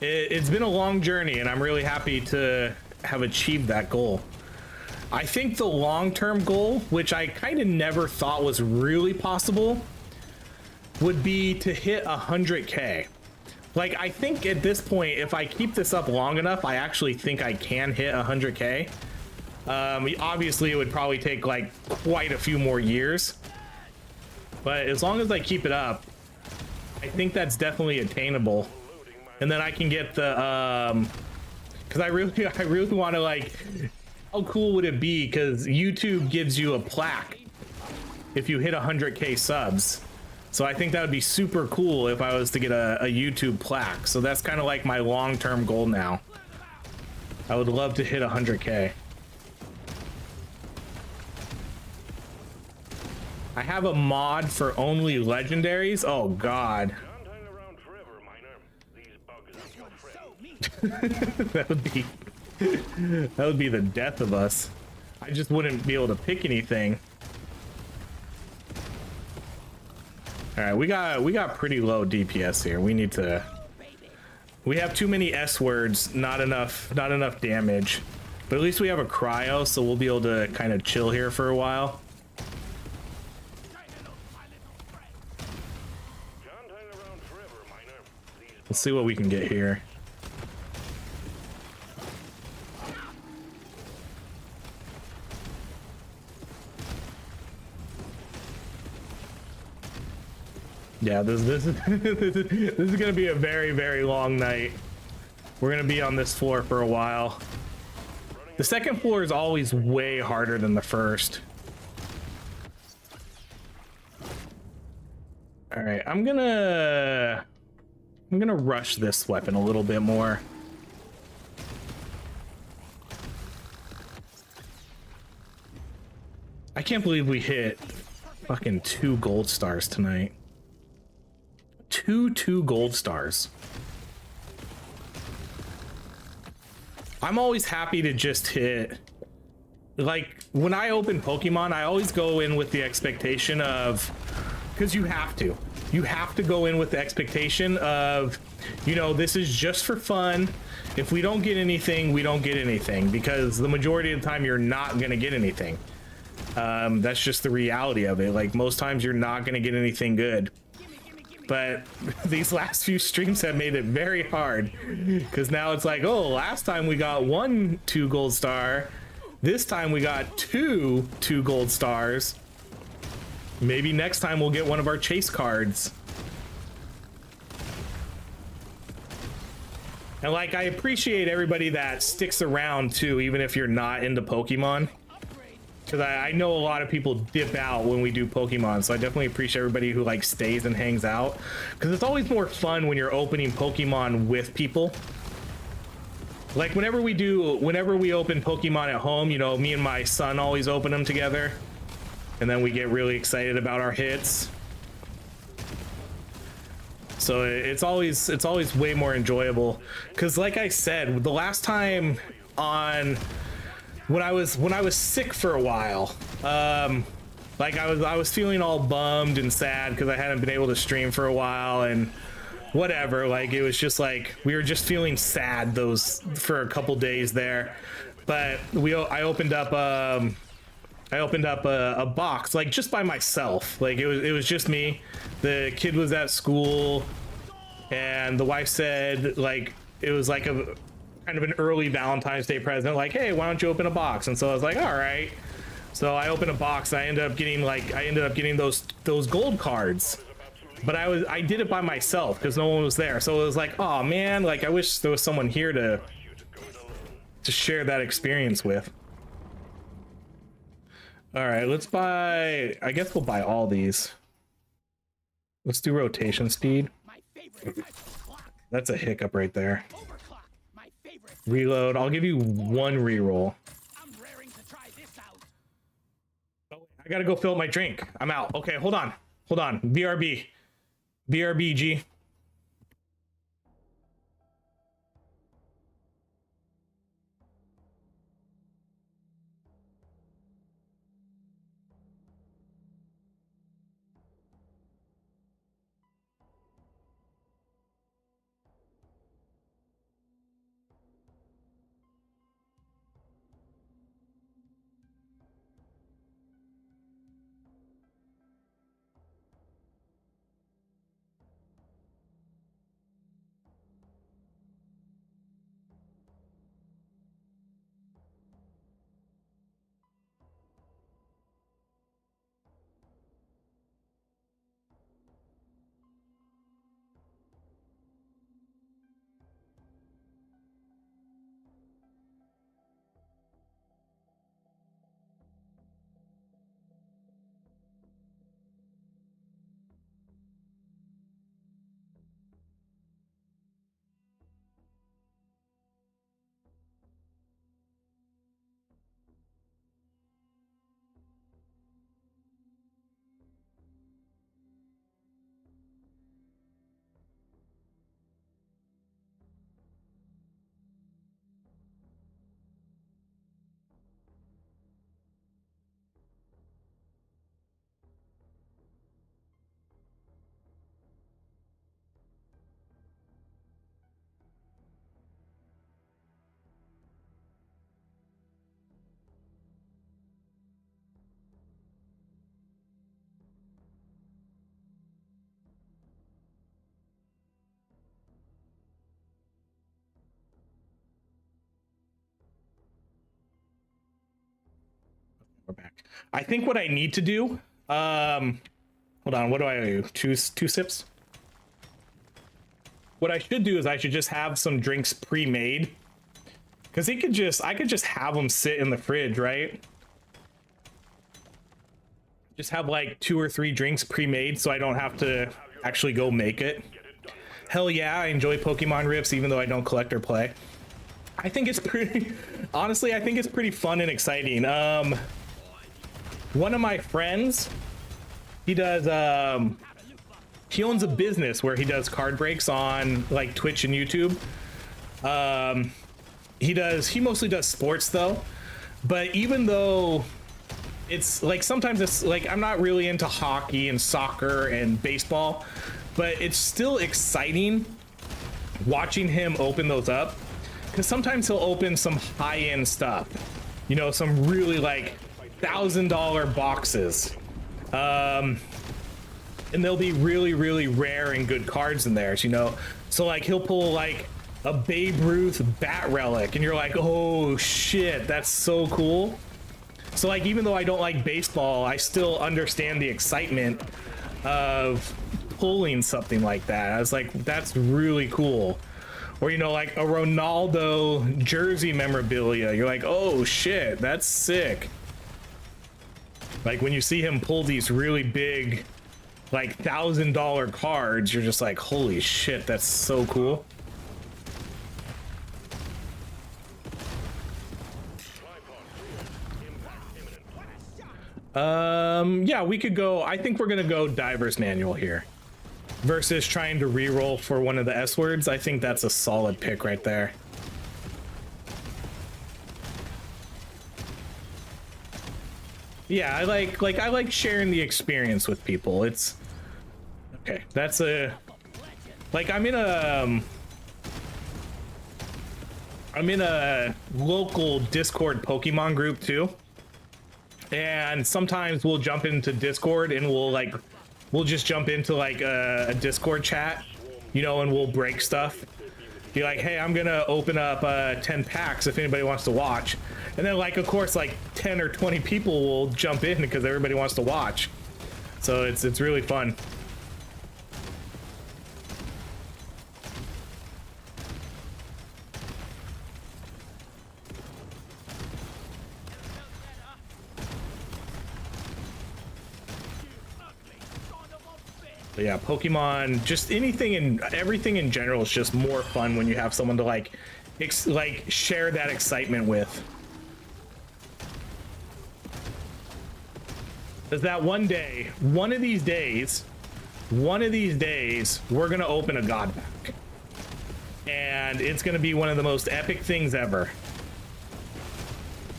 It's been a long journey, and I'm really happy to have achieved that goal. I think the long-term goal, which I kind of never thought was really possible, would be to hit 100K. Like, I think at this point, if I keep this up long enough, I actually think I can hit 100K. Obviously, it would probably take like quite a few more years, but as long as I keep it up, I think that's definitely attainable. And then I can get the because I really want to, like, how cool would it be? Because YouTube gives you a plaque if you hit 100K subs. So I think that would be super cool if I was to get a YouTube plaque. So that's kind of like my long-term goal now. I would love to hit 100K. I have a mod for only legendaries. Oh God. Can't hang around forever, miner. These bugs are your friends. That would be that would be the death of us. I just wouldn't be able to pick anything. All right, we got pretty low DPS here. We need to. We have too many S words, not enough damage. But at least we have a cryo, so we'll be able to kind of chill here for a while. Let's see what we can get here. Yeah, this is this is gonna be a very, very long night. We're gonna be on this floor for a while. The second floor is always way harder than the first. All right, I'm gonna rush this weapon a little bit more. I can't believe we hit fucking 2 gold stars tonight. Two gold stars. I'm always happy to just hit, like, when I open Pokemon, I always go in with the expectation of, because you have to go in with the expectation of, you know, this is just for fun. If we don't get anything, we don't get anything, because the majority of the time you're not gonna get anything. That's just the reality of it. Like, most times you're not gonna get anything good. But these last few streams have made it very hard, because now it's like, oh, last time we got 2 gold star, this time we got 2 gold stars. Maybe next time we'll get one of our chase cards. And like, I appreciate everybody that sticks around too, even if you're not into Pokemon. Because I know a lot of people dip out when we do Pokemon, so I definitely appreciate everybody who like stays and hangs out. Because it's always more fun when you're opening Pokemon with people. Like whenever we open Pokemon at home, you know, me and my son always open them together. And then we get really excited about our hits. So it's always way more enjoyable. Because like I said, the last time on... When I was sick for a while, like I was feeling all bummed and sad because I hadn't been able to stream for a while and whatever. Like it was just like we were just feeling sad for a couple days there. But I opened up a box like just by myself. Like it was just me. The kid was at school, and the wife said like it was like a kind of an early Valentine's Day present, like, hey, why don't you open a box? And so I was like, all right. So I opened a box. I ended up getting those gold cards, but I did it by myself because no one was there. So it was like, oh man, like I wish there was someone here to share that experience with. All right, let's buy. I guess we'll buy all these. Let's do rotation speed. That's a hiccup right there. Reload. I'll give you 1 reroll. Oh, I gotta go fill up my drink. I'm out. Okay, hold on. BRB. BRBG. We're back. I think what I need to do, hold on, what do I do? Two sips? What I should do is I should just have some drinks pre-made, because I could just have them sit in the fridge, right? Just have like 2 or 3 drinks pre-made so I don't have to actually go make it. Hell yeah, I enjoy Pokemon riffs even though I don't collect or play. I think it's pretty, honestly, I think it's pretty fun and exciting. One of my friends, he does, he owns a business where he does card breaks on like Twitch and YouTube. He mostly does sports though, but even though it's like, sometimes it's like, I'm not really into hockey and soccer and baseball, but it's still exciting watching him open those up, because sometimes he'll open some high-end stuff, you know, some really like $1,000 boxes, and they'll be really, really rare and good cards in there, you know. So like he'll pull like a Babe Ruth bat relic and you're like, oh shit, that's so cool. So like, even though I don't like baseball, I still understand the excitement of pulling something like that. I was like, that's really cool. Or, you know, like a Ronaldo jersey memorabilia, you're like, oh shit, that's sick. Like when you see him pull these really big, like $1,000 cards, you're just like, holy shit, that's so cool. Yeah, we could go, I think we're gonna go Diver's Manual here versus trying to reroll for one of the S words. I think that's a solid pick right there. Yeah, I like sharing the experience with people. It's okay. That's a, like, I'm in a local Discord Pokemon group too. And sometimes we'll jump into Discord and we'll just jump into like a Discord chat, you know, and we'll break stuff. Be like, hey, I'm gonna open up 10 packs if anybody wants to watch. And then like, of course, like 10 or 20 people will jump in because everybody wants to watch. So it's really fun. But yeah, Pokemon, just anything and everything in general is just more fun when you have someone to like share that excitement with. Is that one of these days, we're gonna open a God pack, and it's gonna be one of the most epic things ever.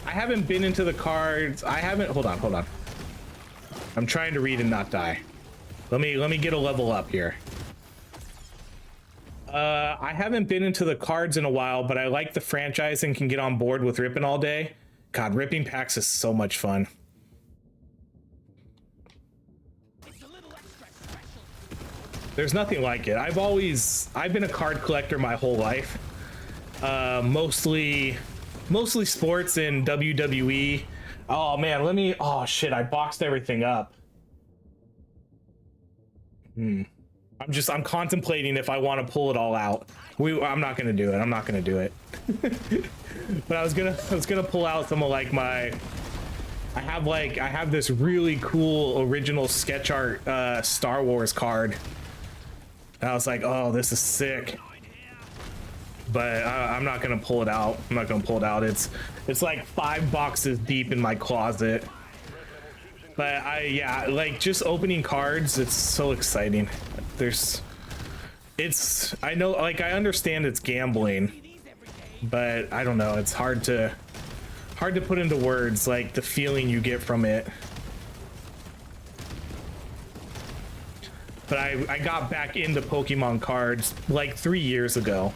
I haven't been into the cards. Hold on. I'm trying to read and not die. Let me get a level up here. I haven't been into the cards in a while, but I like the franchise and can get on board with ripping all day. God, ripping packs is so much fun. There's nothing like it. I've been a card collector my whole life. Mostly sports and WWE. Oh man, oh shit, I boxed everything up. I'm contemplating if I want to pull it all out. I'm not gonna do it. But I was gonna pull out some of like my, I have this really cool original sketch art Star Wars card. And I was like, oh, this is sick. But I'm not gonna pull it out. It's like 5 boxes deep in my closet. But yeah, like just opening cards, it's so exciting. I know, like I understand it's gambling, but I don't know, it's hard to put into words, like the feeling you get from it. But I got back into Pokemon cards like 3 years ago.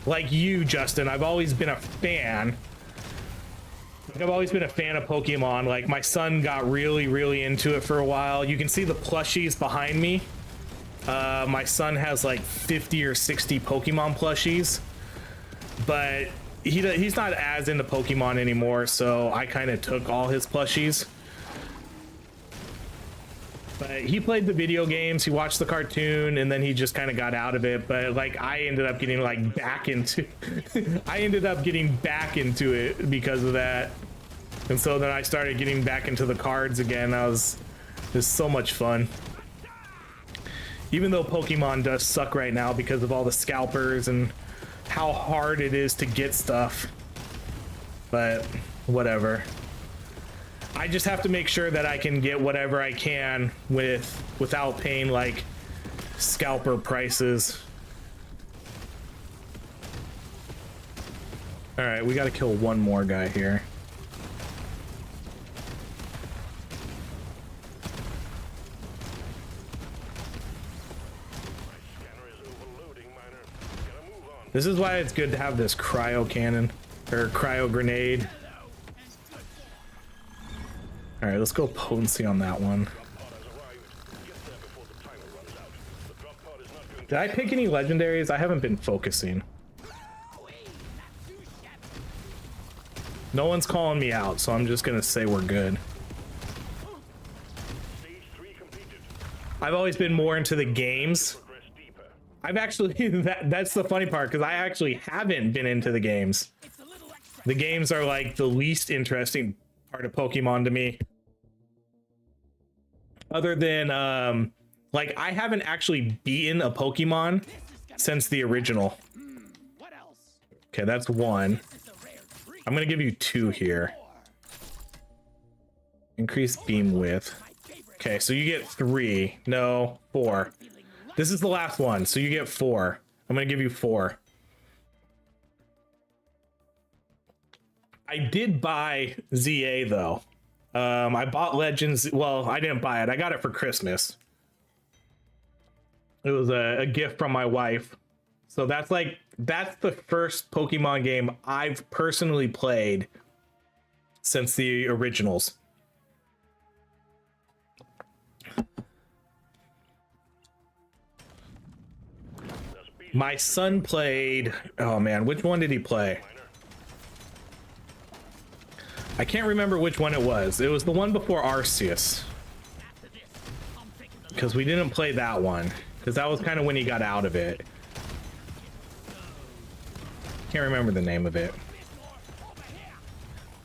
Like you, Justin, I've always been a fan. I've always been a fan of Pokemon. Like my son got really, really into it for a while. You can see the plushies behind me. My son has like 50 or 60 Pokemon plushies. But he's not as into Pokemon anymore, so I kind of took all his plushies. But he played the video games, he watched the cartoon, and then he just kind of got out of it. But like I ended up getting like back into it because of that. And so then I started getting back into the cards again. It was so much fun. Even though Pokemon does suck right now because of all the scalpers and how hard it is to get stuff. But whatever. I just have to make sure that I can get whatever I can without paying like scalper prices. All right, we got to kill one more guy here. This is why it's good to have this cryo cannon or cryo grenade. All right, let's go potency on that one. Did I pick any legendaries? I haven't been focusing. No one's calling me out, so I'm just gonna say we're good. I've always been more into the games. I've actually, that's the funny part, because I actually haven't been into the games. The games are like the least interesting part of Pokemon to me. Other than, like, I haven't actually beaten a Pokemon since the original. Okay, that's one. I'm gonna give you two here. Increase beam width. Okay, so you get 3. No, 4. This is the last one, so you get 4. I'm gonna give you 4. I did buy ZA though. I bought Legends. Well, I didn't buy it. I got it for Christmas. It was a gift from my wife. So that's the first Pokemon game I've personally played since the originals. My son played, oh man, which one did he play? I can't remember which one it was. It was the one before Arceus. Because we didn't play that one. Because that was kind of when he got out of it. Can't remember the name of it.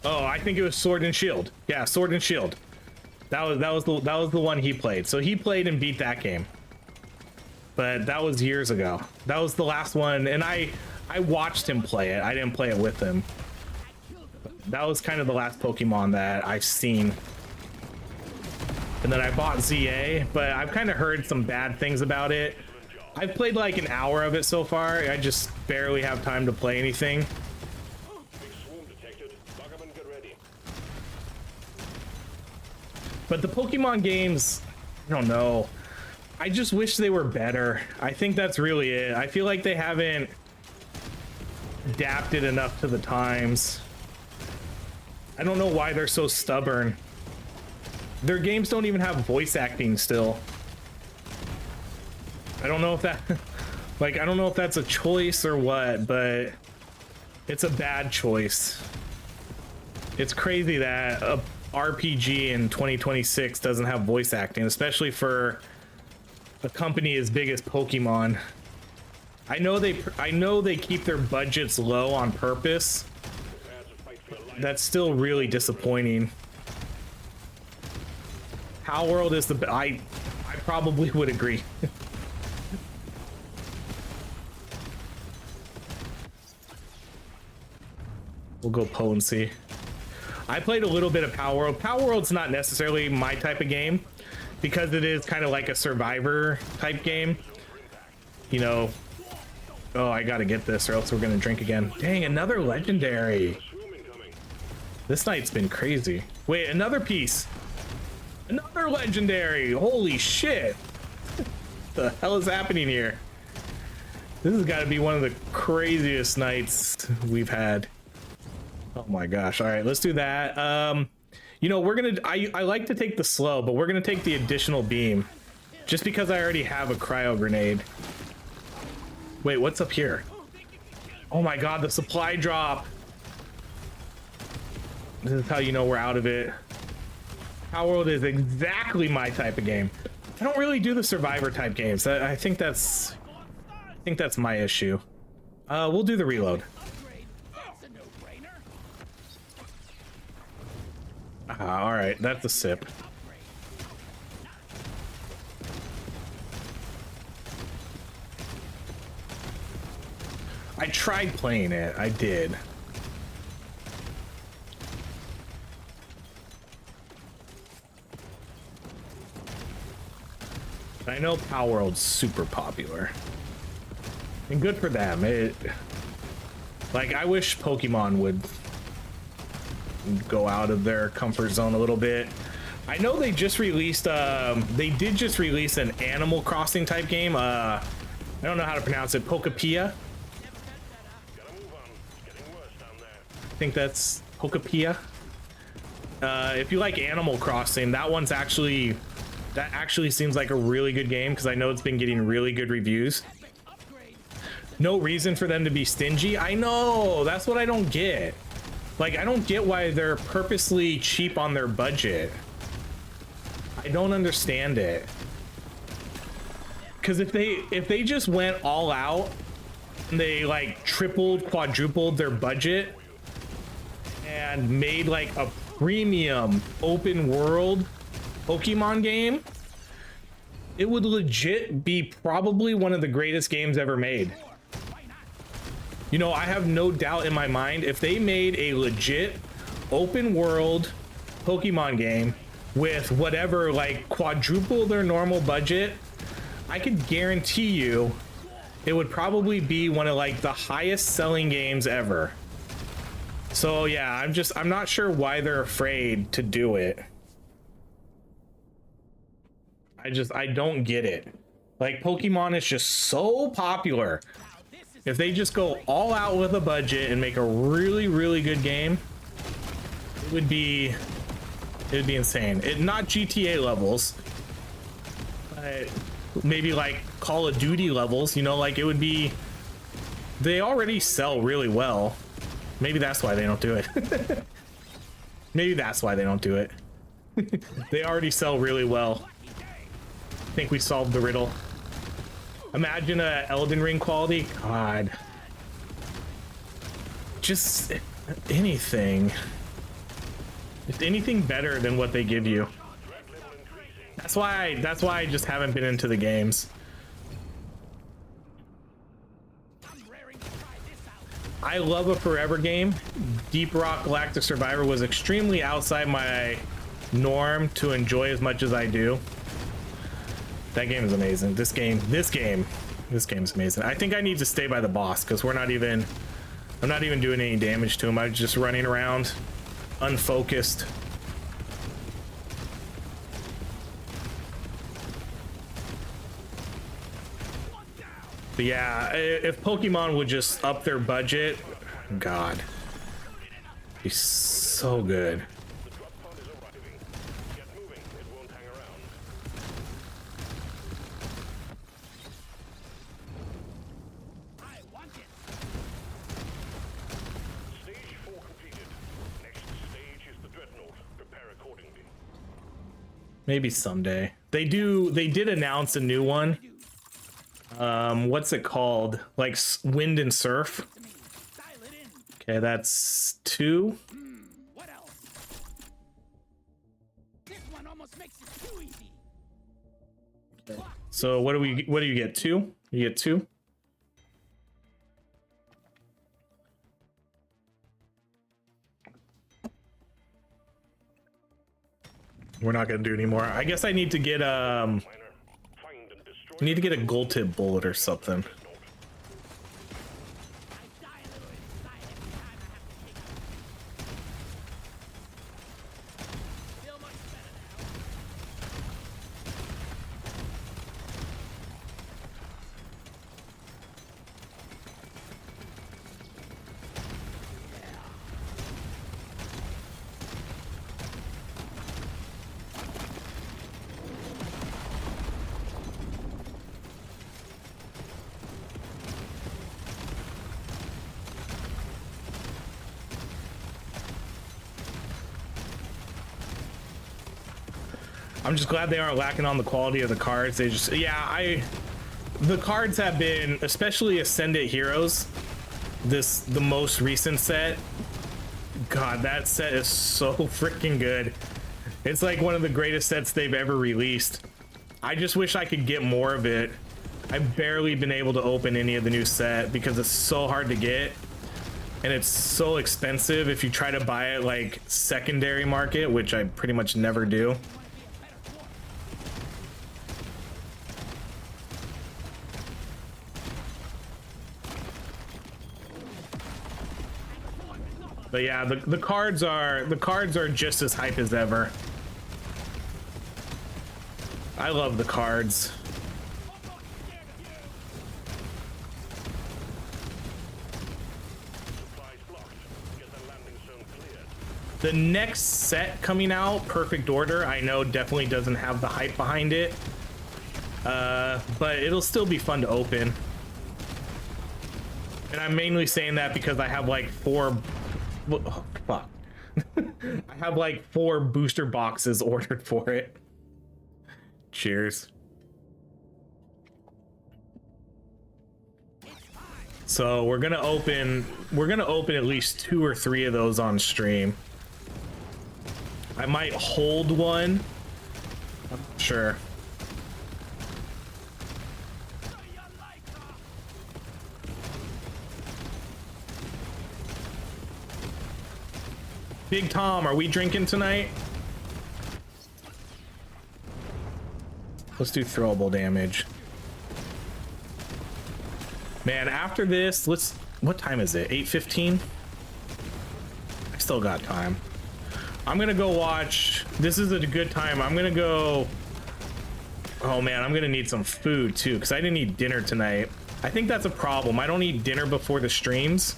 Oh, I think it was Sword and Shield. Yeah, Sword and Shield. That was the one he played. So he played and beat that game. But that was years ago. That was the last one, and I watched him play it. I didn't play it with him. That was kind of the last Pokemon that I've seen. And then I bought ZA, but I've kind of heard some bad things about it. I've played like an hour of it so far. I just barely have time to play anything. But the Pokemon games, I don't know. I just wish they were better. I think that's really it. I feel like they haven't adapted enough to the times. I don't know why they're so stubborn. Their games don't even have voice acting still. I don't know if that, like, I don't know if that's a choice or what, but it's a bad choice. It's crazy that a RPG in 2026 doesn't have voice acting, especially for a company as big as Pokemon. I know they keep their budgets low on purpose. That's still really disappointing. How World is the I probably would agree. We'll go potency. I played a little bit of Power World. Power World's not necessarily my type of game because it is kind of like a survivor type game. You know, oh, I gotta get this or else we're gonna drink again. Dang, another legendary. This night's been crazy. Wait, another piece. Another legendary. Holy shit. What the hell is happening here? This has got to be one of the craziest nights we've had. Oh my gosh. All right, let's do that. You know, I like to take the slow, but we're gonna take the additional beam just because I already have a cryo grenade. Wait, what's up here? Oh my god, the supply drop. This is how you know we're out of it. Power World is exactly my type of game. I don't really do the survivor type games. I think that's my issue. We'll do the reload. All right, that's a sip. I tried playing it. I did. I know Power World's super popular. And good for them. Like, I wish Pokemon would go out of their comfort zone a little bit. I know they just released, they did just release an Animal Crossing type game. I don't know how to pronounce it. Pokapia? I think that's Pokapia. If you like Animal Crossing, that actually seems like a really good game because I know it's been getting really good reviews. No reason for them to be stingy. I know, that's what I don't get. Like, I don't get why they're purposely cheap on their budget. I don't understand it. Because if they just went all out and they like tripled, quadrupled their budget and made like a premium open world Pokemon game, it would legit be probably one of the greatest games ever made. You know, I have no doubt in my mind if they made a legit open world Pokemon game with whatever, like quadruple their normal budget, I could guarantee you it would probably be one of like the highest selling games ever. So yeah, I'm not sure why they're afraid to do it. I don't get it. Like, Pokemon is just so popular. If they just go all out with a budget and make a really, really good game, it would be insane. Not GTA levels, but maybe like Call of Duty levels, you know, like it would be, they already sell really well. Maybe that's why they don't do it. Maybe that's why they don't do it. They already sell really well. I think we solved the riddle. Imagine a Elden Ring quality. God. Just anything. Just anything better than what they give you. That's why I just haven't been into the games. I love a forever game. Deep Rock Galactic Survivor was extremely outside my norm to enjoy as much as I do. That game is amazing. This game is amazing. I think I need to stay by the boss because I'm not even doing any damage to him. I'm just running around unfocused. But yeah, if Pokemon would just up their budget, God, it'd be so good. Maybe someday. They did announce a new one. What's it called? Like Wind and Surf. Okay, that's 2. What else? This one almost makes it too easy. So what do you get? 2? You get 2? We're not gonna do anymore. I guess I need to get I need to get a gold tip bullet or something. I'm just glad they aren't lacking on the quality of the cards. They just, yeah, the cards have been, especially Ascendant Heroes, the most recent set. God, that set is so freaking good. It's like one of the greatest sets they've ever released. I just wish I could get more of it. I've barely been able to open any of the new set because it's so hard to get. And it's so expensive if you try to buy it like secondary market, which I pretty much never do. But yeah, the cards are just as hype as ever. I love the cards. The next set coming out, Perfect Order, I know definitely doesn't have the hype behind it, but it'll still be fun to open. And I'm mainly saying that because I have like four, oh, fuck. I have like 4 booster boxes ordered for it. Cheers. So we're gonna open at least 2 or 3 of those on stream. I might hold one. I'm not sure. Big Tom, are we drinking tonight? Let's do throwable damage. Man, after this, what time is it? 8:15? I still got time. I'm gonna go watch. This is a good time. I'm gonna go. Oh man, I'm gonna need some food too because I didn't eat dinner tonight. I think that's a problem. I don't eat dinner before the streams,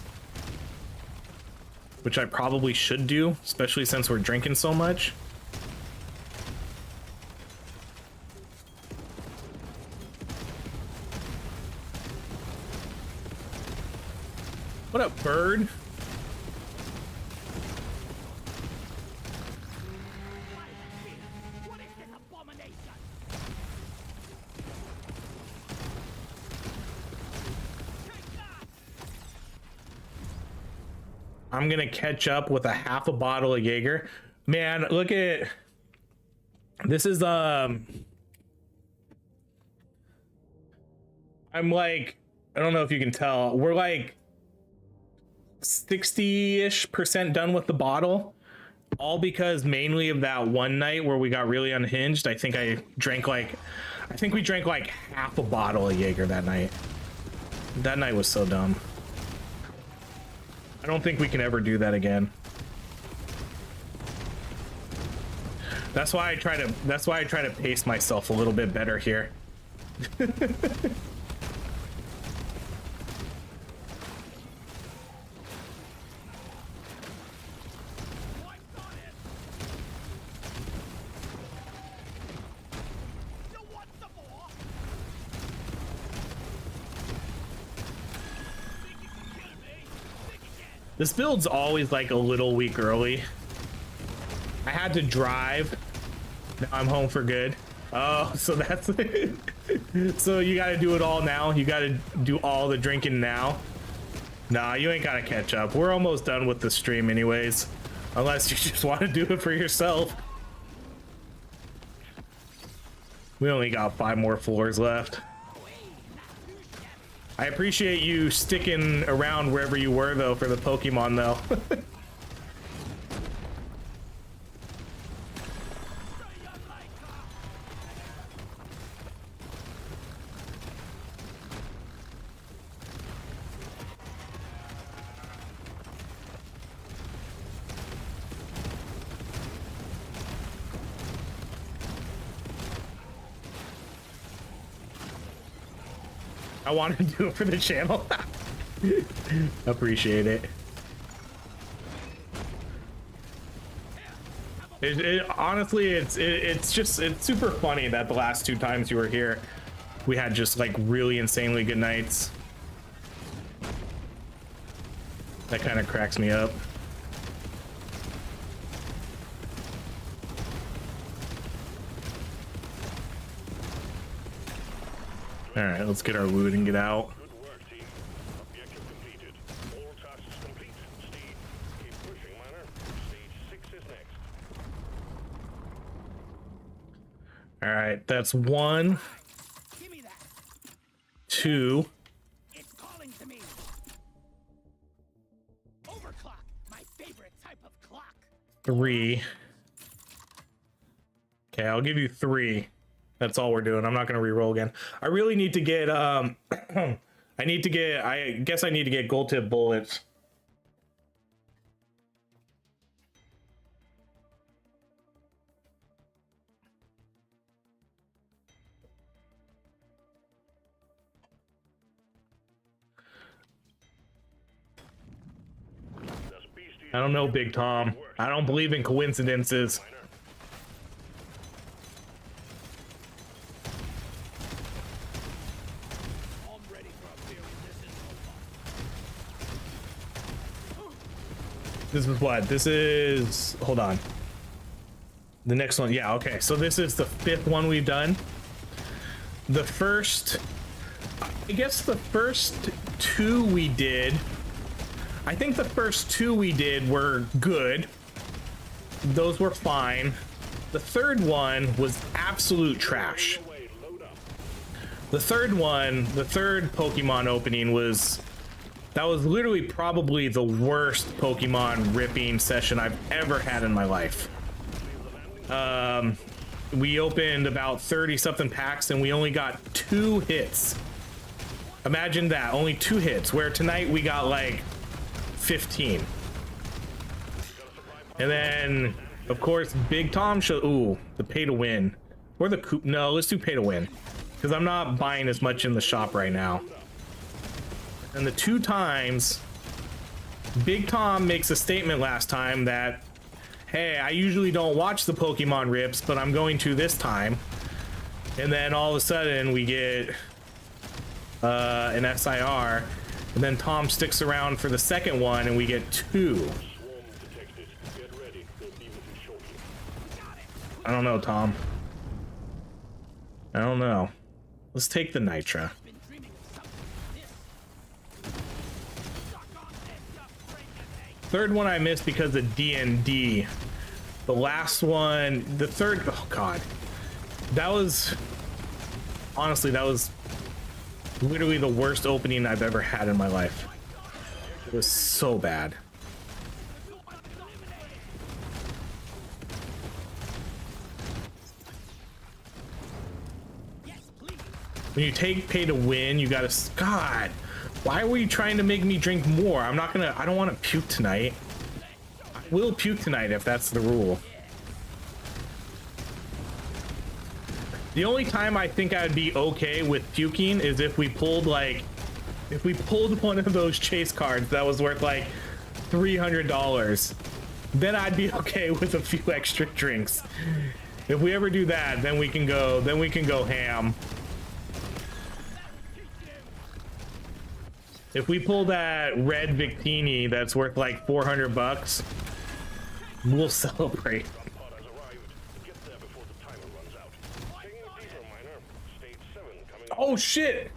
which I probably should do, especially since we're drinking so much. What up, bird? What is this abomination? I'm gonna catch up with a half a bottle of Jaeger. Man, look at this is I'm like, I don't know if you can tell, we're like 60-ish% done with the bottle, all because mainly of that one night where we got really unhinged. I think we drank like half a bottle of Jaeger that night. That night was so dumb. I don't think we can ever do that again. That's why I try to pace myself a little bit better here. This build's always like a little week early. I had to drive. Now I'm home for good. Oh, so that's so you gotta do it all now. You gotta do all the drinking now. Nah, you ain't gotta catch up. We're almost done with the stream anyways. Unless you just want to do it for yourself. We only got 5 more floors left. I appreciate you sticking around wherever you were though for the Pokemon though. I want to do it for the channel. Appreciate it. Honestly, it's super funny that the last 2 times you were here, we had just like really insanely good nights. That kind of cracks me up. All right, let's get our loot and get out. Good work, team. Objective completed. All tasks complete. Steve, keep pushing, miner. Stage 6 is next. All right, that's 1, Give me that. 2. It's calling to me. Overclock, my favorite type of clock. 3. Okay, I'll give you 3. That's all we're doing. I'm not gonna re-roll again. I really need to get I guess I need to get gold tip bullets. I don't know, Big Tom. I don't believe in coincidences. I'm ready for a beer. This is what? This is... Hold on. The next one. Yeah, okay. So this is the 5th one we've done. The first... I guess the first 2 we did... I think the first 2 we did were good. Those were fine. The third one was absolute trash. The third one, the third Pokemon opening was... That was literally probably the worst Pokemon ripping session I've ever had in my life. We opened about 30-something packs and we only got 2 hits. Imagine that, only 2 hits, where tonight we got like 15. And then, of course, Big Tom showed... Ooh, the pay to win. Or the coup... No, let's do pay to win. Because I'm not buying as much in the shop right now. And the 2 times, Big Tom makes a statement last time that, hey, I usually don't watch the Pokemon rips, but I'm going to this time. And then all of a sudden we get an SIR. And then Tom sticks around for the second one and we get 2. I don't know, Tom. I don't know. Let's take the Nitra. Third one I missed because of D&D. The last one, the third, oh god. That was, honestly, that was literally the worst opening I've ever had in my life. It was so bad. When you take pay to win, you gotta, God, why were you trying to make me drink more? I'm not gonna, I don't want to puke tonight. I will puke tonight if that's the rule. The only time I think I'd be okay with puking is if we pulled like, if we pulled one of those chase cards that was worth like $300, then I'd be okay with a few extra drinks. If we ever do that, then we can go ham. If we pull that red Victini that's worth like $400, we'll celebrate. Oh shit!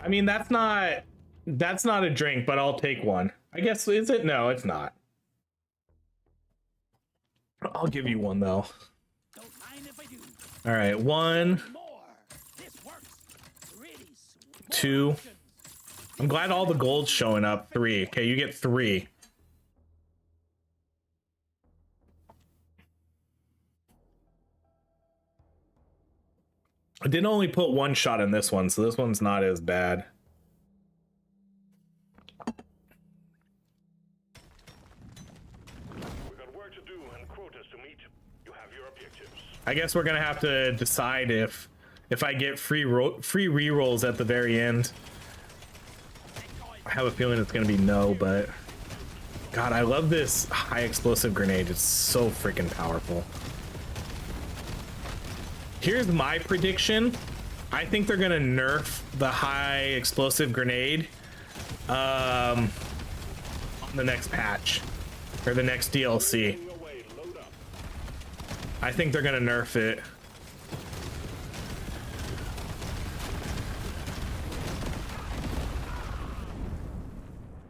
I mean, that's not a drink, but I'll take one. I guess, is it? No, it's not. I'll give you one though. All right, 1, 2. I'm glad all the gold's showing up. 3. Okay, you get 3. I did only put 1 shot in this one, so this one's not as bad. We've got work to do and quotas to meet. You have your objectives. I guess we're gonna have to decide if I get free rerolls at the very end. I have a feeling it's gonna be no, but God, I love this high explosive grenade. It's so freaking powerful. Here's my prediction. I think they're gonna nerf the high explosive grenade on the next patch or the next DLC. I think they're gonna nerf it.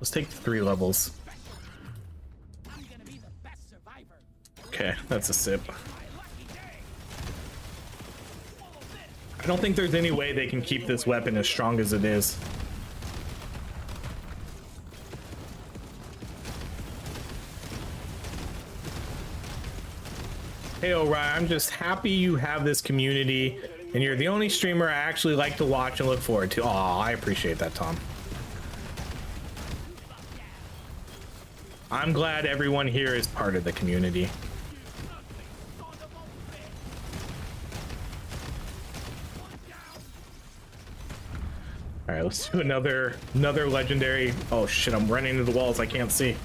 Let's take 3 levels. I'm gonna be the best survivor. Okay, that's a sip. My lucky day. Follow this. I don't think there's any way they can keep this weapon as strong as it is. Hey OHRye, I'm just happy you have this community and you're the only streamer I actually like to watch and look forward to. Aw, I appreciate that, Tom. I'm glad everyone here is part of the community. All right, let's do another legendary. Oh shit, I'm running into the walls. I can't see.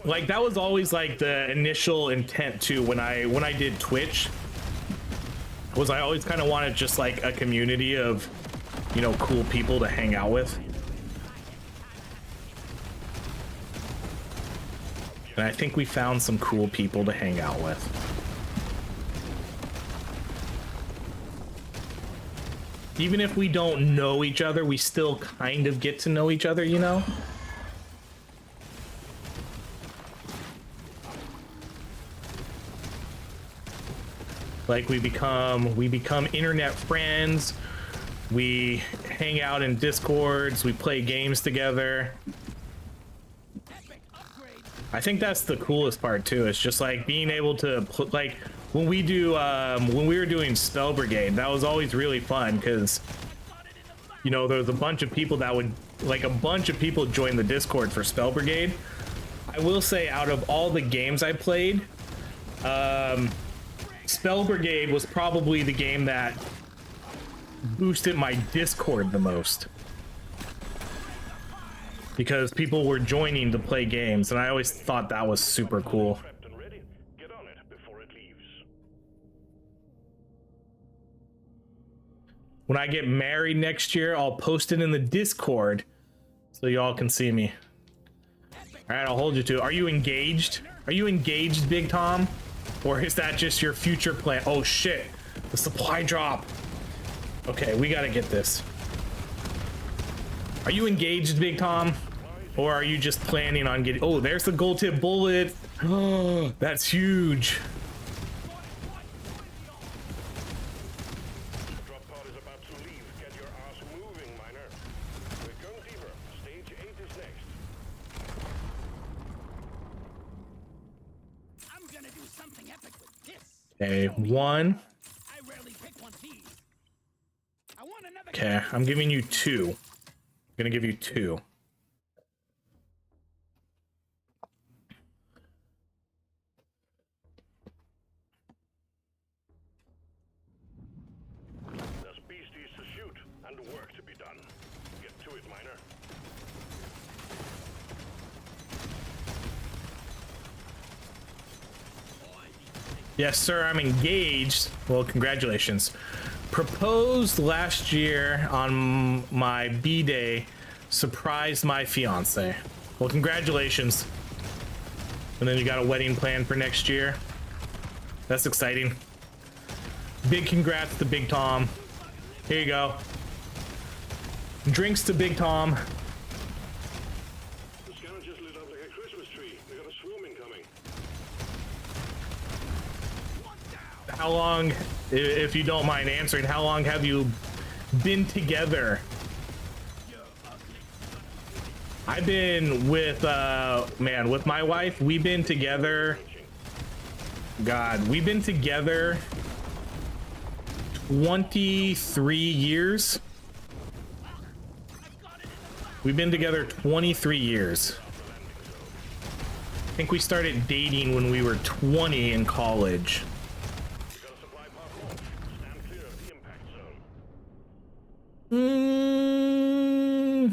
Like that was always like the initial intent too when I did Twitch. Was I always kind of wanted just like a community of, you know, cool people to hang out with. And I think we found some cool people to hang out with. Even if we don't know each other, we still kind of get to know each other, you know? Like we become internet friends. We hang out in Discords, we play games together. I think that's the coolest part too. It's just like being able to put, like when we were doing Spell Brigade, that was always really fun because, you know, there was a bunch of people that would, like a bunch of people join the Discord for Spell Brigade. I will say out of all the games I played, Spell Brigade was probably the game that boosted my Discord the most. Because people were joining to play games, and I always thought that was super cool. Get on it before it leaves. When I get married next year, I'll post it in the Discord so y'all can see me. All right, I'll hold you to it. Are you engaged? Are you engaged, Big Tom? Or is that just your future plan? Oh shit, the supply drop. Okay, we gotta get this. Are you engaged, Big Tom? Or are you just planning on getting... Oh, there's the gold tip bullet. Oh, that's huge. The drop pod is about to leave. Get your ass moving, miner. We're going deeper. Stage 8 is next. I'm gonna do something epic with this. Okay, 1. I rarely pick one of these. I want another. Okay, I'm giving you 2. I'm gonna give you 2. There's beasties to shoot and work to be done. Get to it, miner. Yes, sir, I'm engaged. Well, congratulations. Proposed last year on my B-Day. Surprised my fiance. Well, congratulations. And then you got a wedding plan for next year. That's exciting. Big congrats to Big Tom. Here you go. Drinks to Big Tom. The scanner just lit up like a Christmas tree. We got a swoom incoming. How long, if you don't mind answering, how long have you been together? I've been with, man, with my wife, we've been together, God, we've been together 23 years. We've been together 23 years. I think we started dating when we were 20 in college. We got a supply pod launch. Stand clear of the impact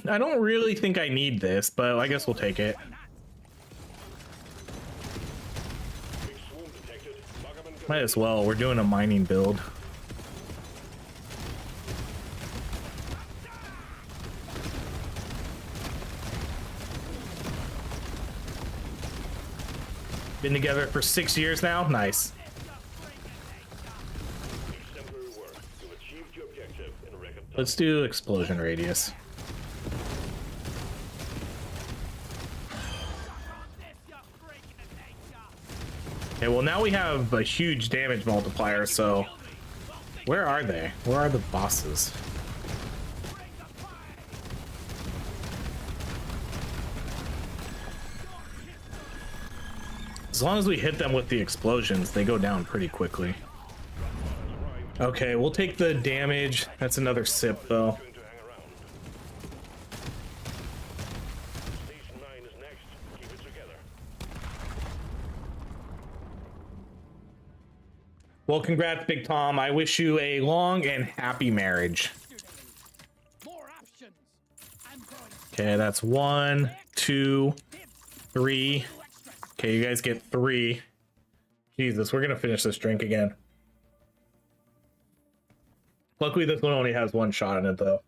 zone. I don't really think I need this, but I guess we'll take it. Big swoom detected. Log up and go. Might as well. We're doing a mining build. Been together for 6 years now. Nice. Exemplary work. You've achieved your objective in a record time. Let's do explosion radius. Okay, well now we have a huge damage multiplier, so where are they? Where are the bosses? As long as we hit them with the explosions, they go down pretty quickly. Okay, we'll take the damage. That's another sip though. Going to hang around. Station 9 is next. Keep it together. Well, congrats, Big Tom. I wish you a long and happy marriage. More options. I'm going. Okay, that's 1, 2, 3. Okay, you guys get 3. Jesus, we're gonna finish this drink again. Luckily, this one only has 1 shot in it, though.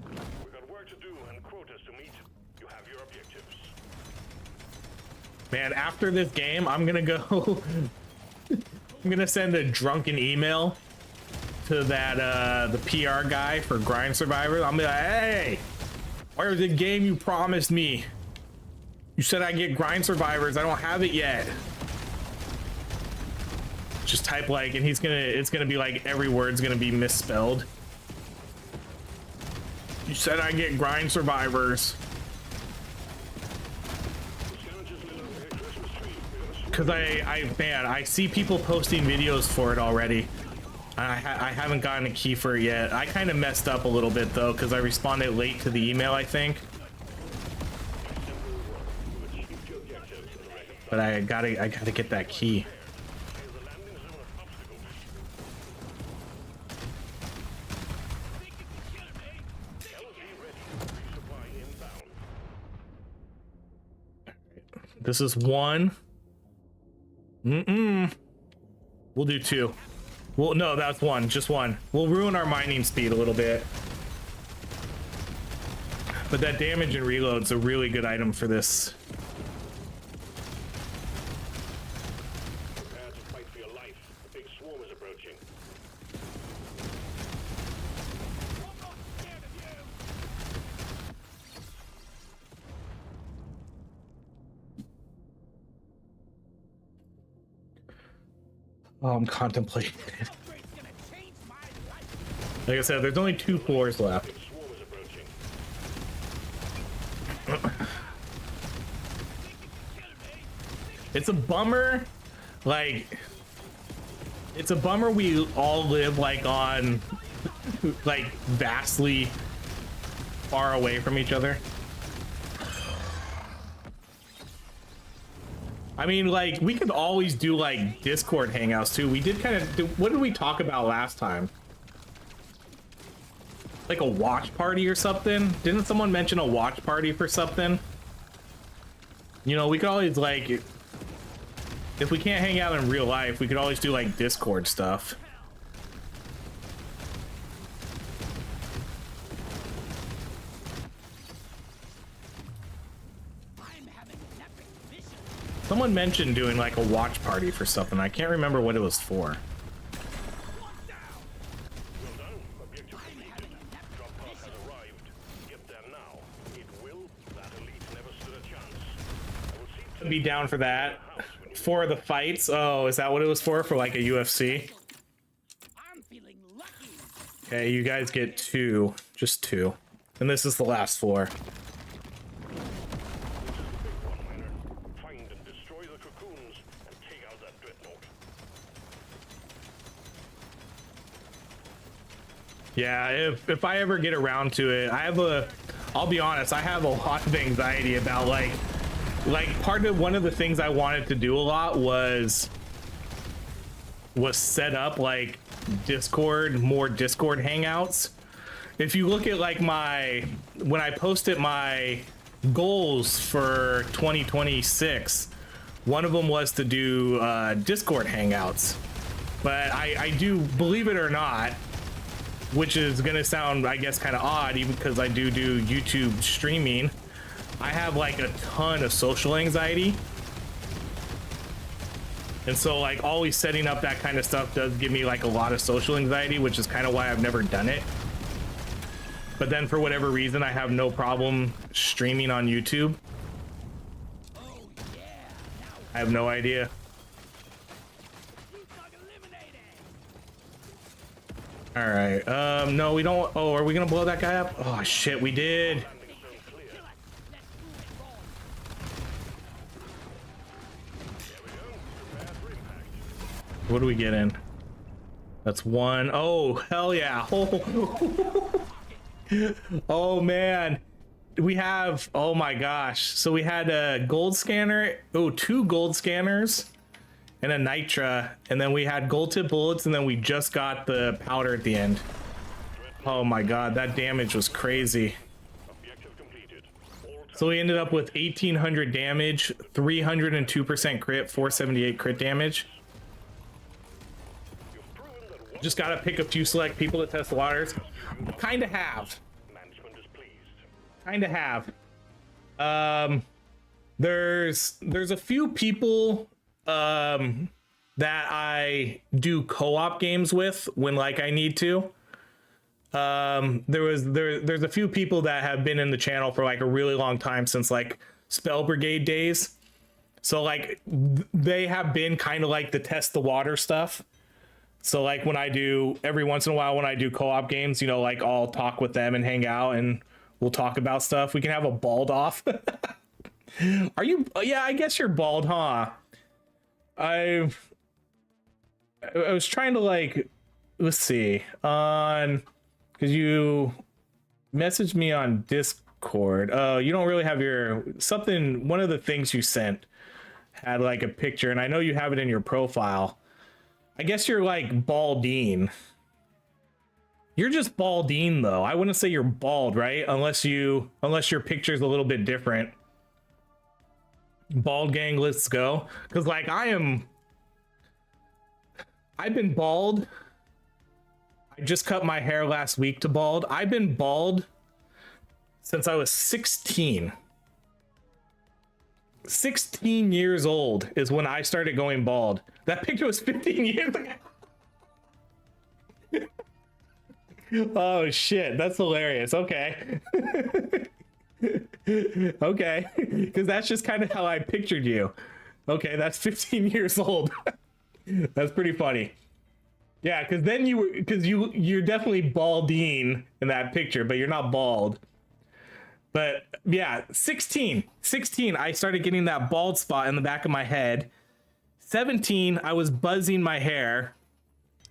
We've got work to do and quotas to meet. You have your objectives. Man, after this game, I'm gonna go. I'm gonna send a drunken email to that the PR guy for Grind Survivor. I'm gonna be like, hey, where's the game you promised me? You said I get Grind Survivors. I don't have it yet. Just type like, and it's gonna be like every word's gonna be misspelled. You said I get Grind Survivors. Cause I see people posting videos for it already. I haven't gotten a key for it yet. I kind of messed up a little bit though, because I responded late to the email, I think. But I gotta get that key. This is 1. We'll do 2. Well, no, that's 1. Just 1. We'll ruin our mining speed a little bit. But that damage and reload's a really good item for this. Prepare to fight for your life. A big swarm is approaching. I'm not scared of you. Oh, I'm contemplating it. Upgrade's gonna change my life. Like I said, there's only 2 floors left. Big swarm is approaching. It's a bummer, like, it's a bummer we all live like on, like, vastly far away from each other. I mean, like, we could always do like Discord hangouts too. We did kind of, what did we talk about last time? Like a watch party or something? Didn't someone mention a watch party for something? You know, we could always like, if we can't hang out in real life, we could always do like Discord stuff. I'm having an epic mission. Someone mentioned doing like a watch party for something. I can't remember what it was for. Well done. Objective completed. Drop pod has arrived. Get there now. It will. That elite never stood a chance. I will see to Be down for that. For the fights. Oh, is that what it was for? For like a UFC? I'm feeling lucky. Okay, you guys get 2. Just 2. And this is the last floor. find and destroy the cocoons and take out that dreadnought. Yeah, if I ever get around to it, I'll be honest, I have a lot of anxiety about like one of the things I wanted to do a lot was set up like more Discord hangouts. If you look at like when I posted my goals for 2026, one of them was to do Discord hangouts. But I do, believe it or not, which is gonna sound, I guess, kind of odd, even because I do YouTube streaming, I have like a ton of social anxiety. And so like always setting up that kind of stuff does give me like a lot of social anxiety, which is kind of why I've never done it. but then for whatever reason, I have no problem streaming on YouTube. I have no idea. All right. No, we don't. Oh, are we gonna blow that guy up? Oh shit, we did. What do we get in? That's one. Oh, hell yeah. Oh, oh man. We have, oh my gosh. So we had a gold scanner. Oh, 2 gold scanners and a nitra. And then we had gold tip bullets. And then we just got the powder at the end. Oh my God. That damage was crazy. So we ended up with 1800 damage, 302% crit, 478 crit damage. Just gotta pick a few select people to test the waters. Kinda have. Kinda have. There's a few people that I do co-op games with when like I need to. There's a few people that have been in the channel for like a really long time, since like Spell Brigade days. So like they have been kind of like the test the water stuff. So like when I do, every once in a while when I do co-op games, you know, like I'll talk with them and hang out and we'll talk about stuff. We can have a bald off. Are you? Yeah, I guess you're bald, huh? I was trying to like, let's see, on, because you messaged me on Discord. Oh, you don't really have your, something, one of the things you sent had like a picture, and I know you have it in your profile. I guess you're like baldine. You're just baldine though. I wouldn't say you're bald, right? Unless your picture's a little bit different. Bald gang, let's go. Cause like I've been bald. I just cut my hair last week to bald. I've been bald since I was 16. 16 years old is when I started going bald. That picture was 15 years ago. Oh shit, that's hilarious. Okay. Okay, because that's just kind of how I pictured you. Okay, that's 15 years old. That's pretty funny. Yeah, because then you're definitely baldine in that picture, but you're not bald. But yeah, 16 I started getting that bald spot in the back of my head. 17 I was buzzing my hair,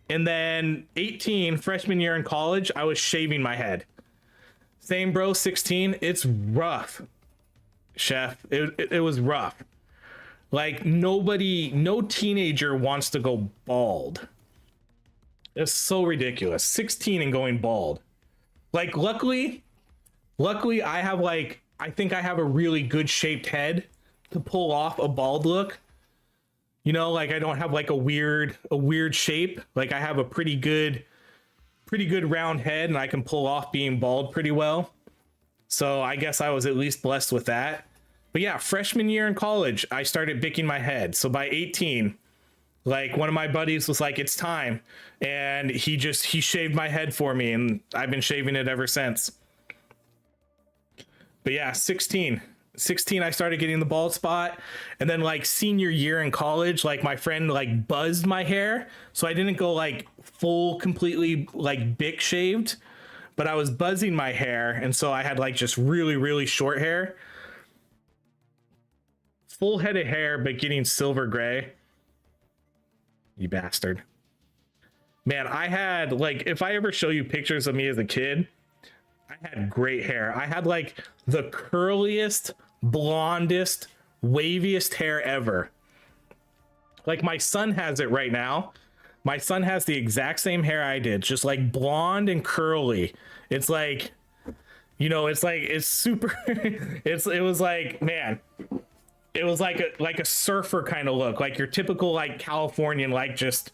and then 18 freshman year in college I was shaving my head. Same bro. 16, it's rough, chef. It was rough. Like no teenager wants to go bald. It's so ridiculous. 16 and going bald. Like luckily I have like, I think I have a really good shaped head to pull off a bald look. You know, like I don't have like a weird shape. Like I have a pretty good round head, and I can pull off being bald pretty well. So I guess I was at least blessed with that. But yeah, freshman year in college, I started bicking my head. So by 18, like one of my buddies was like, it's time. And he shaved my head for me, and I've been shaving it ever since. But yeah, 16 I started getting the bald spot. And then like senior year in college, like my friend like buzzed my hair, so I didn't go like full completely like bic shaved, but I was buzzing my hair, and so I had like just really short hair, full head of hair, but getting silver gray. You bastard. Man, I had like, if I ever show you pictures of me as a kid, I had great hair. I had like the curliest, blondest, waviest hair ever. Like my son has it right now. My son has the exact same hair I did, just like blonde and curly. It's like, you know, it's like, it's super, it was like, man, it was like a surfer kind of look, like your typical like Californian, like just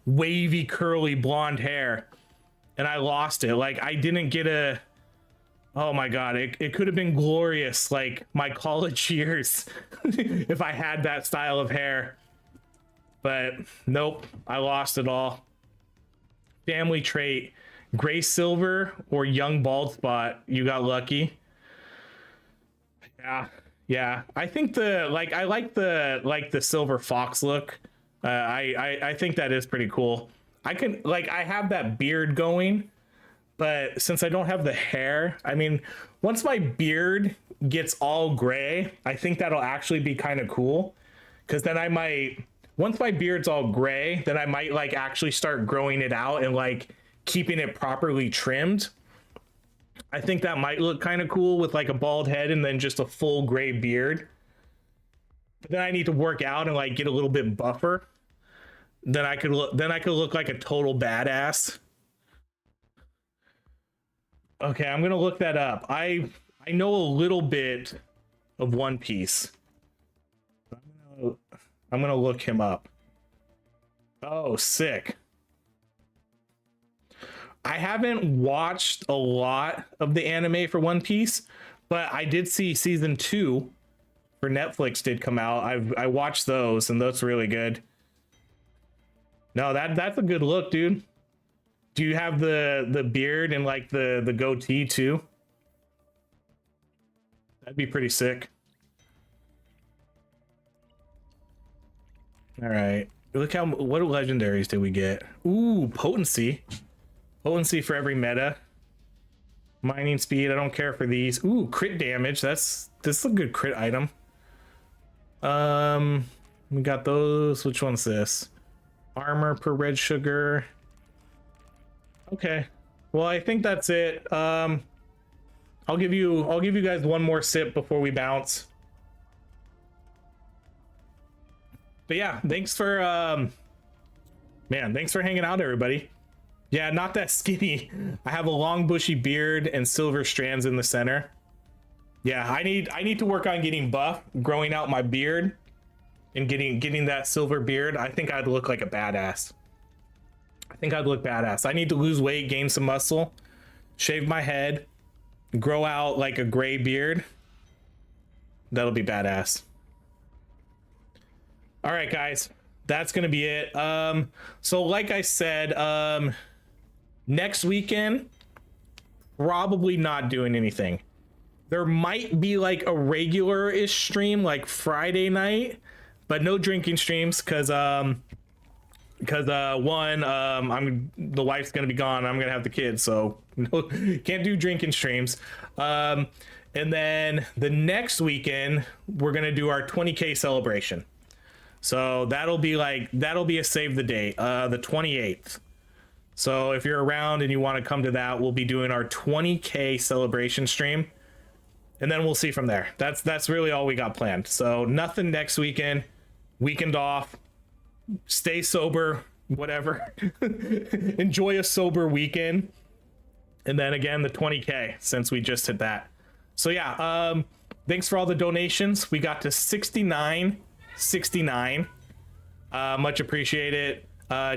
wavy, curly, blonde hair. And I lost it. Like I didn't get a, oh my God, it could have been glorious, like my college years, if I had that style of hair. But nope, I lost it all. Family trait, Gray Silver or Young Bald Spot. You got lucky. Yeah. I think I like the Silver Fox look. I think that is pretty cool. I have that beard going, but since I don't have the hair, I mean, once my beard gets all gray, I think that'll actually be kind of cool. Because then once my beard's all gray, then I might like actually start growing it out and like keeping it properly trimmed. I think that might look kind of cool with like a bald head and then just a full gray beard. But then I need to work out and like get a little bit buffer. Then I could look like a total badass. Okay, I'm gonna look that up. I know a little bit of One Piece. I'm gonna look him up. Oh, sick. I haven't watched a lot of the anime for One Piece, but I did see season 2 for Netflix did come out. I watched those and that's really good. No, that's a good look, dude. Do you have the beard and like the goatee too? That'd be pretty sick. All right, look what legendaries did we get? Ooh, potency for every meta. Mining speed, I don't care for these. Ooh, crit damage, this is a good crit item. We got those. Which one's this? Armor per red sugar. Okay, well, I think that's it. I'll give you guys one more sip before we bounce. But yeah, thanks for hanging out, everybody. Yeah, not that skinny. I have a long bushy beard and silver strands in the center. Yeah, I need to work on getting buff, growing out my beard and getting that silver beard. I think I'd look like a badass. I need to lose weight, gain some muscle, shave my head, grow out like a gray beard. That'll be badass. All right, guys, that's gonna be it. So like I said, next weekend, probably not doing anything. There might be like a regular-ish stream like Friday night, but no drinking streams because the wife's gonna be gone. I'm gonna have the kids, so no, can't do drinking streams. And then the next weekend we're gonna do our 20K celebration. So that'll be a save the date, the 28th. So if you're around and you want to come to that, we'll be doing our 20K celebration stream, and then we'll see from there. That's really all we got planned. So nothing next weekend. Weekend off. Stay sober, whatever. Enjoy a sober weekend. And then again, the 20K, since we just hit that. So yeah, thanks for all the donations. We got to 69. Much appreciated.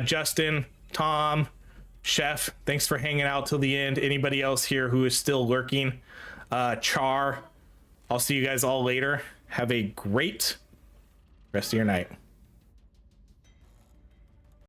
Justin, Tom, Chef, thanks for hanging out till the end. Anybody else here who is still lurking? Char, I'll see you guys all later. Have a great rest of your night.